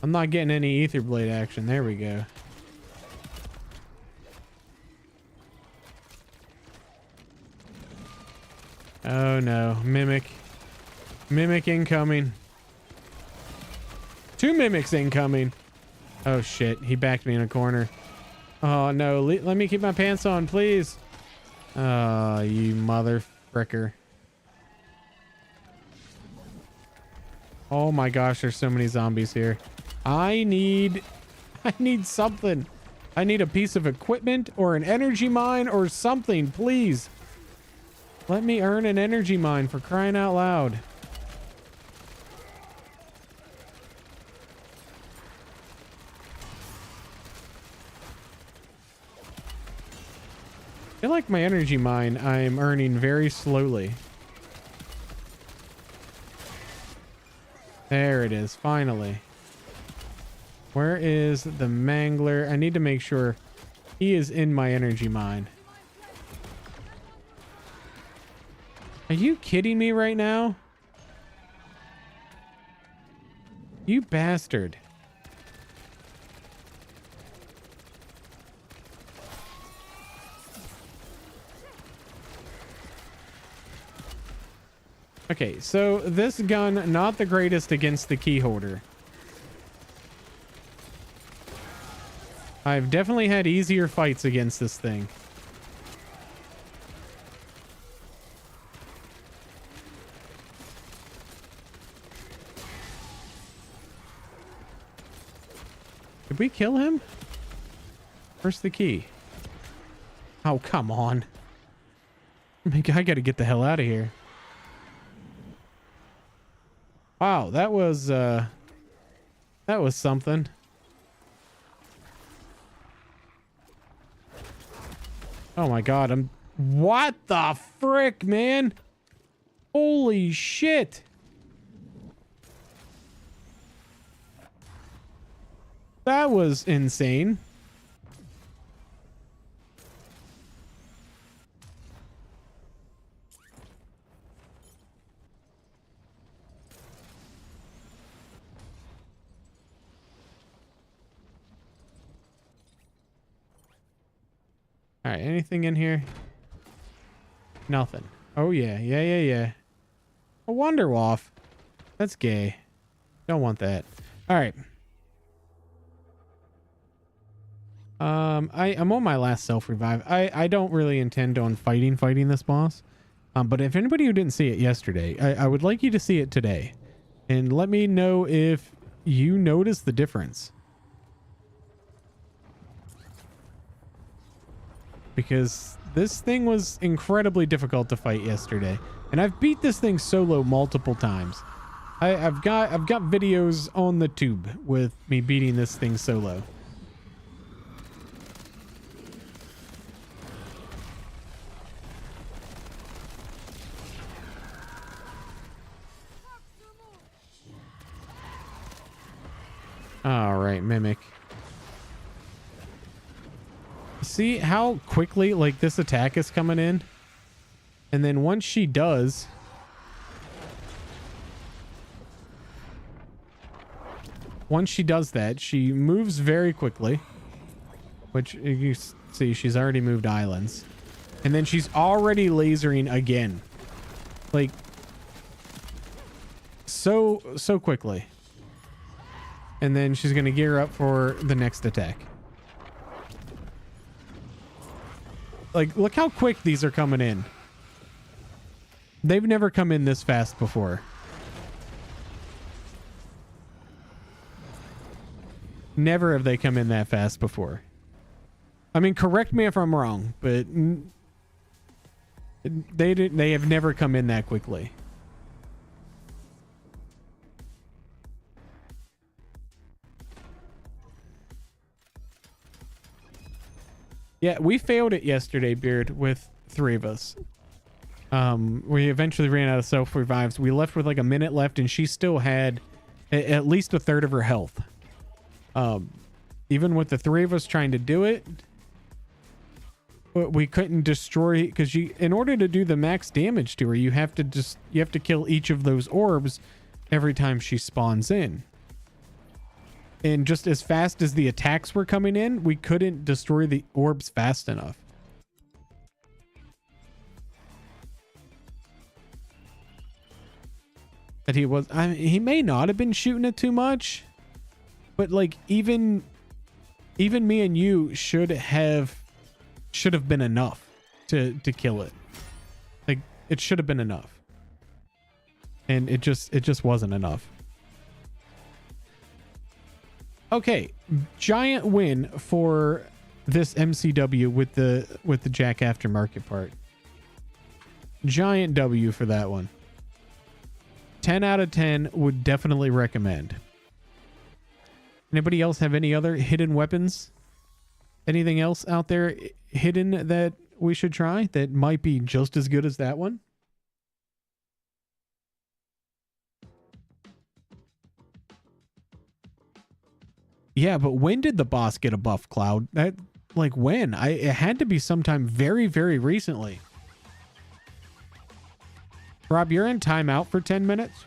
I'm not getting any ether blade action. There we go. Oh no, mimic. Mimic incoming. 2 mimics incoming. Oh shit, he backed me in a corner. Oh no, let me keep my pants on, please. Oh, you mother fricker. Oh my gosh, there's so many zombies here. I need something. I need a piece of equipment or an energy mine or something, please. Let me earn an energy mine, for crying out loud. I feel like my energy mine I'm earning very slowly. There it is, finally. Where is the mangler? I need to make sure he is in my energy mine. Are you kidding me right now? You bastard. Okay, so this gun, not the greatest against the key holder. I've definitely had easier fights against this thing. Did we kill him? Where's the key? Oh, come on. I gotta get the hell out of here. Wow, that was something. Oh my god, what the frick, man? Holy shit. That was insane. All right, anything in here? Nothing. Oh yeah. A Wonderwaff. That's gay. Don't want that. All right. I'm on my last self-revive. I don't really intend on fighting this boss. But if anybody who didn't see it yesterday, I would like you to see it today. And let me know if you notice the difference. Because this thing was incredibly difficult to fight yesterday. And I've beat this thing solo multiple times. I've got videos on the tube with me beating this thing solo. All right, Mimic. See how quickly like this attack is coming in? And then once she does, that, she moves very quickly, which you see she's already moved islands. And then she's already lasering again. Like so quickly. And then she's going to gear up for the next attack. Like, look how quick these are coming in. They've never come in this fast before. Never have they come in that fast before. I mean, correct me if I'm wrong, but they have never come in that quickly. Yeah, we failed it yesterday, Beard, with 3 of us. We eventually ran out of self-revives. We left with like a minute left, and she still had at least a third of her health. Even with the 3 of us trying to do it, we couldn't destroy, because in order to do the max damage to her, you have to kill each of those orbs every time she spawns in. And just as fast as the attacks were coming in, we couldn't destroy the orbs fast enough. But he may not have been shooting it too much, but like even me and you should have been enough to kill it. Like, it should have been enough. And it just wasn't enough. Okay, giant win for this MCW with the Jack aftermarket part. Giant W for that one. 10 out of 10 would definitely recommend. Anybody else have any other hidden weapons? Anything else out there hidden that we should try that might be just as good as that one? Yeah, but when did the boss get a buff, Cloud? Like when? It had to be sometime very, very recently. Rob, you're in timeout for 10 minutes.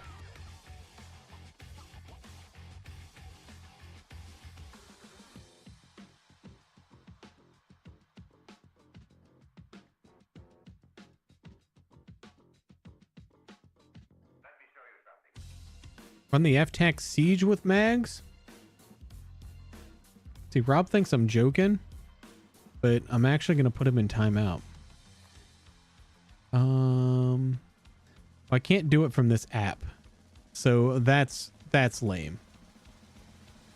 Run the F-Tac Siege with mags? See, Rob thinks I'm joking, but I'm actually going to put him in timeout. I can't do it from this app, so that's lame.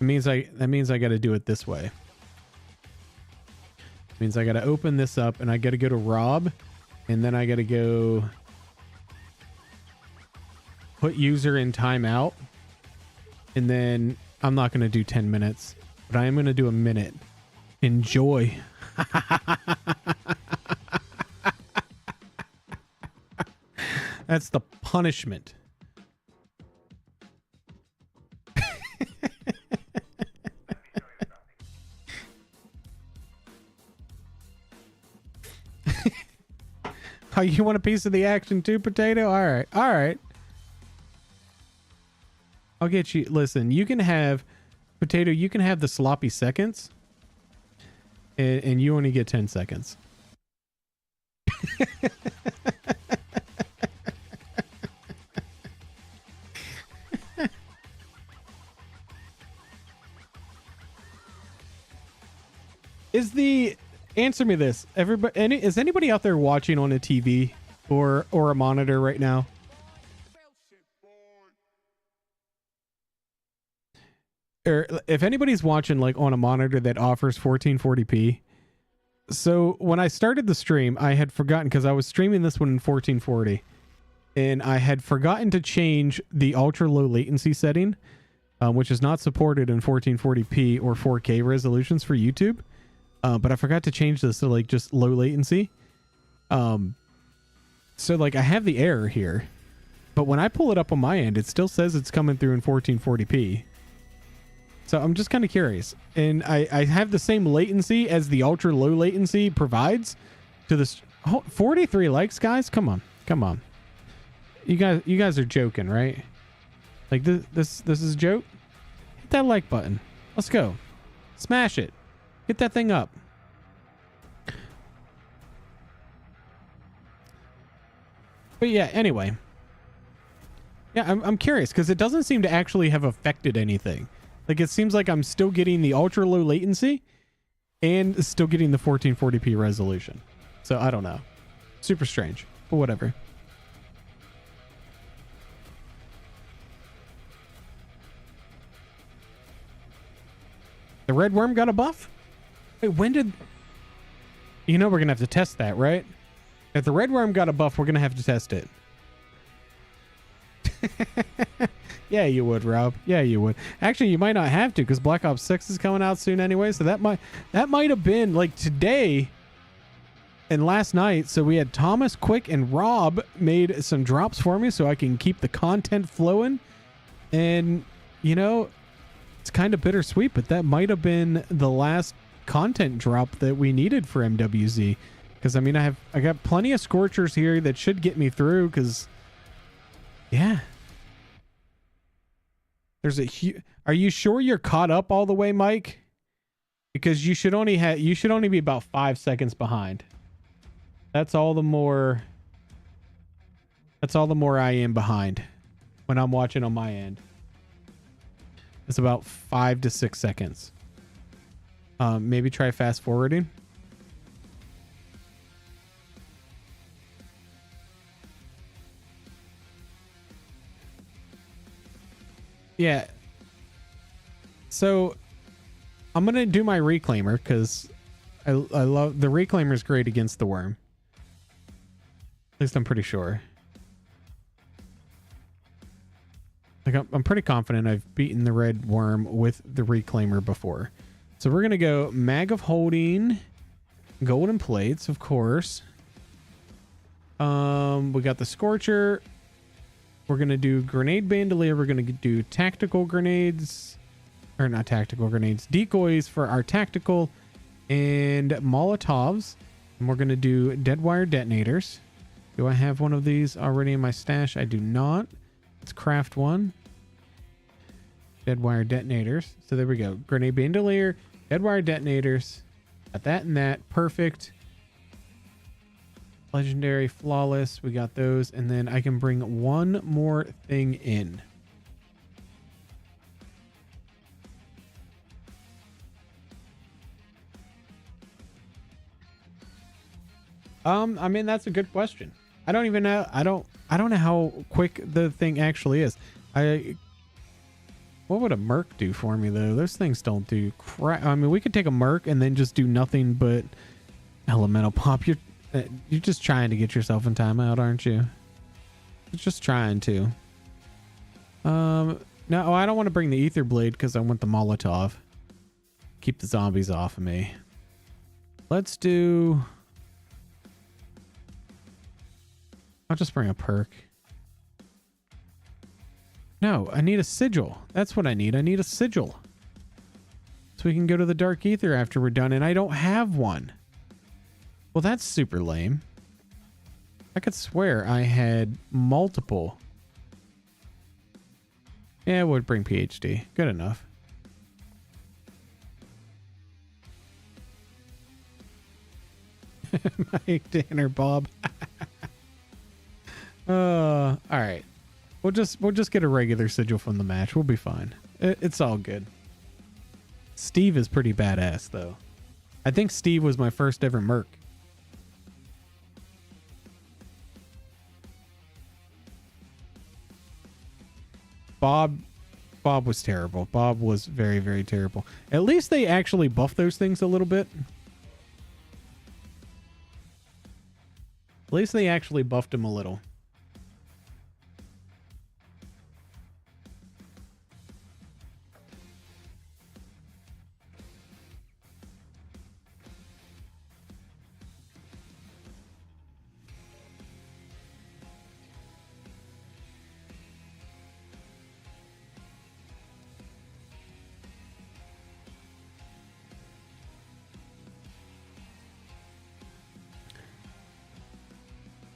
That means I got to do it this way. It means I got to open this up, and I got to go to Rob, and then I got to go put user in timeout, and then I'm not going to do 10 minutes. But I am going to do a minute. Enjoy. That's the punishment. Oh, you want a piece of the action too, Potato? All right. All right. I'll get you. Listen, you can have, Potato, you can have the sloppy seconds. And you only get 10 seconds. Answer me this. Everybody, is anybody out there watching on a TV or a monitor right now? Or if anybody's watching like on a monitor that offers 1440p. So when I started the stream, I had forgotten, because I was streaming this one in 1440, and I had forgotten to change the ultra low latency setting, which is not supported in 1440p or 4K resolutions for YouTube. But I forgot to change this to like just low latency. So like I have the error here, but when I pull it up on my end, it still says it's coming through in 1440p. So I'm just kind of curious. And I have the same latency as the ultra low latency provides to this. 43 likes, guys. Come on. Come on. You guys are joking, right? Like this is a joke. Hit that like button. Let's go. Smash it. Get that thing up. But yeah, anyway. Yeah, I'm curious because it doesn't seem to actually have affected anything. Like it seems like I'm still getting the ultra low latency and still getting the 1440p resolution. So I don't know. Super strange, but whatever. The red worm got a buff? Wait, when did... You know we're going to have to test that, right? If the red worm got a buff, we're going to have to test it. Yeah, you would, Rob. Yeah, you would. Actually, you might not have to because Black Ops 6 is coming out soon anyway. So that might have been like today and last night. So we had Thomas, Quick, and Rob made some drops for me so I can keep the content flowing. And, you know, it's kind of bittersweet, but that might have been the last content drop that we needed for MWZ. Because, I mean, I got plenty of Scorchers here that should get me through because, yeah. There's a Are you sure you're caught up all the way, Mike? Because you should only be about 5 seconds behind. That's all the more I am behind when I'm watching on my end. It's about 5 to 6 seconds. Maybe try fast forwarding. Yeah. So I'm gonna do my reclaimer because I love the reclaimer is great against the worm. At least I'm pretty sure. Like I'm pretty confident I've beaten the red worm with the reclaimer before. So we're gonna go mag of holding, golden plates, of course. We got the scorcher. We're going to do grenade bandolier. We're going to do tactical grenades. Or not tactical grenades. Decoys for our tactical. And Molotovs. And we're going to do dead wire detonators. Do I have one of these already in my stash? I do not. Let's craft one. Dead wire detonators. So there we go. Grenade bandolier. Dead wire detonators. Got that and that. Perfect. Legendary, flawless, we got those, and then I can bring one more thing in. I mean that's a good question. I don't even know. I don't know how quick the thing actually is. What would a merc do for me though? Those things don't do crap. I mean, we could take a merc and then just do nothing but elemental pop. You're just trying to get yourself in timeout, aren't you? You're just trying to. No, I don't want to bring the ether blade because I want the Molotov. Keep the zombies off of me. Let's do... I'll just bring a perk. No, I need a sigil. That's what I need. I need a sigil. So we can go to the Dark Ether after we're done, and I don't have one. Well, that's super lame. I could swear I had multiple. Yeah, it would bring PhD. Good enough. Mike, Danner, Bob. All right. We'll just get a regular sigil from the match. We'll be fine. It's all good. Steve is pretty badass, though. I think Steve was my first ever merc. Bob was terrible. Bob was very, very terrible. At least they actually buffed those things a little bit. At least they actually buffed him a little.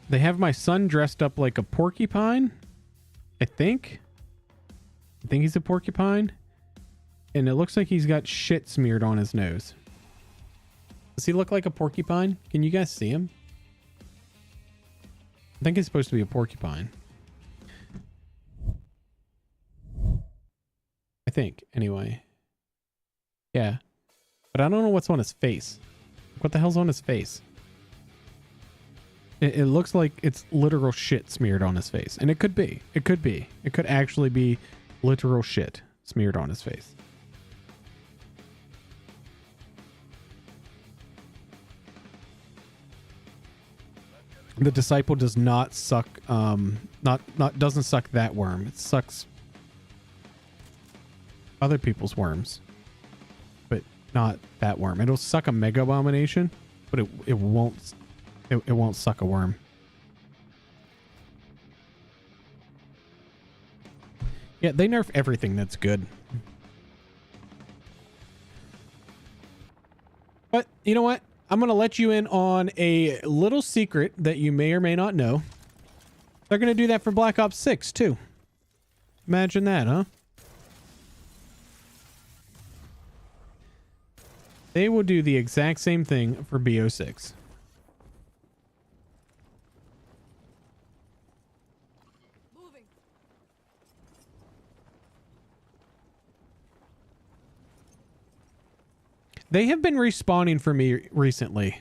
They have my son dressed up like a porcupine. I think he's a porcupine. And it looks like he's got shit smeared on his nose. Does he look like a porcupine? Can you guys see him? I think he's supposed to be a porcupine. I think, anyway. Yeah. But I don't know what's on his face. What the hell's on his face? It looks like it's literal shit smeared on his face. And it could be. It could be. It could actually be literal shit smeared on his face. The disciple does not suck doesn't suck that worm. It sucks other people's worms. But not that worm. It'll suck a mega abomination, but it won't it won't suck a worm. Yeah, they nerf everything that's good. But you know what? I'm going to let you in on a little secret that you may or may not know. They're going to do that for Black Ops 6 too. Imagine that, huh? They will do the exact same thing for BO6. Moving. They have been respawning for me recently.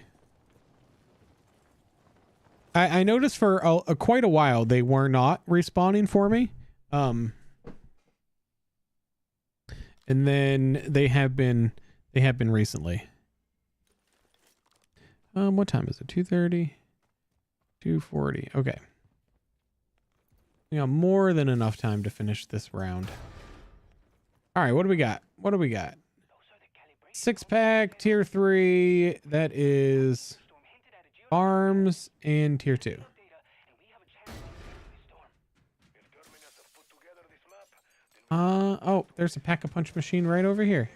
I noticed for quite a while they were not respawning for me. And then they have been recently. What time is it? 2:30? 2:40. Okay. We got more than enough time to finish this round. All right, what do we got? What do we got? 6-pack, tier 3. That is arms and tier 2. Oh, there's a pack-a-punch machine right over here.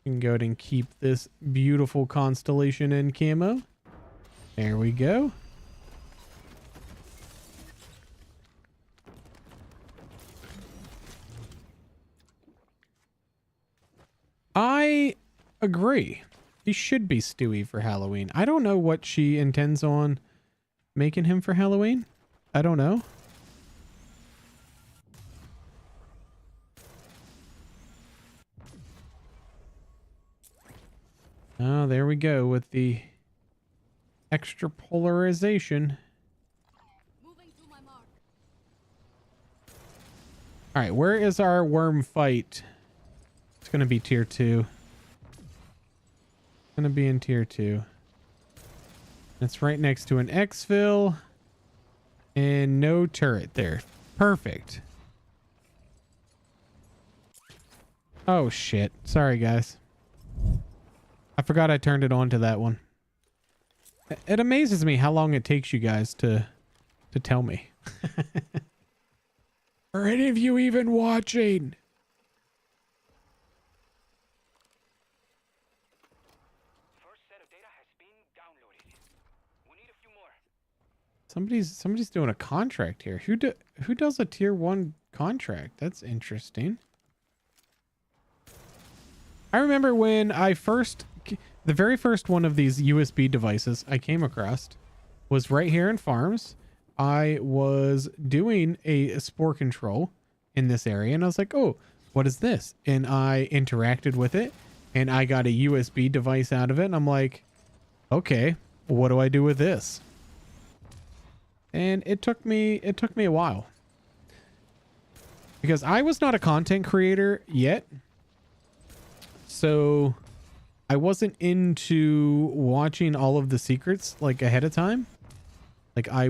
You can go ahead and keep this beautiful constellation in camo. There we go. I agree. He should be Stewie for Halloween. I don't know what she intends on making him for Halloween. I don't know. Oh, there we go with the extra polarization. Moving to my mark. All right, where is our worm fight? It's going to be tier 2. It's going to be in tier 2. It's right next to an exfil and no turret there. Perfect. Oh shit. Sorry guys. I forgot I turned it on to that one. It amazes me how long it takes you guys to tell me. Are any of you even watching? First set of data has been downloaded. We need a few more. Somebody's doing a contract here. Who does a tier 1 contract? That's interesting. I remember when the very first one of these USB devices I came across was right here in Farms. I was doing a spore control in this area and I was like, oh, what is this? And I interacted with it and I got a USB device out of it. And I'm like, okay, what do I do with this? And it took me a while because I was not a content creator yet. So I wasn't into watching all of the secrets like ahead of time. Like I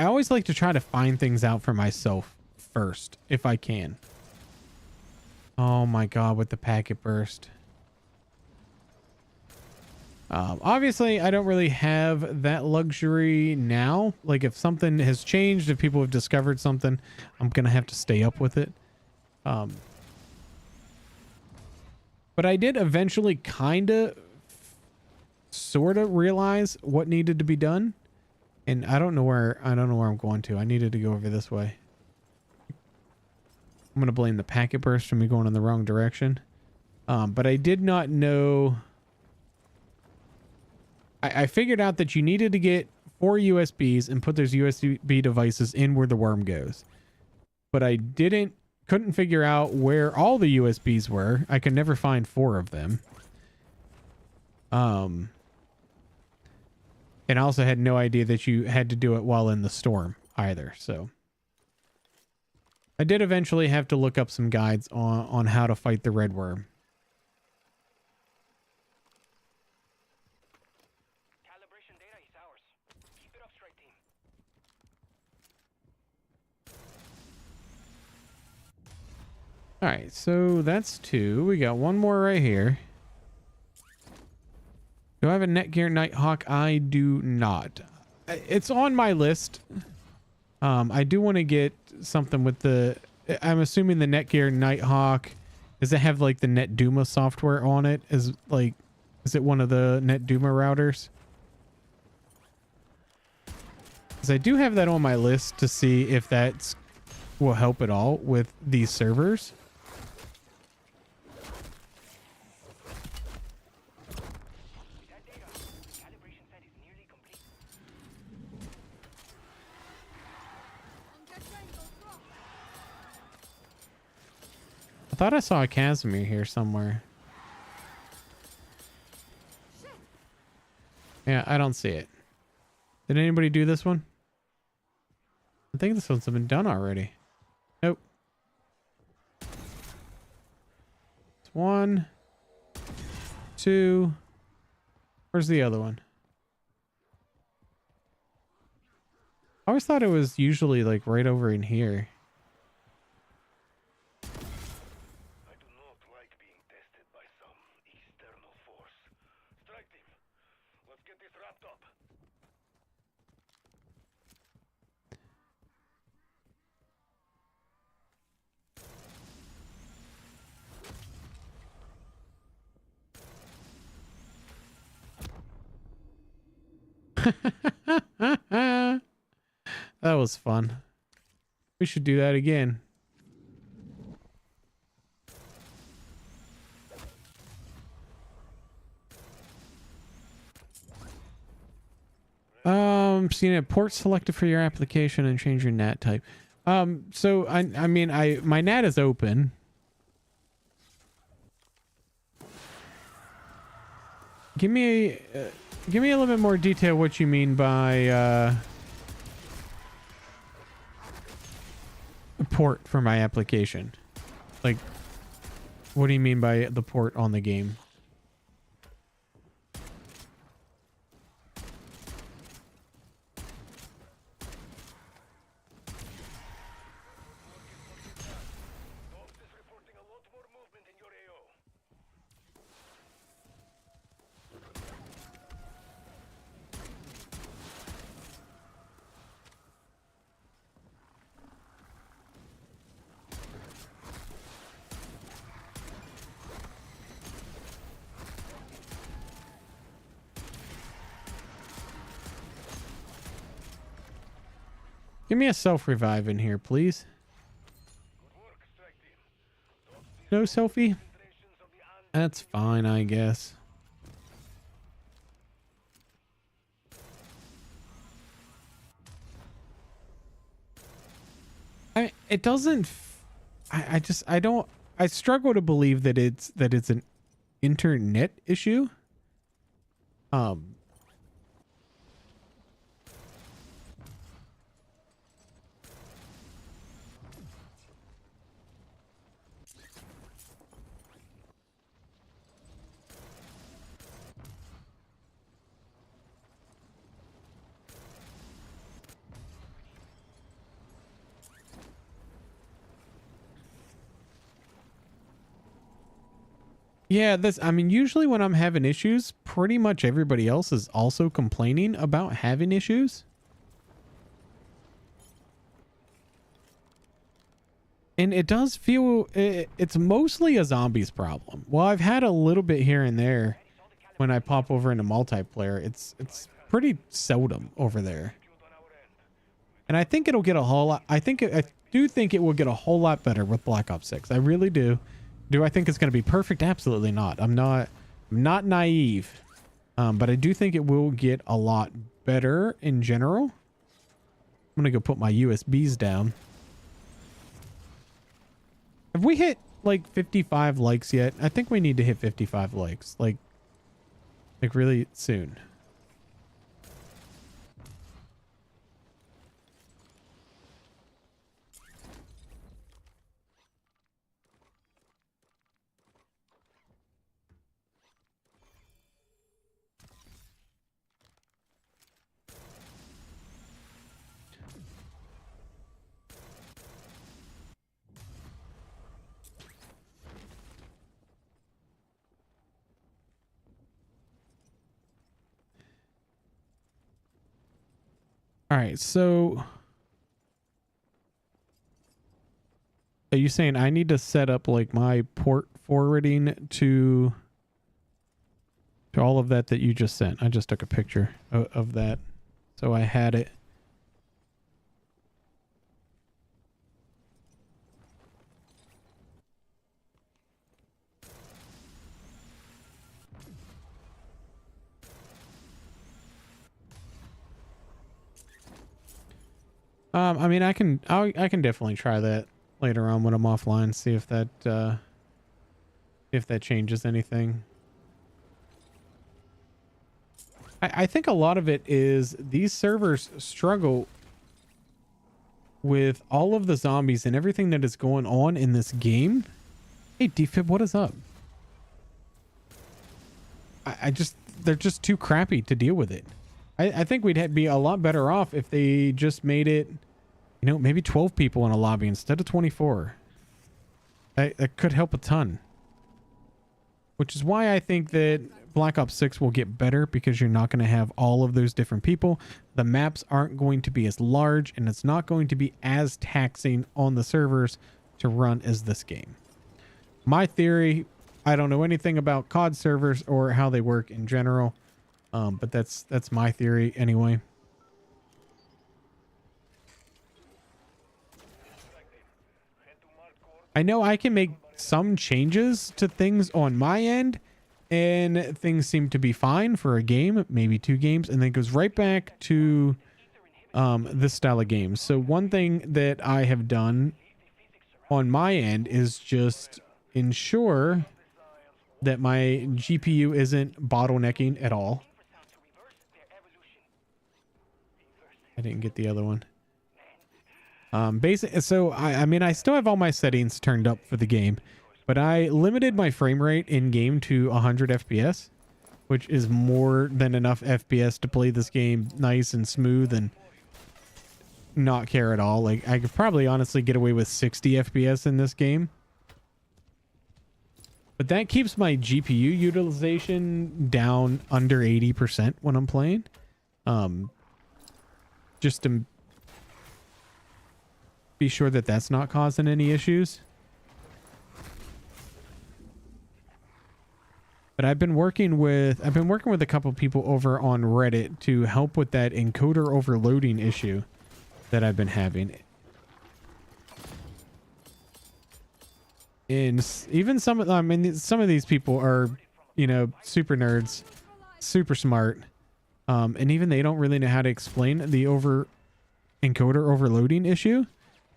always like to try to find things out for myself first if I can. Oh my God, with the packet burst. Obviously I don't really have that luxury now. Like if something has changed, if people have discovered something, I'm going to have to stay up with it. But I did eventually sort of realize what needed to be done. And I don't know where I'm going to. I needed to go over this way. I'm going to blame the packet burst for me going in the wrong direction. But I did not know. I figured out that you needed to get 4 USBs and put those USB devices in where the worm goes. But I couldn't figure out where all the USBs were. I could never find 4 of them. And I also had no idea that you had to do it while in the storm either. So I did eventually have to look up some guides on how to fight the red worm. Calibration data is ours. Keep it up, strike team. All right, so that's 2. We got 1 more right here. Do I have a Netgear Nighthawk? I do not. It's on my list. I do want to get something with the... I'm assuming the Netgear Nighthawk... Does it have like the NetDuma software on it? Is it one of the NetDuma routers? Because I do have that on my list to see if that will help at all with these servers. I thought I saw a Casimir here somewhere. Yeah, I don't see it. Did anybody do this one? I think this one's been done already. Nope. It's 1, 2. Where's the other one? I always thought it was usually like right over in here. That was fun. We should do that again. Seeing a port selected for your application and change your NAT type. So I mean, my NAT is open. Give me a little bit more detail what you mean by a port for my application. Like, what do you mean by the port on the game? Give me a self-revive in here, please. No selfie? That's fine, I guess. It doesn't. I struggle to believe that it's an internet issue. Yeah, I mean, usually when I'm having issues, pretty much everybody else is also complaining about having issues. And it does feel, it's mostly a zombies problem. Well, I've had a little bit here and there when I pop over into multiplayer. It's pretty seldom over there. And I think it'll get a whole lot, I do think it will get a whole lot better with Black Ops 6. I really do. Do I think it's going to be perfect? Absolutely not. I'm not naive. But I do think it will get a lot better in general. I'm going to go put my USBs down. Have we hit like 55 likes yet? I think we need to hit 55 likes. Like really soon. All right, so are you saying I need to set up like my port forwarding to all of that you just sent? I just took a picture of that, so I had it. I mean, I can definitely try that later on when I'm offline. See if that changes anything. I think a lot of it is these servers struggle with all of the zombies and everything that is going on in this game. Hey, DFib, what is up? They're just too crappy to deal with it. I think we'd be a lot better off if they just made it, you know, maybe 12 people in a lobby instead of 24. That could help a ton. Which is why I think that Black Ops 6 will get better, because you're not going to have all of those different people. The maps aren't going to be as large, and it's not going to be as taxing on the servers to run as this game. My theory, I don't know anything about COD servers or how they work in general. But that's my theory anyway. I know I can make some changes to things on my end, and things seem to be fine for a game, maybe 2 games, and then it goes right back to this style of games. So one thing that I have done on my end is just ensure that my GPU isn't bottlenecking at all. I didn't get the other one. So I mean, I still have all my settings turned up for the game, but I limited my frame rate in game to 100 FPS, which is more than enough FPS to play this game nice and smooth and not care at all. Like, I could probably honestly get away with 60 FPS in this game. But that keeps my GPU utilization down under 80% when I'm playing. Just to be sure that that's not causing any issues. But I've been working with a couple people over on Reddit to help with that encoder overloading issue that I've been having. And even some of, I mean, some of these people are, you know, super nerds, super smart. And even they don't really know how to explain the encoder overloading issue,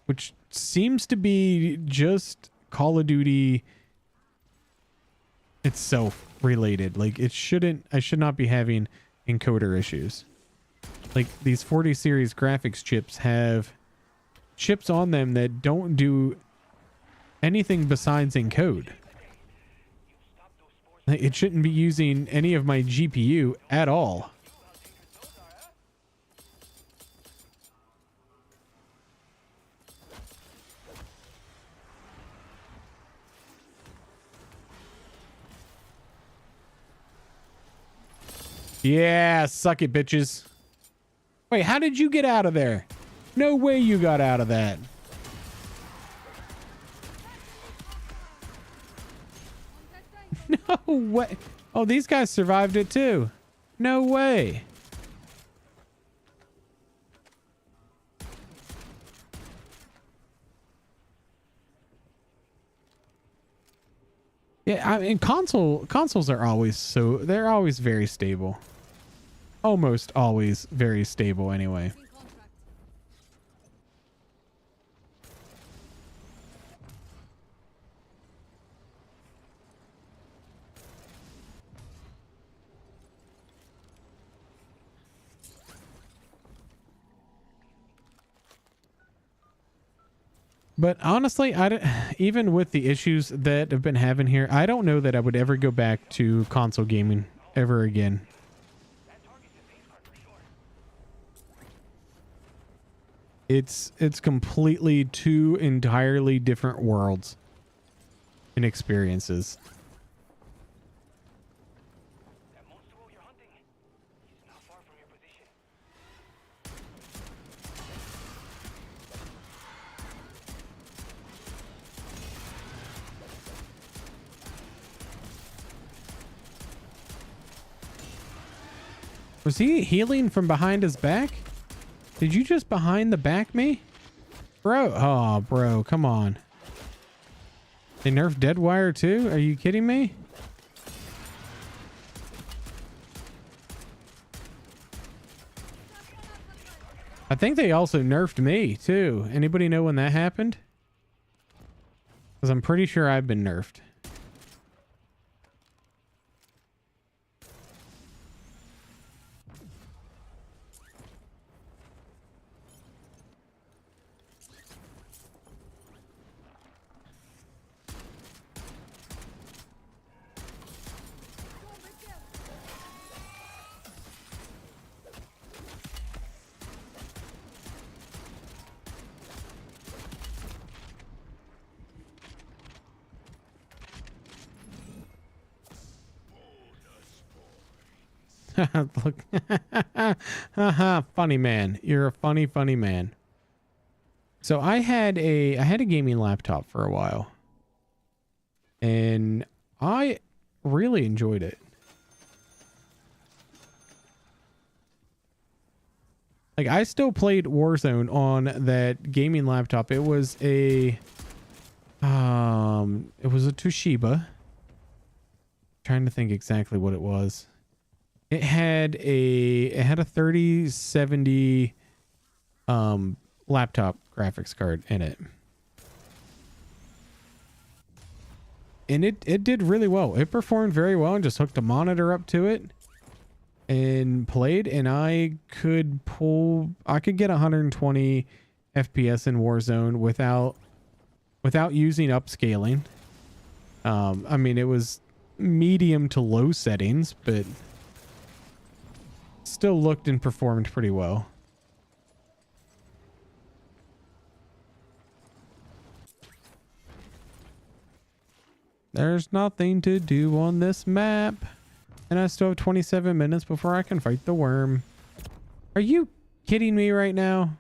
which seems to be just Call of Duty itself related. Like it shouldn't, I should not be having encoder issues. Like these 40 series graphics chips have chips on them that don't do anything besides encode. Like, it shouldn't be using any of my GPU at all. Yeah, suck it, bitches. Wait, how did you get out of there? No way you got out of that. No way. Oh, these guys survived it too. No way. Yeah, I mean, consoles are always they're always very stable. Almost always very stable anyway. In contract. But honestly, even with the issues that have been having here, I don't know that I would ever go back to console gaming ever again. It's completely two entirely different worlds and experiences. That monster you're hunting, he's not far from your position. Was he healing from behind his back? Did you just behind the back me? Bro, oh, bro, come on. They nerfed Deadwire too? Are you kidding me? I think they also nerfed me too. Anybody know when that happened? Because I'm pretty sure I've been nerfed. Look, funny man. You're a funny man. So I had a gaming laptop for a while, and I really enjoyed it. Like I still played Warzone on that gaming laptop. It was a Toshiba. Trying to think exactly what it was. It had a 3070 laptop graphics card in it. And it did really well. It performed very well, and just hooked a monitor up to it and played, and I could get 120 FPS in Warzone without using upscaling. I mean, it was medium to low settings, but still looked and performed pretty well. There's nothing to do on this map, and I still have 27 minutes before I can fight the worm. Are you kidding me right now?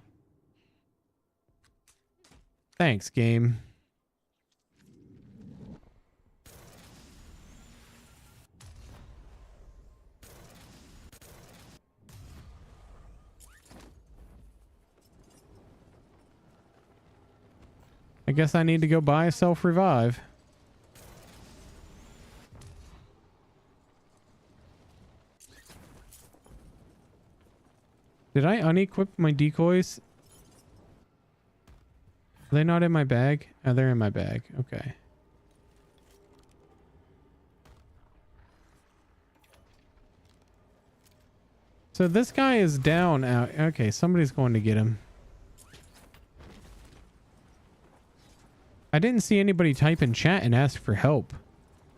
Thanks, game. I guess I need to go buy a self-revive. Did I unequip my decoys? Are they not in my bag? Oh, they're in my bag. Okay. So this guy is down out. Okay, somebody's going to get him. I didn't see anybody type in chat and ask for help.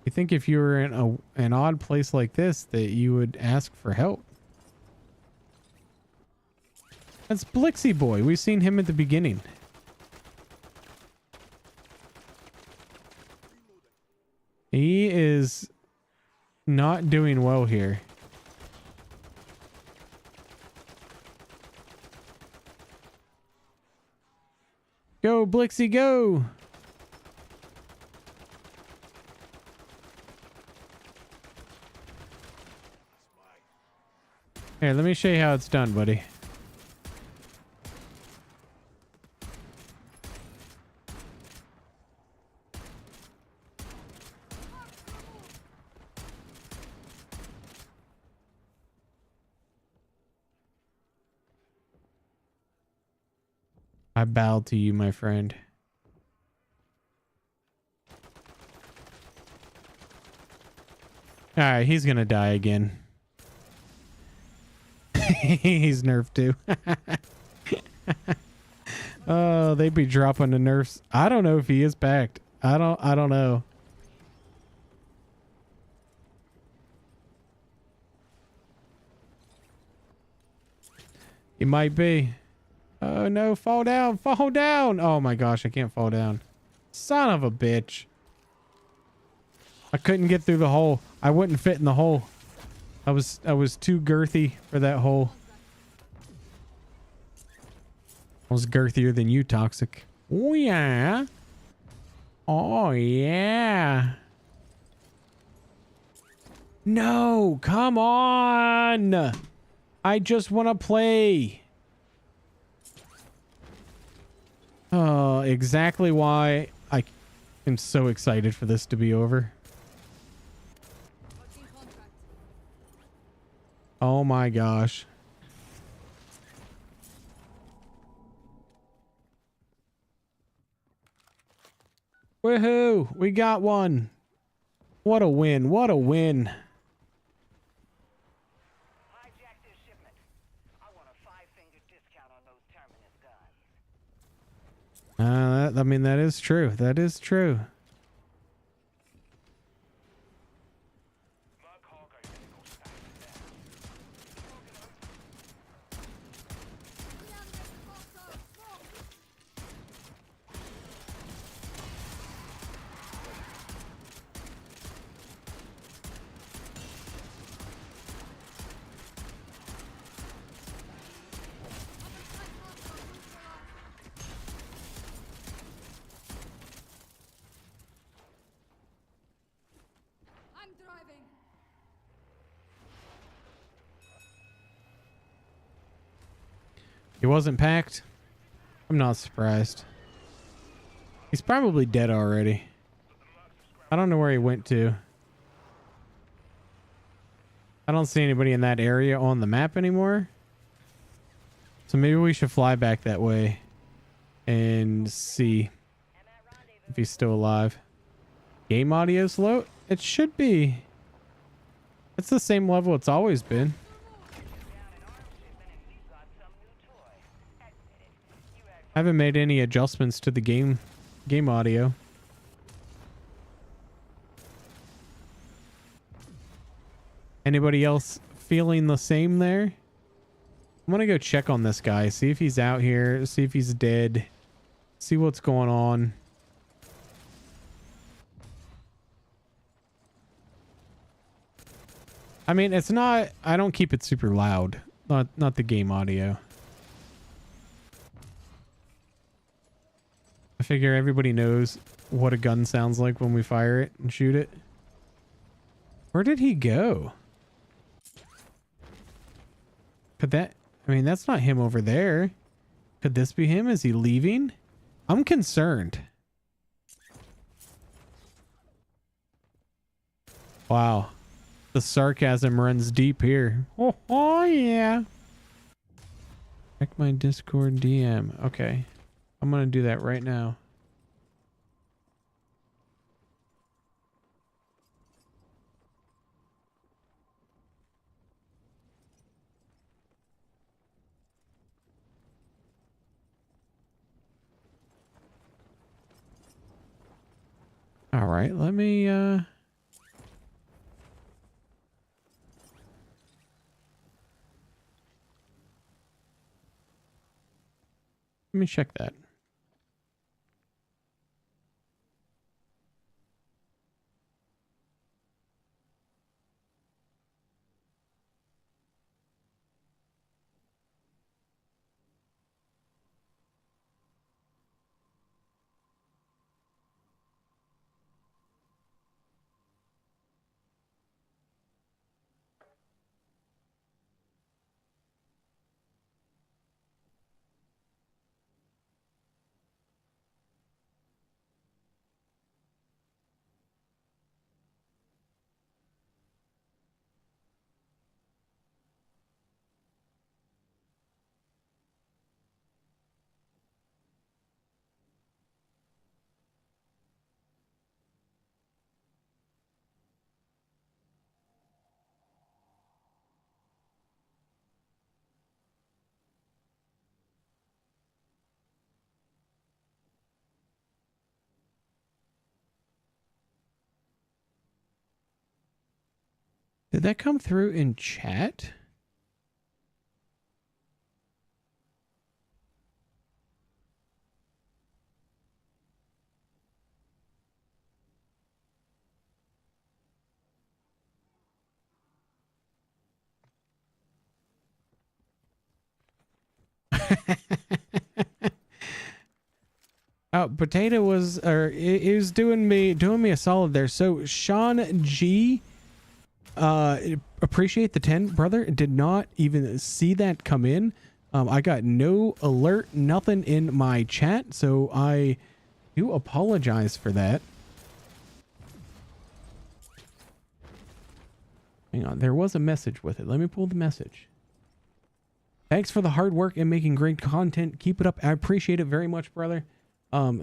You think if you were in an odd place like this that you would ask for help? That's Blixie Boy. We've seen him at the beginning. He is not doing well here. Go, Blixie, go! Here, let me show you how it's done, buddy. I bow to you, my friend. All right, he's gonna die again. He's nerfed too. Oh, they'd be dropping the nerfs. I don't know if he is packed. I don't know. He might be. Oh no, fall down, fall down. Oh my gosh, I can't fall down. Son of a bitch. I couldn't get through the hole. I wouldn't fit in the hole. I was too girthy for that hole. I was girthier than you, Toxic. Oh yeah. Oh yeah. No, come on. I just want to play. Oh, exactly why I am so excited for this to be over. Watching contract. Oh my gosh. Woohoo! We got one. What a win. What a win. Hijack this shipment. I want a 5-finger discount on those terminus guns. I mean, that is true. That is true. I'm driving. He wasn't packed. I'm not surprised. He's probably dead already. I don't know where he went to. I don't see anybody in that area on the map anymore. So maybe we should fly back that way and see if he's still alive. Game audio slow? It should be. It's the same level it's always been. I haven't made any adjustments to the game audio. Anybody else feeling the same there? I'm gonna go check on this guy, see if he's out here, see if he's dead, see what's going on. I mean, it's not, I don't keep it super loud, not the game audio. I figure everybody knows what a gun sounds like when we fire it and shoot it. Where did he go? Could that, I mean, that's not him over there. Could this be him? Is he leaving? I'm concerned. Wow. The sarcasm runs deep here. Oh yeah. Check my Discord DM. Okay. I'm going to do that right now. All right, let me check that. Did that come through in chat? Oh, Potato was, or he was doing me a solid there. So Sean G, appreciate the 10, brother. Did not even see that come in. I got no alert, nothing in my chat, so I do apologize for that. Hang on, there was a message with it. Let me pull the message. Thanks for the hard work and making great content. Keep it up. I appreciate it very much, brother.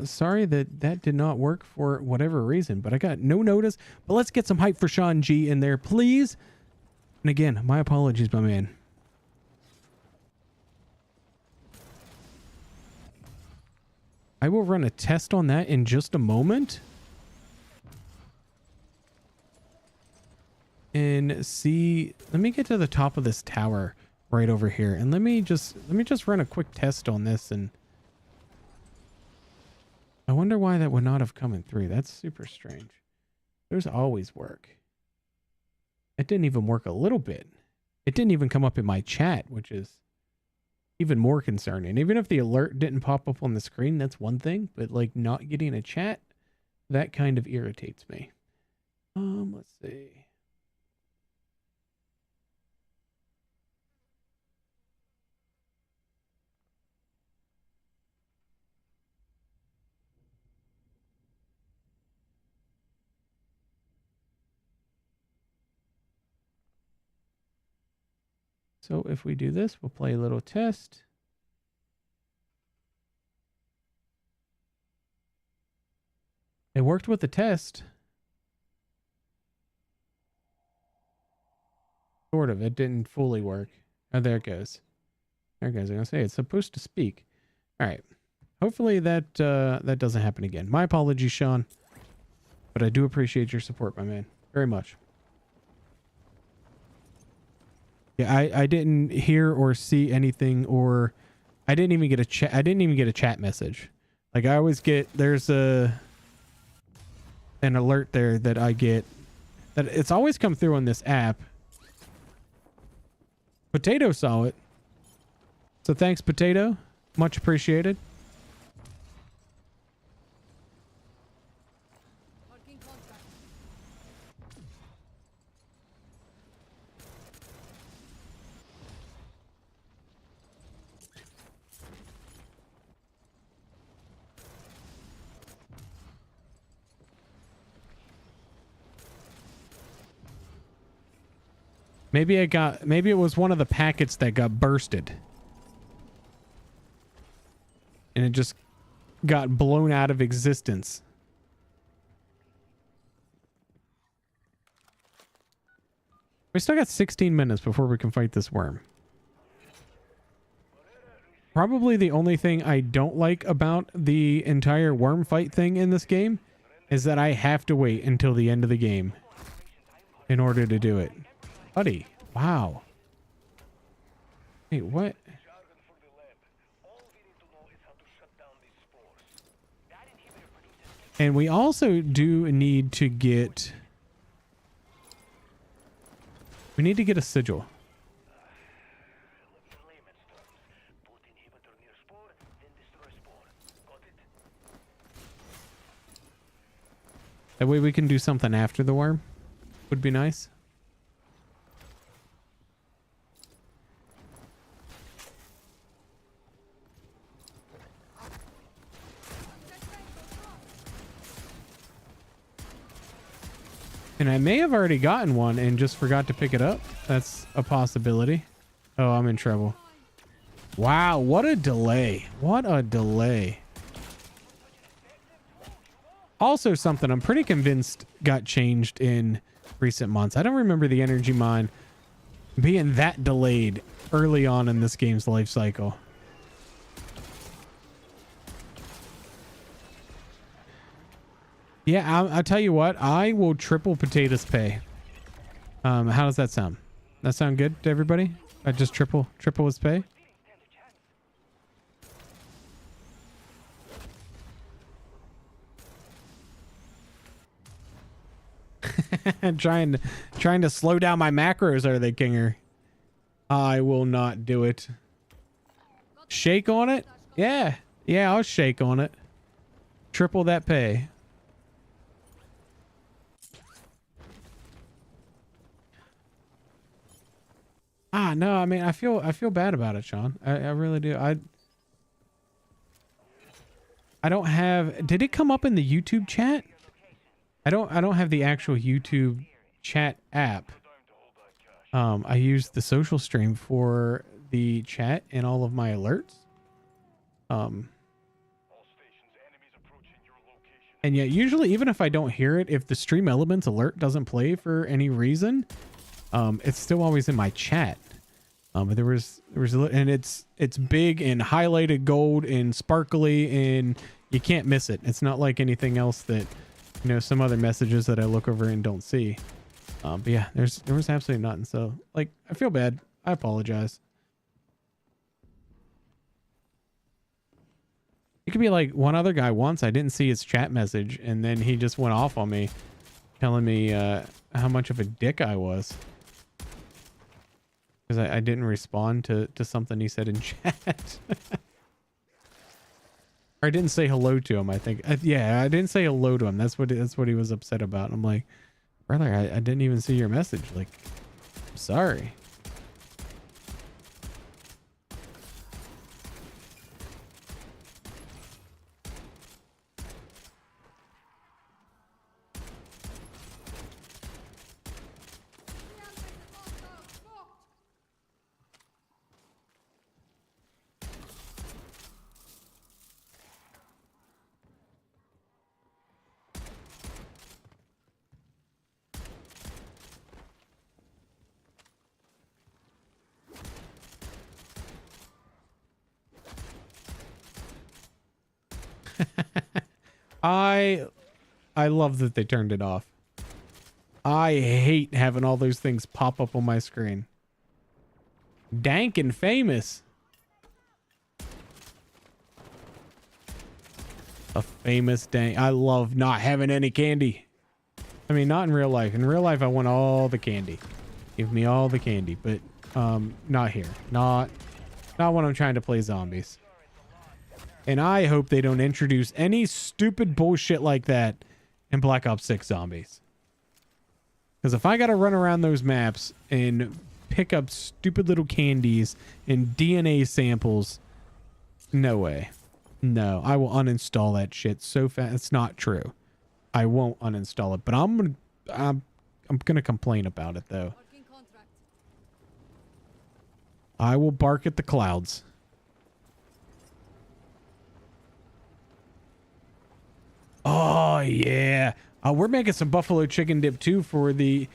Sorry that did not work for whatever reason, but I got no notice. But let's get some hype for Sean G in there, please. And again, my apologies, my man. I will run a test on that in just a moment. And see, let me get to the top of this tower right over here, and let me just run a quick test on this. And I wonder why that would not have come in through. That's super strange. There's always work. It didn't even work a little bit. It didn't even come up in my chat, which is even more concerning. Even if the alert didn't pop up on the screen, that's one thing, but like not getting a chat, that kind of irritates me. Let's see. So if we do this, we'll play a little test. It worked with the test. Sort of. It didn't fully work. Oh, there it goes. There it goes. I'm going to say it's supposed to speak. All right. Hopefully that that doesn't happen again. My apologies, Sean. But I do appreciate your support, my man. Very much. Yeah, I didn't hear or see anything, or I didn't even get a chat. I didn't even get a chat message. Like I always get, there's an alert there that I get that it's always come through on this app. Potato saw it. So thanks, Potato. Much appreciated. Marking contract. Maybe maybe it was one of the packets that got bursted. And it just got blown out of existence. We still got 16 minutes before we can fight this worm. Probably the only thing I don't like about the entire worm fight thing in this game is that I have to wait until the end of the game in order to do it. Buddy, wow. Wait, what? And we also do need to get... We need to get a sigil. That way we can do something after the worm. Would be nice. And I may have already gotten one and just forgot to pick it up. That's a possibility. Oh, I'm in trouble. Wow, what a delay. What a delay. Also something I'm pretty convinced got changed in recent months. I don't remember the energy mine being that delayed early on in this game's life cycle. Yeah, I'll tell you what. I will triple potatoes pay. How does that sound? That sound good to everybody? I just triple his pay. trying to slow down my macros, are they, Kinger? I will not do it. Shake on it? Yeah, I'll shake on it. Triple that pay. No, I mean, I feel bad about it, Sean. I really do. I don't have... Did it come up in the YouTube chat? I don't have the actual YouTube chat app. I use the social stream for the chat and all of my alerts. And yet usually, even if I don't hear it, if the stream elements alert doesn't play for any reason, it's still always in my chat. But there was and it's big and highlighted gold and sparkly, and you can't miss it. It's not like anything else that, you know, some other messages that I look over and don't see. But yeah, there was absolutely nothing. So like, I feel bad. I apologize. It could be like one other guy once. I didn't see his chat message, and then he just went off on me, telling me how much of a dick I was. Because I didn't respond to something he said in chat. Or I didn't say hello to him, I think. Yeah, I didn't say hello to him. That's what he was upset about. I'm like, brother, I didn't even see your message. Like, I'm sorry. I love that they turned it off. I hate having all those things pop up on my screen. Dank and famous. A famous dank. I love not having any candy. I mean, not in real life. In real life, I want all the candy. Give me all the candy, but not here. Not when I'm trying to play zombies. And I hope they don't introduce any stupid bullshit like that in Black Ops 6 Zombies. Because if I got to run around those maps and pick up stupid little candies and DNA samples, no way. No, I will uninstall that shit so fast. It's not true. I won't uninstall it, but I'm gonna complain about it though. I will bark at the clouds. Oh, yeah. We're making some buffalo chicken dip, too, for the...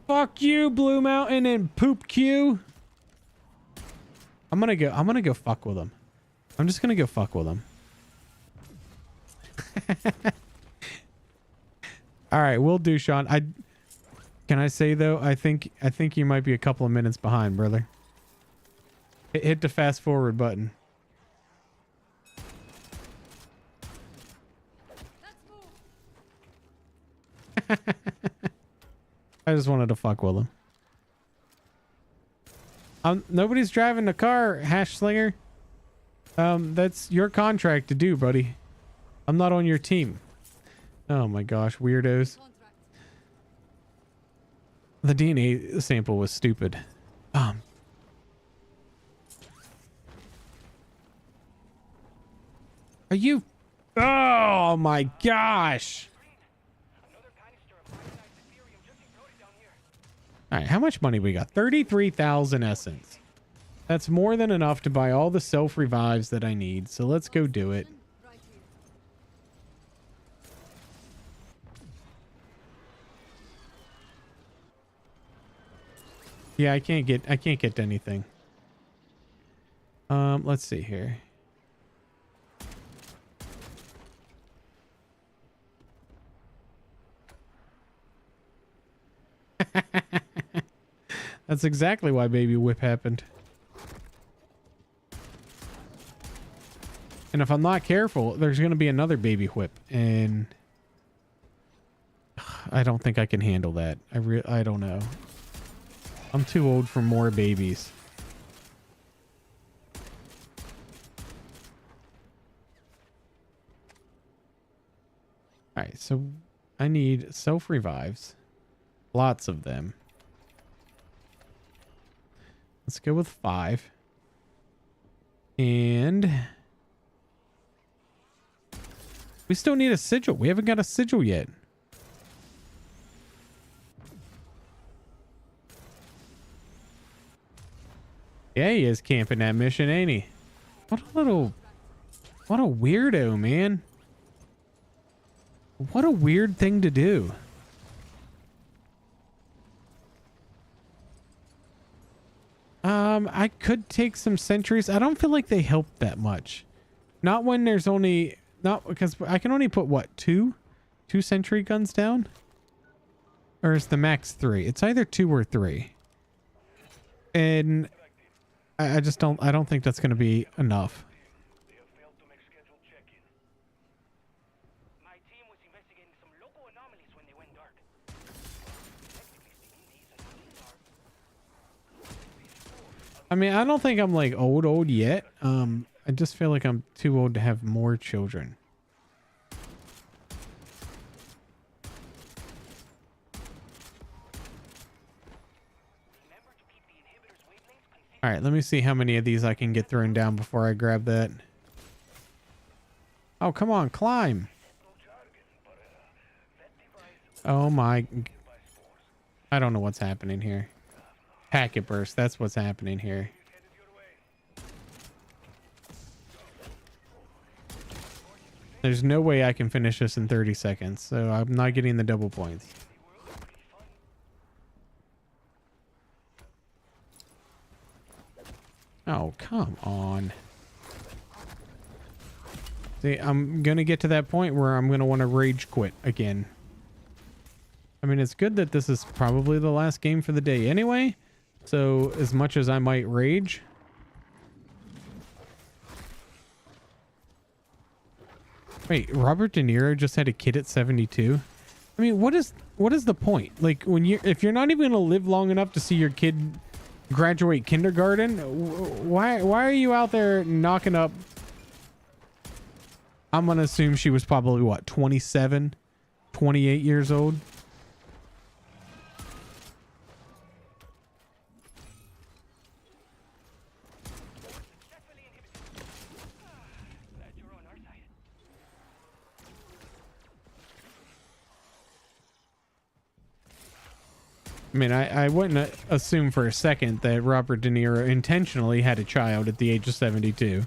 Fuck you, Blue Mountain and Poop Q. I'm gonna go fuck with them. I'm just gonna go fuck with them. All right, we'll do, Sean. Can I say, though, I think you might be a couple of minutes behind, brother. Hit the fast forward button. I just wanted to fuck with him. Nobody's driving the car, Hash Slinger. That's your contract to do, buddy. I'm not on your team. Oh my gosh, weirdos. The DNA sample was stupid. Are you... Oh my gosh. All right, how much money we got? 33,000 essence. That's more than enough to buy all the self revives that I need. So let's go do it. Yeah, I can't get to anything. Let's see here. That's exactly why Baby Whip happened. And if I'm not careful, there's going to be another Baby Whip, and I don't think I can handle that. I don't know. I'm too old for more babies. All right, so I need self revives. Lots of them. Let's go with 5. And we still need a sigil. We haven't got a sigil yet. Yeah, he is camping that mission, ain't he? What a weirdo, man. What a weird thing to do. I could take some sentries. I don't feel like they help that much. Not when there's only... Not because I can only put, what, 2 sentry guns down? Or is the max 3? It's either 2 or 3. And I just don't... I don't think that's going to be enough. I mean, I don't think I'm like old yet. I just feel like I'm too old to have more children. All right, let me see how many of these I can get thrown down before I grab that. Oh, come on, climb. Oh my... I don't know what's happening here. Packet burst, that's what's happening here. There's no way I can finish this in 30 seconds, so I'm not getting the double points. Oh, come on. See, I'm going to get to that point where I'm going to want to rage quit again. I mean, it's good that this is probably the last game for the day anyway. So, as much as I might rage... Wait, Robert De Niro just had a kid at 72? I mean, what is the point? Like, if you're not even going to live long enough to see your kid graduate kindergarten, why are you out there knocking up... I'm going to assume she was probably, what, 27, 28 years old? I mean, I wouldn't assume for a second that Robert De Niro intentionally had a child at the age of 72.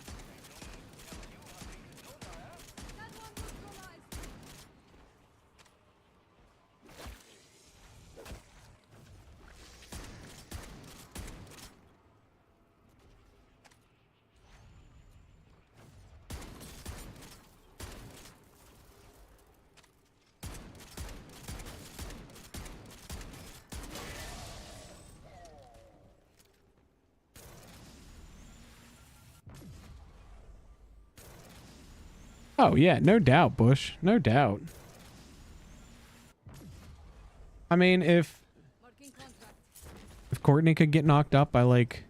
Oh, yeah, no doubt, Bush. No doubt. I mean, if Courtney could get knocked up by, like,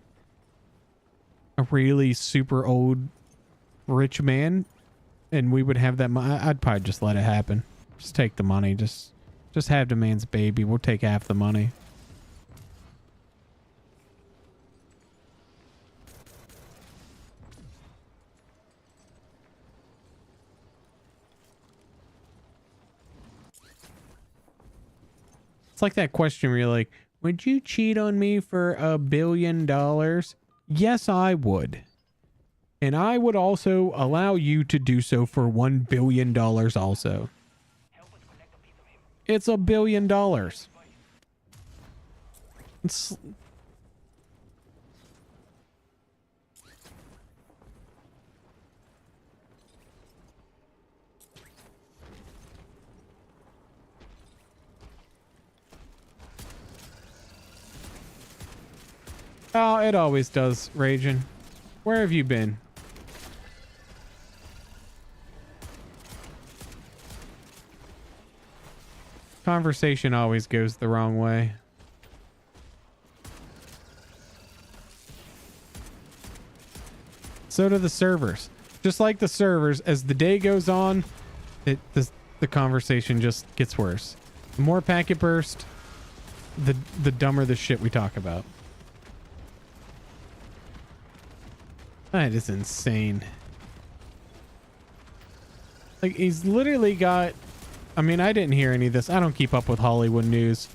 a really super old rich man, and we would have that money, I'd probably just let it happen. Just take the money. Just have the man's baby. We'll take half the money. It's like that question where you're like, would you cheat on me for $1 billion? Yes, I would. And I would also allow you to do so for $1 billion also. It's $1 billion. It's... Oh, it always does, Raging. Where have you been? Conversation always goes the wrong way. So do the servers. Just like the servers, as the day goes on, the conversation just gets worse. The more packet burst, the dumber the shit we talk about. That is insane. Like, he's literally got... I mean, I didn't hear any of this. I don't keep up with Hollywood news.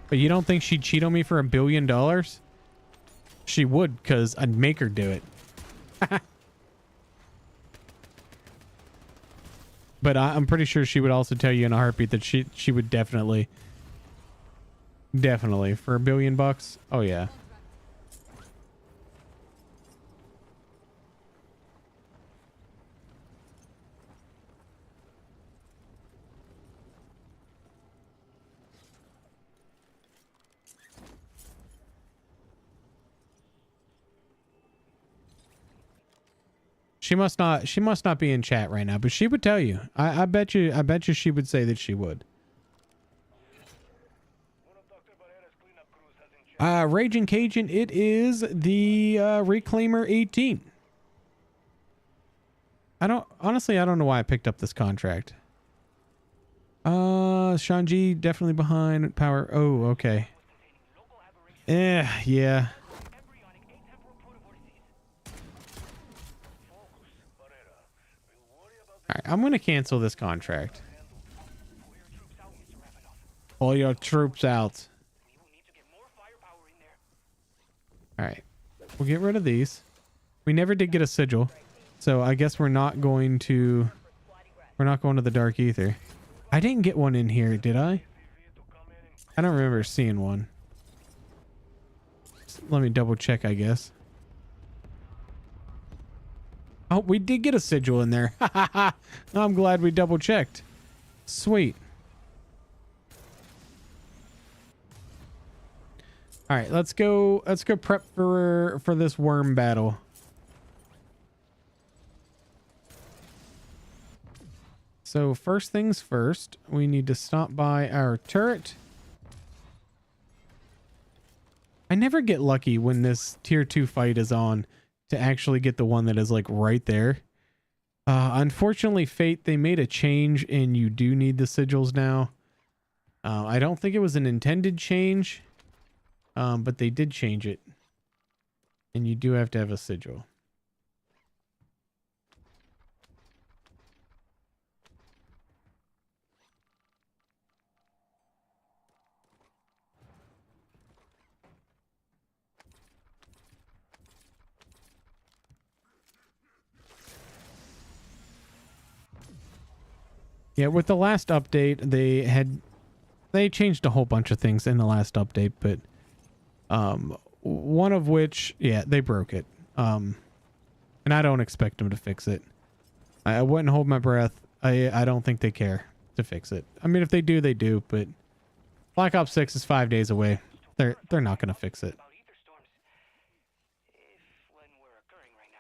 But you don't think she'd cheat on me for $1 billion? She would, because I'd make her do it. But I'm pretty sure she would also tell you in a heartbeat that she would definitely for $1 billion. Oh yeah. She must not be in chat right now, but she would tell you. I bet you she would say that she would. Raging Cajun, it is the Reclaimer 18. I don't know why I picked up this contract. Shanji definitely behind power. Oh, okay. Yeah. All right, I'm going to cancel this contract. Pull your troops out. All right, we'll get rid of these. We never did get a sigil, so I guess we're not going to the dark ether. I didn't get one in here, did I? I don't remember seeing one. Let me double check, I guess. Oh, we did get a sigil in there. I'm glad we double checked. Sweet. All right, let's go prep for this worm battle. So first things first, we need to stop by our turret. I never get lucky when this tier 2 fight is on to actually get the one that is like right there. Unfortunately, Fate, they made a change and you do need the sigils now. I don't think it was an intended change. But they did change it. And you do have to have a sigil. Yeah, with the last update, they changed a whole bunch of things in the last update, but one of which, yeah, they broke it. And I don't expect them to fix it. I wouldn't hold my breath. I don't think they care to fix it. I mean, if they do, they do, but Black Ops 6 is 5 days away. They're not going to fix it. About ether storms, if when we're occurring right now.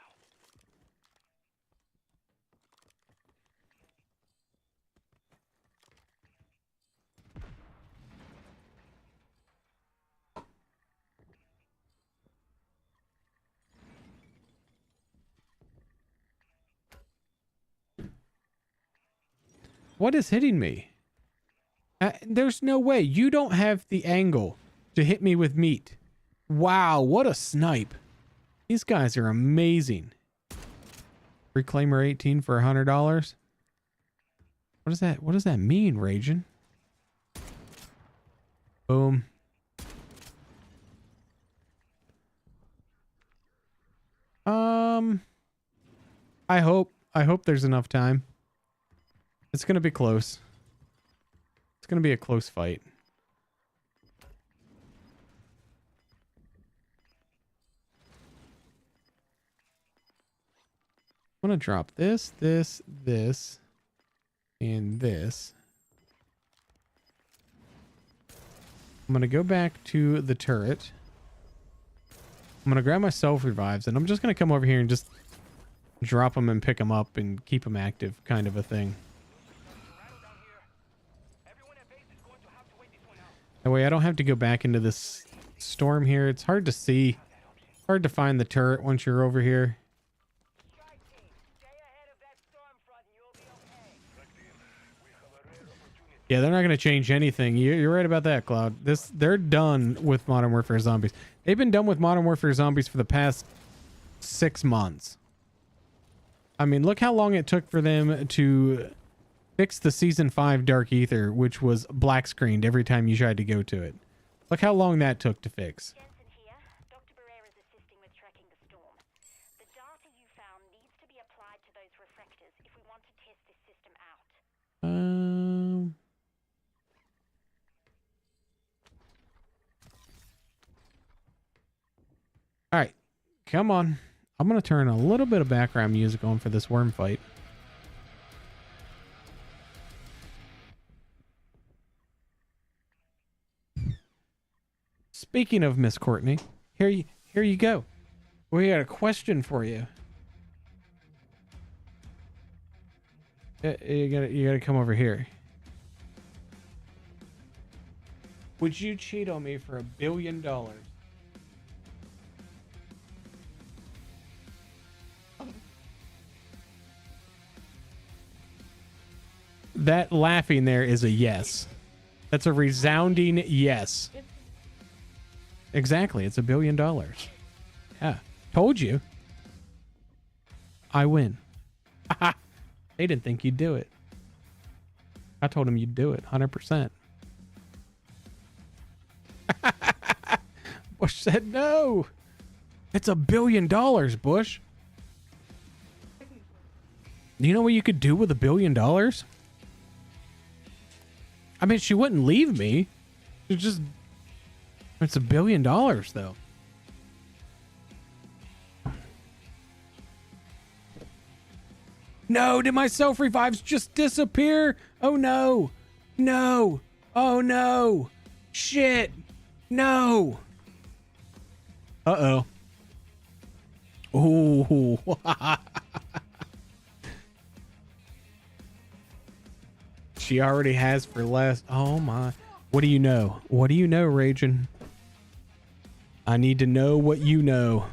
What is hitting me? There's no way. You don't have the angle to hit me with meat. Wow, what a snipe. These guys are amazing. Reclaimer 18 for $100. What does that mean, Ragin? Boom. I hope there's enough time. It's going to be close. It's going to be a close fight. I'm going to drop this, and this. I'm going to go back to the turret. I'm going to grab my self-revives, and I'm just going to come over here and just drop them and pick them up and keep them active, kind of a thing. That way I don't have to go back into this storm here. It's hard to see. Hard to find the turret once you're over here. Strike team, stay ahead of that storm front and you'll be okay. Yeah, they're not going to change anything. You're right about that, Cloud. They're done with Modern Warfare Zombies. They've been done with Modern Warfare Zombies for the past 6 months. I mean, look how long it took for them to fix the Season 5 Dark Ether, which was black screened every time you tried to go to it. Look how long that took to fix. Jensen here. Dr. Barrera is assisting with tracking the storm. The data you found needs to be applied to those refractors if we want to test this system out. All right, come on. I'm going to turn a little bit of background music on for this worm fight. Speaking of Miss Courtney, here you go. We got a question for you. You gotta come over here. Would you cheat on me for $1 billion? That laughing there is a yes. That's a resounding yes. Exactly. It's $1 billion. Yeah. Told you. I win. They didn't think you'd do it. I told them you'd do it. 100%. Bush said no. It's $1 billion, Bush. Do you know what you could do with $1 billion? I mean, she wouldn't leave me. It's just... It's $1 billion, though. No, did my self-revives just disappear? Oh, no. No. Oh, no. Shit. No. Uh-oh. Ooh. She already has for less. Oh, my. What do you know? What do you know, Ragin? I need to know what you know.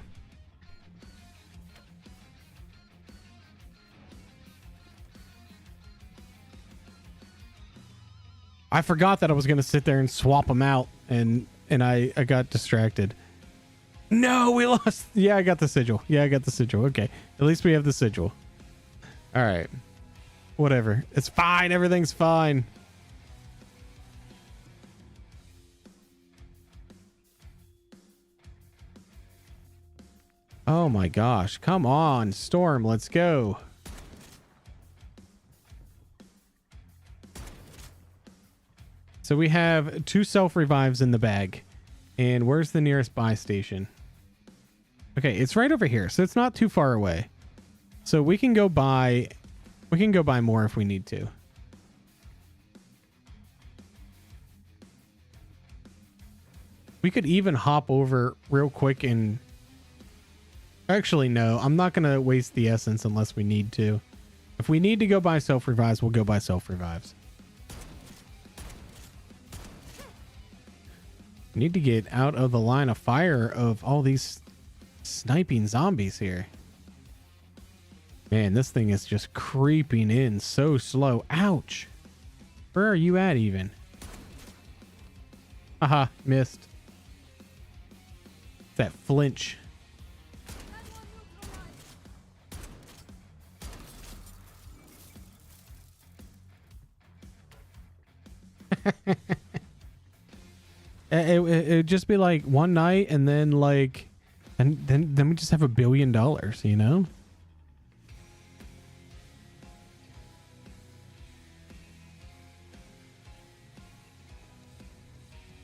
I forgot that I was going to sit there and swap them out, and I got distracted. No, we lost. Yeah, I got the sigil. Yeah, I got the sigil. Okay. At least we have the sigil. All right. Whatever. It's fine. Everything's fine. Oh my gosh. Come on, Storm. Let's go. so we have 2 self-revives in the bag. And where's the nearest buy station? Okay, it's right over here, so it's not too far away. So we can go buy more if we need to. We could even hop over real quick and... Actually, no. I'm not going to waste the essence unless we need to. If we need to go buy self-revives, we'll go buy self-revives. We need to get out of the line of fire of all these sniping zombies here. Man, this thing is just creeping in so slow. Ouch. Where are you at even? Haha, missed. That flinch. It'd just be like one night and then like and then we just have $1 billion, you know?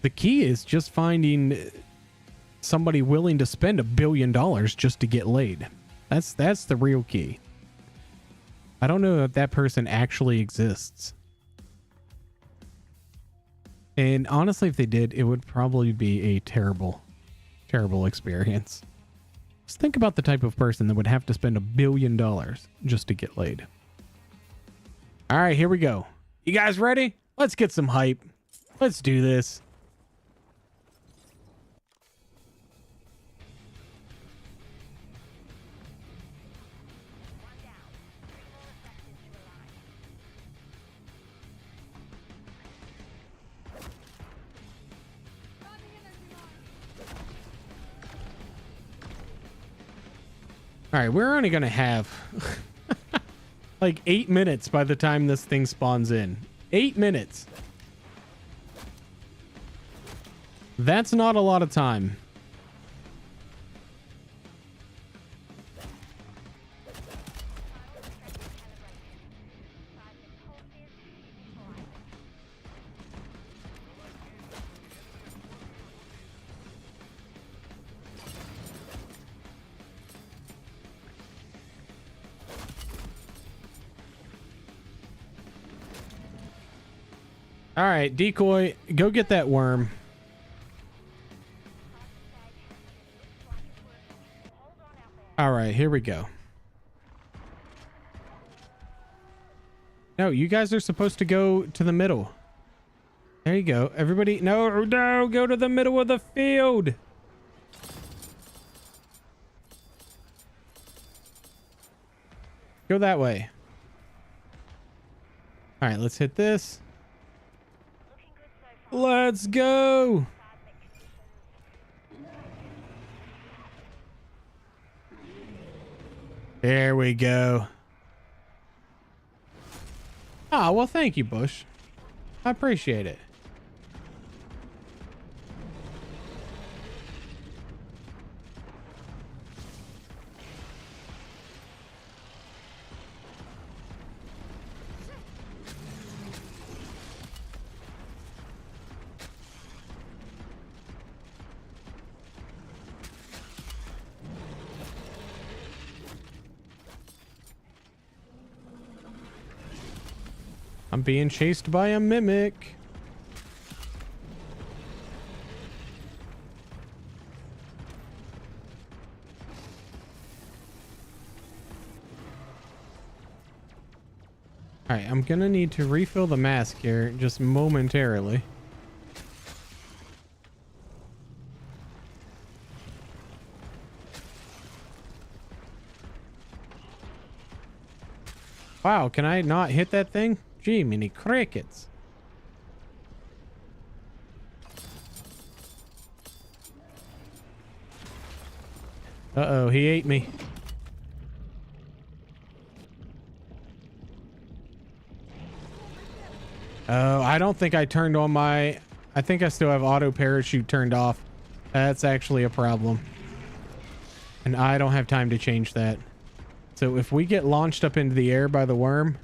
The key is just finding somebody willing to spend $1 billion just to get laid. That's the real key. I don't know if that person actually exists. And honestly, if they did, it would probably be a terrible, terrible experience. Just think about the type of person that would have to spend $1 billion just to get laid. All right, here we go. You guys ready? Let's get some hype. Let's do this. All right, we're only going to have like 8 minutes by the time this thing spawns in. 8 minutes. That's not a lot of time. All right, decoy, go get that worm. All right, here we go. No, you guys are supposed to go to the middle. There you go. Everybody, no, go to the middle of the field. Go that way. All right, let's hit this. Let's go. There we go. Ah, well, thank you, Bush. I appreciate it. I'm being chased by a mimic. Alright, I'm gonna need to refill the mask here just momentarily. Wow, can I not hit that thing? Gee, mini crickets. Uh-oh, he ate me. Oh, I don't think I turned on my... I think I still have auto parachute turned off. That's actually a problem. And I don't have time to change that. So if we get launched up into the air by the worm,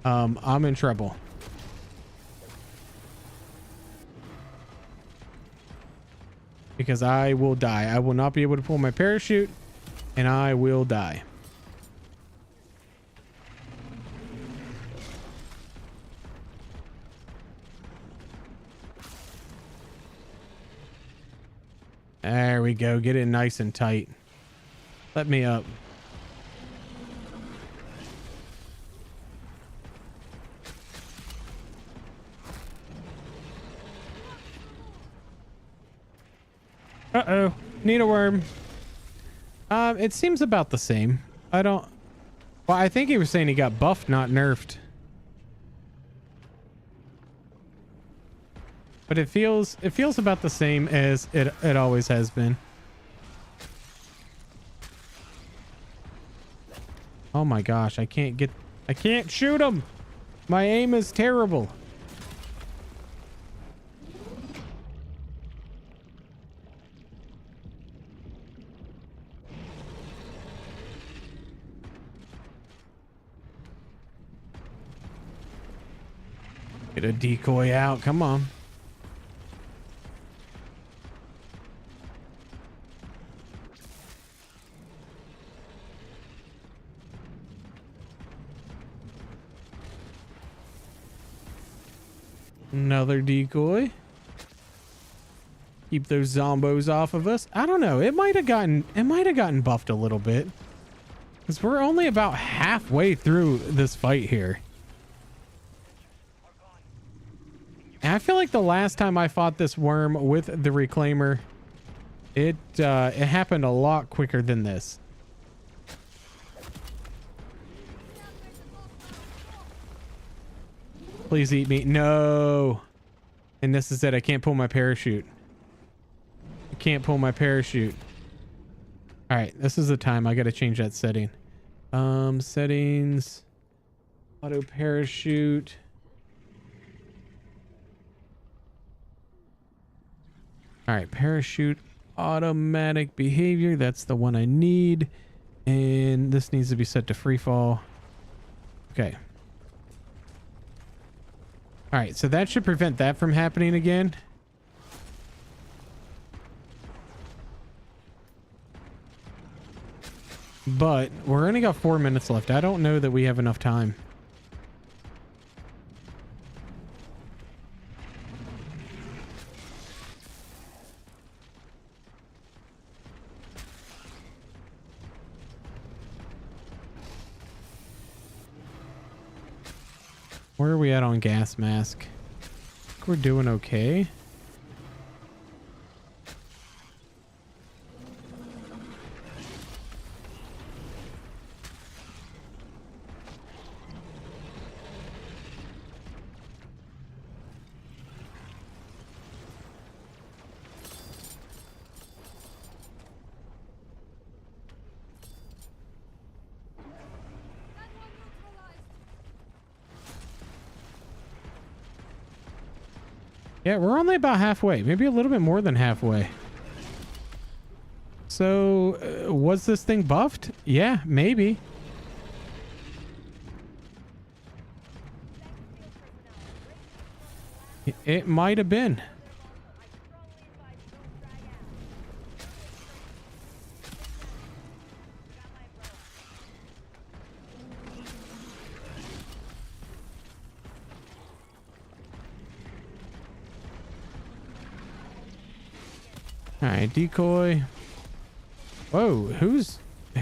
I'm in trouble. because I will die. I will not be able to pull my parachute and I will die. There we go. Get it nice and tight. Let me up. Uh-oh. Need a worm. It seems about the same. I don't... Well, I think he was saying he got buffed, not nerfed. But it feels about the same as it always has been. Oh my gosh, I can't shoot him. My aim is terrible. Get a decoy out. Come on. Another decoy. Keep those zombos off of us. I don't know. It might have gotten buffed a little bit. Because we're only about halfway through this fight here. And I feel like the last time I fought this worm with the reclaimer, it happened a lot quicker than this. Please eat me. No. And this is it. I can't pull my parachute. I can't pull my parachute. All right. This is the time. I got to change that setting. Settings. Auto parachute. All right. Parachute. Automatic behavior. That's the one I need. And this needs to be set to free fall. Okay. All right, so that should prevent that from happening again. But we're only got 4 minutes left. I don't know that we have enough time. Where are we at on gas mask? I think we're doing okay. Yeah, we're only about halfway, maybe a little bit more than halfway. So, was this thing buffed? Yeah, maybe. It might have been. All right, decoy. Whoa, who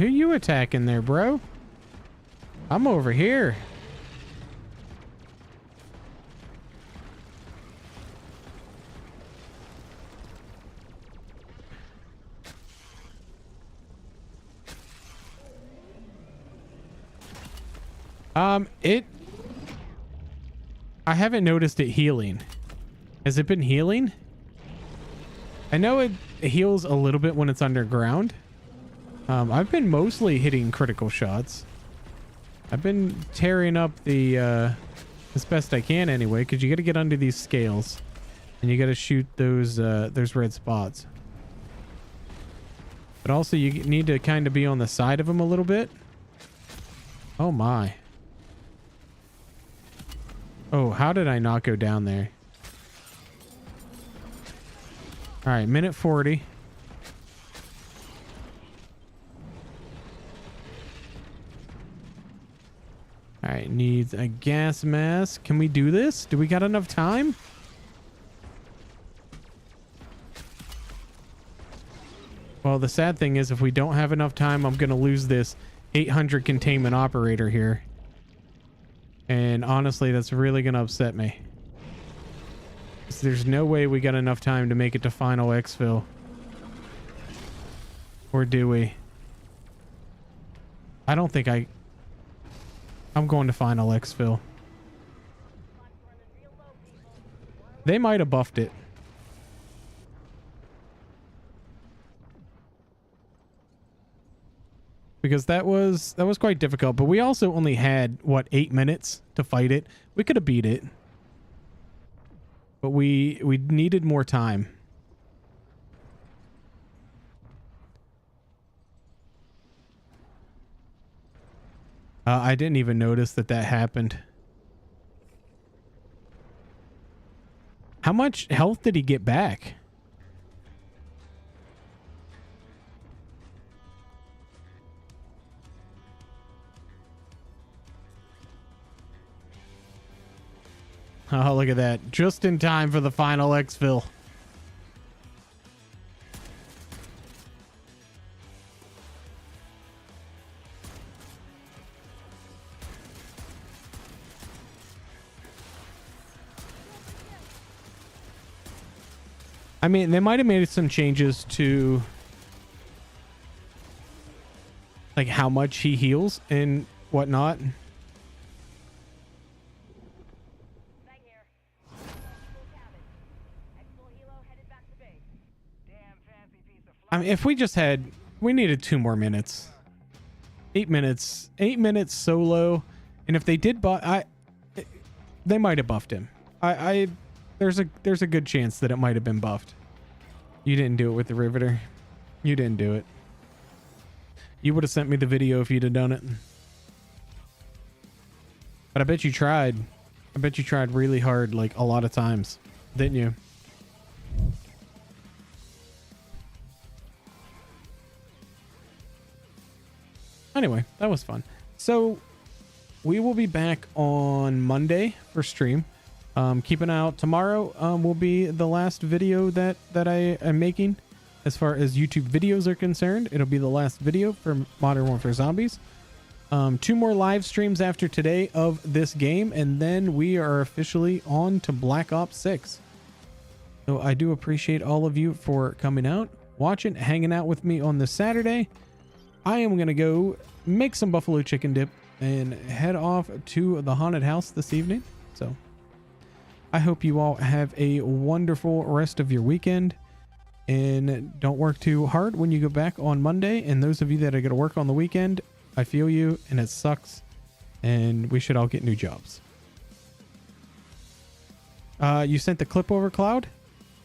you attacking there, bro? I'm over here. I haven't noticed it healing. Has it been healing? I know it heals a little bit when it's underground. I've been mostly hitting critical shots. I've been tearing up the as best I can anyway, because you got to get under these scales and you got to shoot those red spots. But also you need to kind of be on the side of them a little bit. Oh my. Oh, how did I not go down there? All right, minute 40. All right, needs a gas mask. Can we do this? Do we got enough time? Well, the sad thing is if we don't have enough time, I'm going to lose this 800 containment operator here. And honestly, that's really going to upset me. There's no way we got enough time to make it to final exfil. Or do we? I don't think I'm going to final exfil. They might have buffed it. Because that was quite difficult, but we also only had what, 8 minutes to fight it. We could have beat it, but we needed more time. I didn't even notice that happened. How much health did he get back? Oh, look at that. Just in time for the final exfil. I mean, they might have made some changes to like how much he heals and whatnot. I mean, if we just had, we needed 2 more minutes. 8 minutes. 8 minutes solo. And if they did they might have buffed him. There's a good chance that it might have been buffed. You didn't do it with the Riveter. You didn't do it. You would have sent me the video if you'd have done it. But I bet you tried. I bet you tried really hard, like a lot of times. Didn't you? Anyway, that was fun. So we will be back on Monday for stream. Keep an eye out. Tomorrow will be the last video that I am making as far as YouTube videos are concerned. It'll be the last video for Modern Warfare Zombies. 2 more live streams after today of this game, and then we are officially on to Black Ops 6. So I do appreciate all of you for coming out, watching, hanging out with me on this Saturday. I am going to go make some buffalo chicken dip and head off to the haunted house this evening. So I hope you all have a wonderful rest of your weekend and don't work too hard when you go back on Monday. And those of you that are going to work on the weekend, I feel you and it sucks and we should all get new jobs. You sent the clip over, Cloud?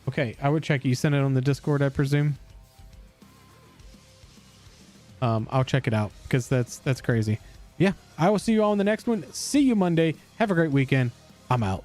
Okay, I would check it. You sent it on the Discord, I presume. I'll check it out because that's crazy. Yeah, I will see you all in the next one. See you Monday. Have a great weekend. I'm out.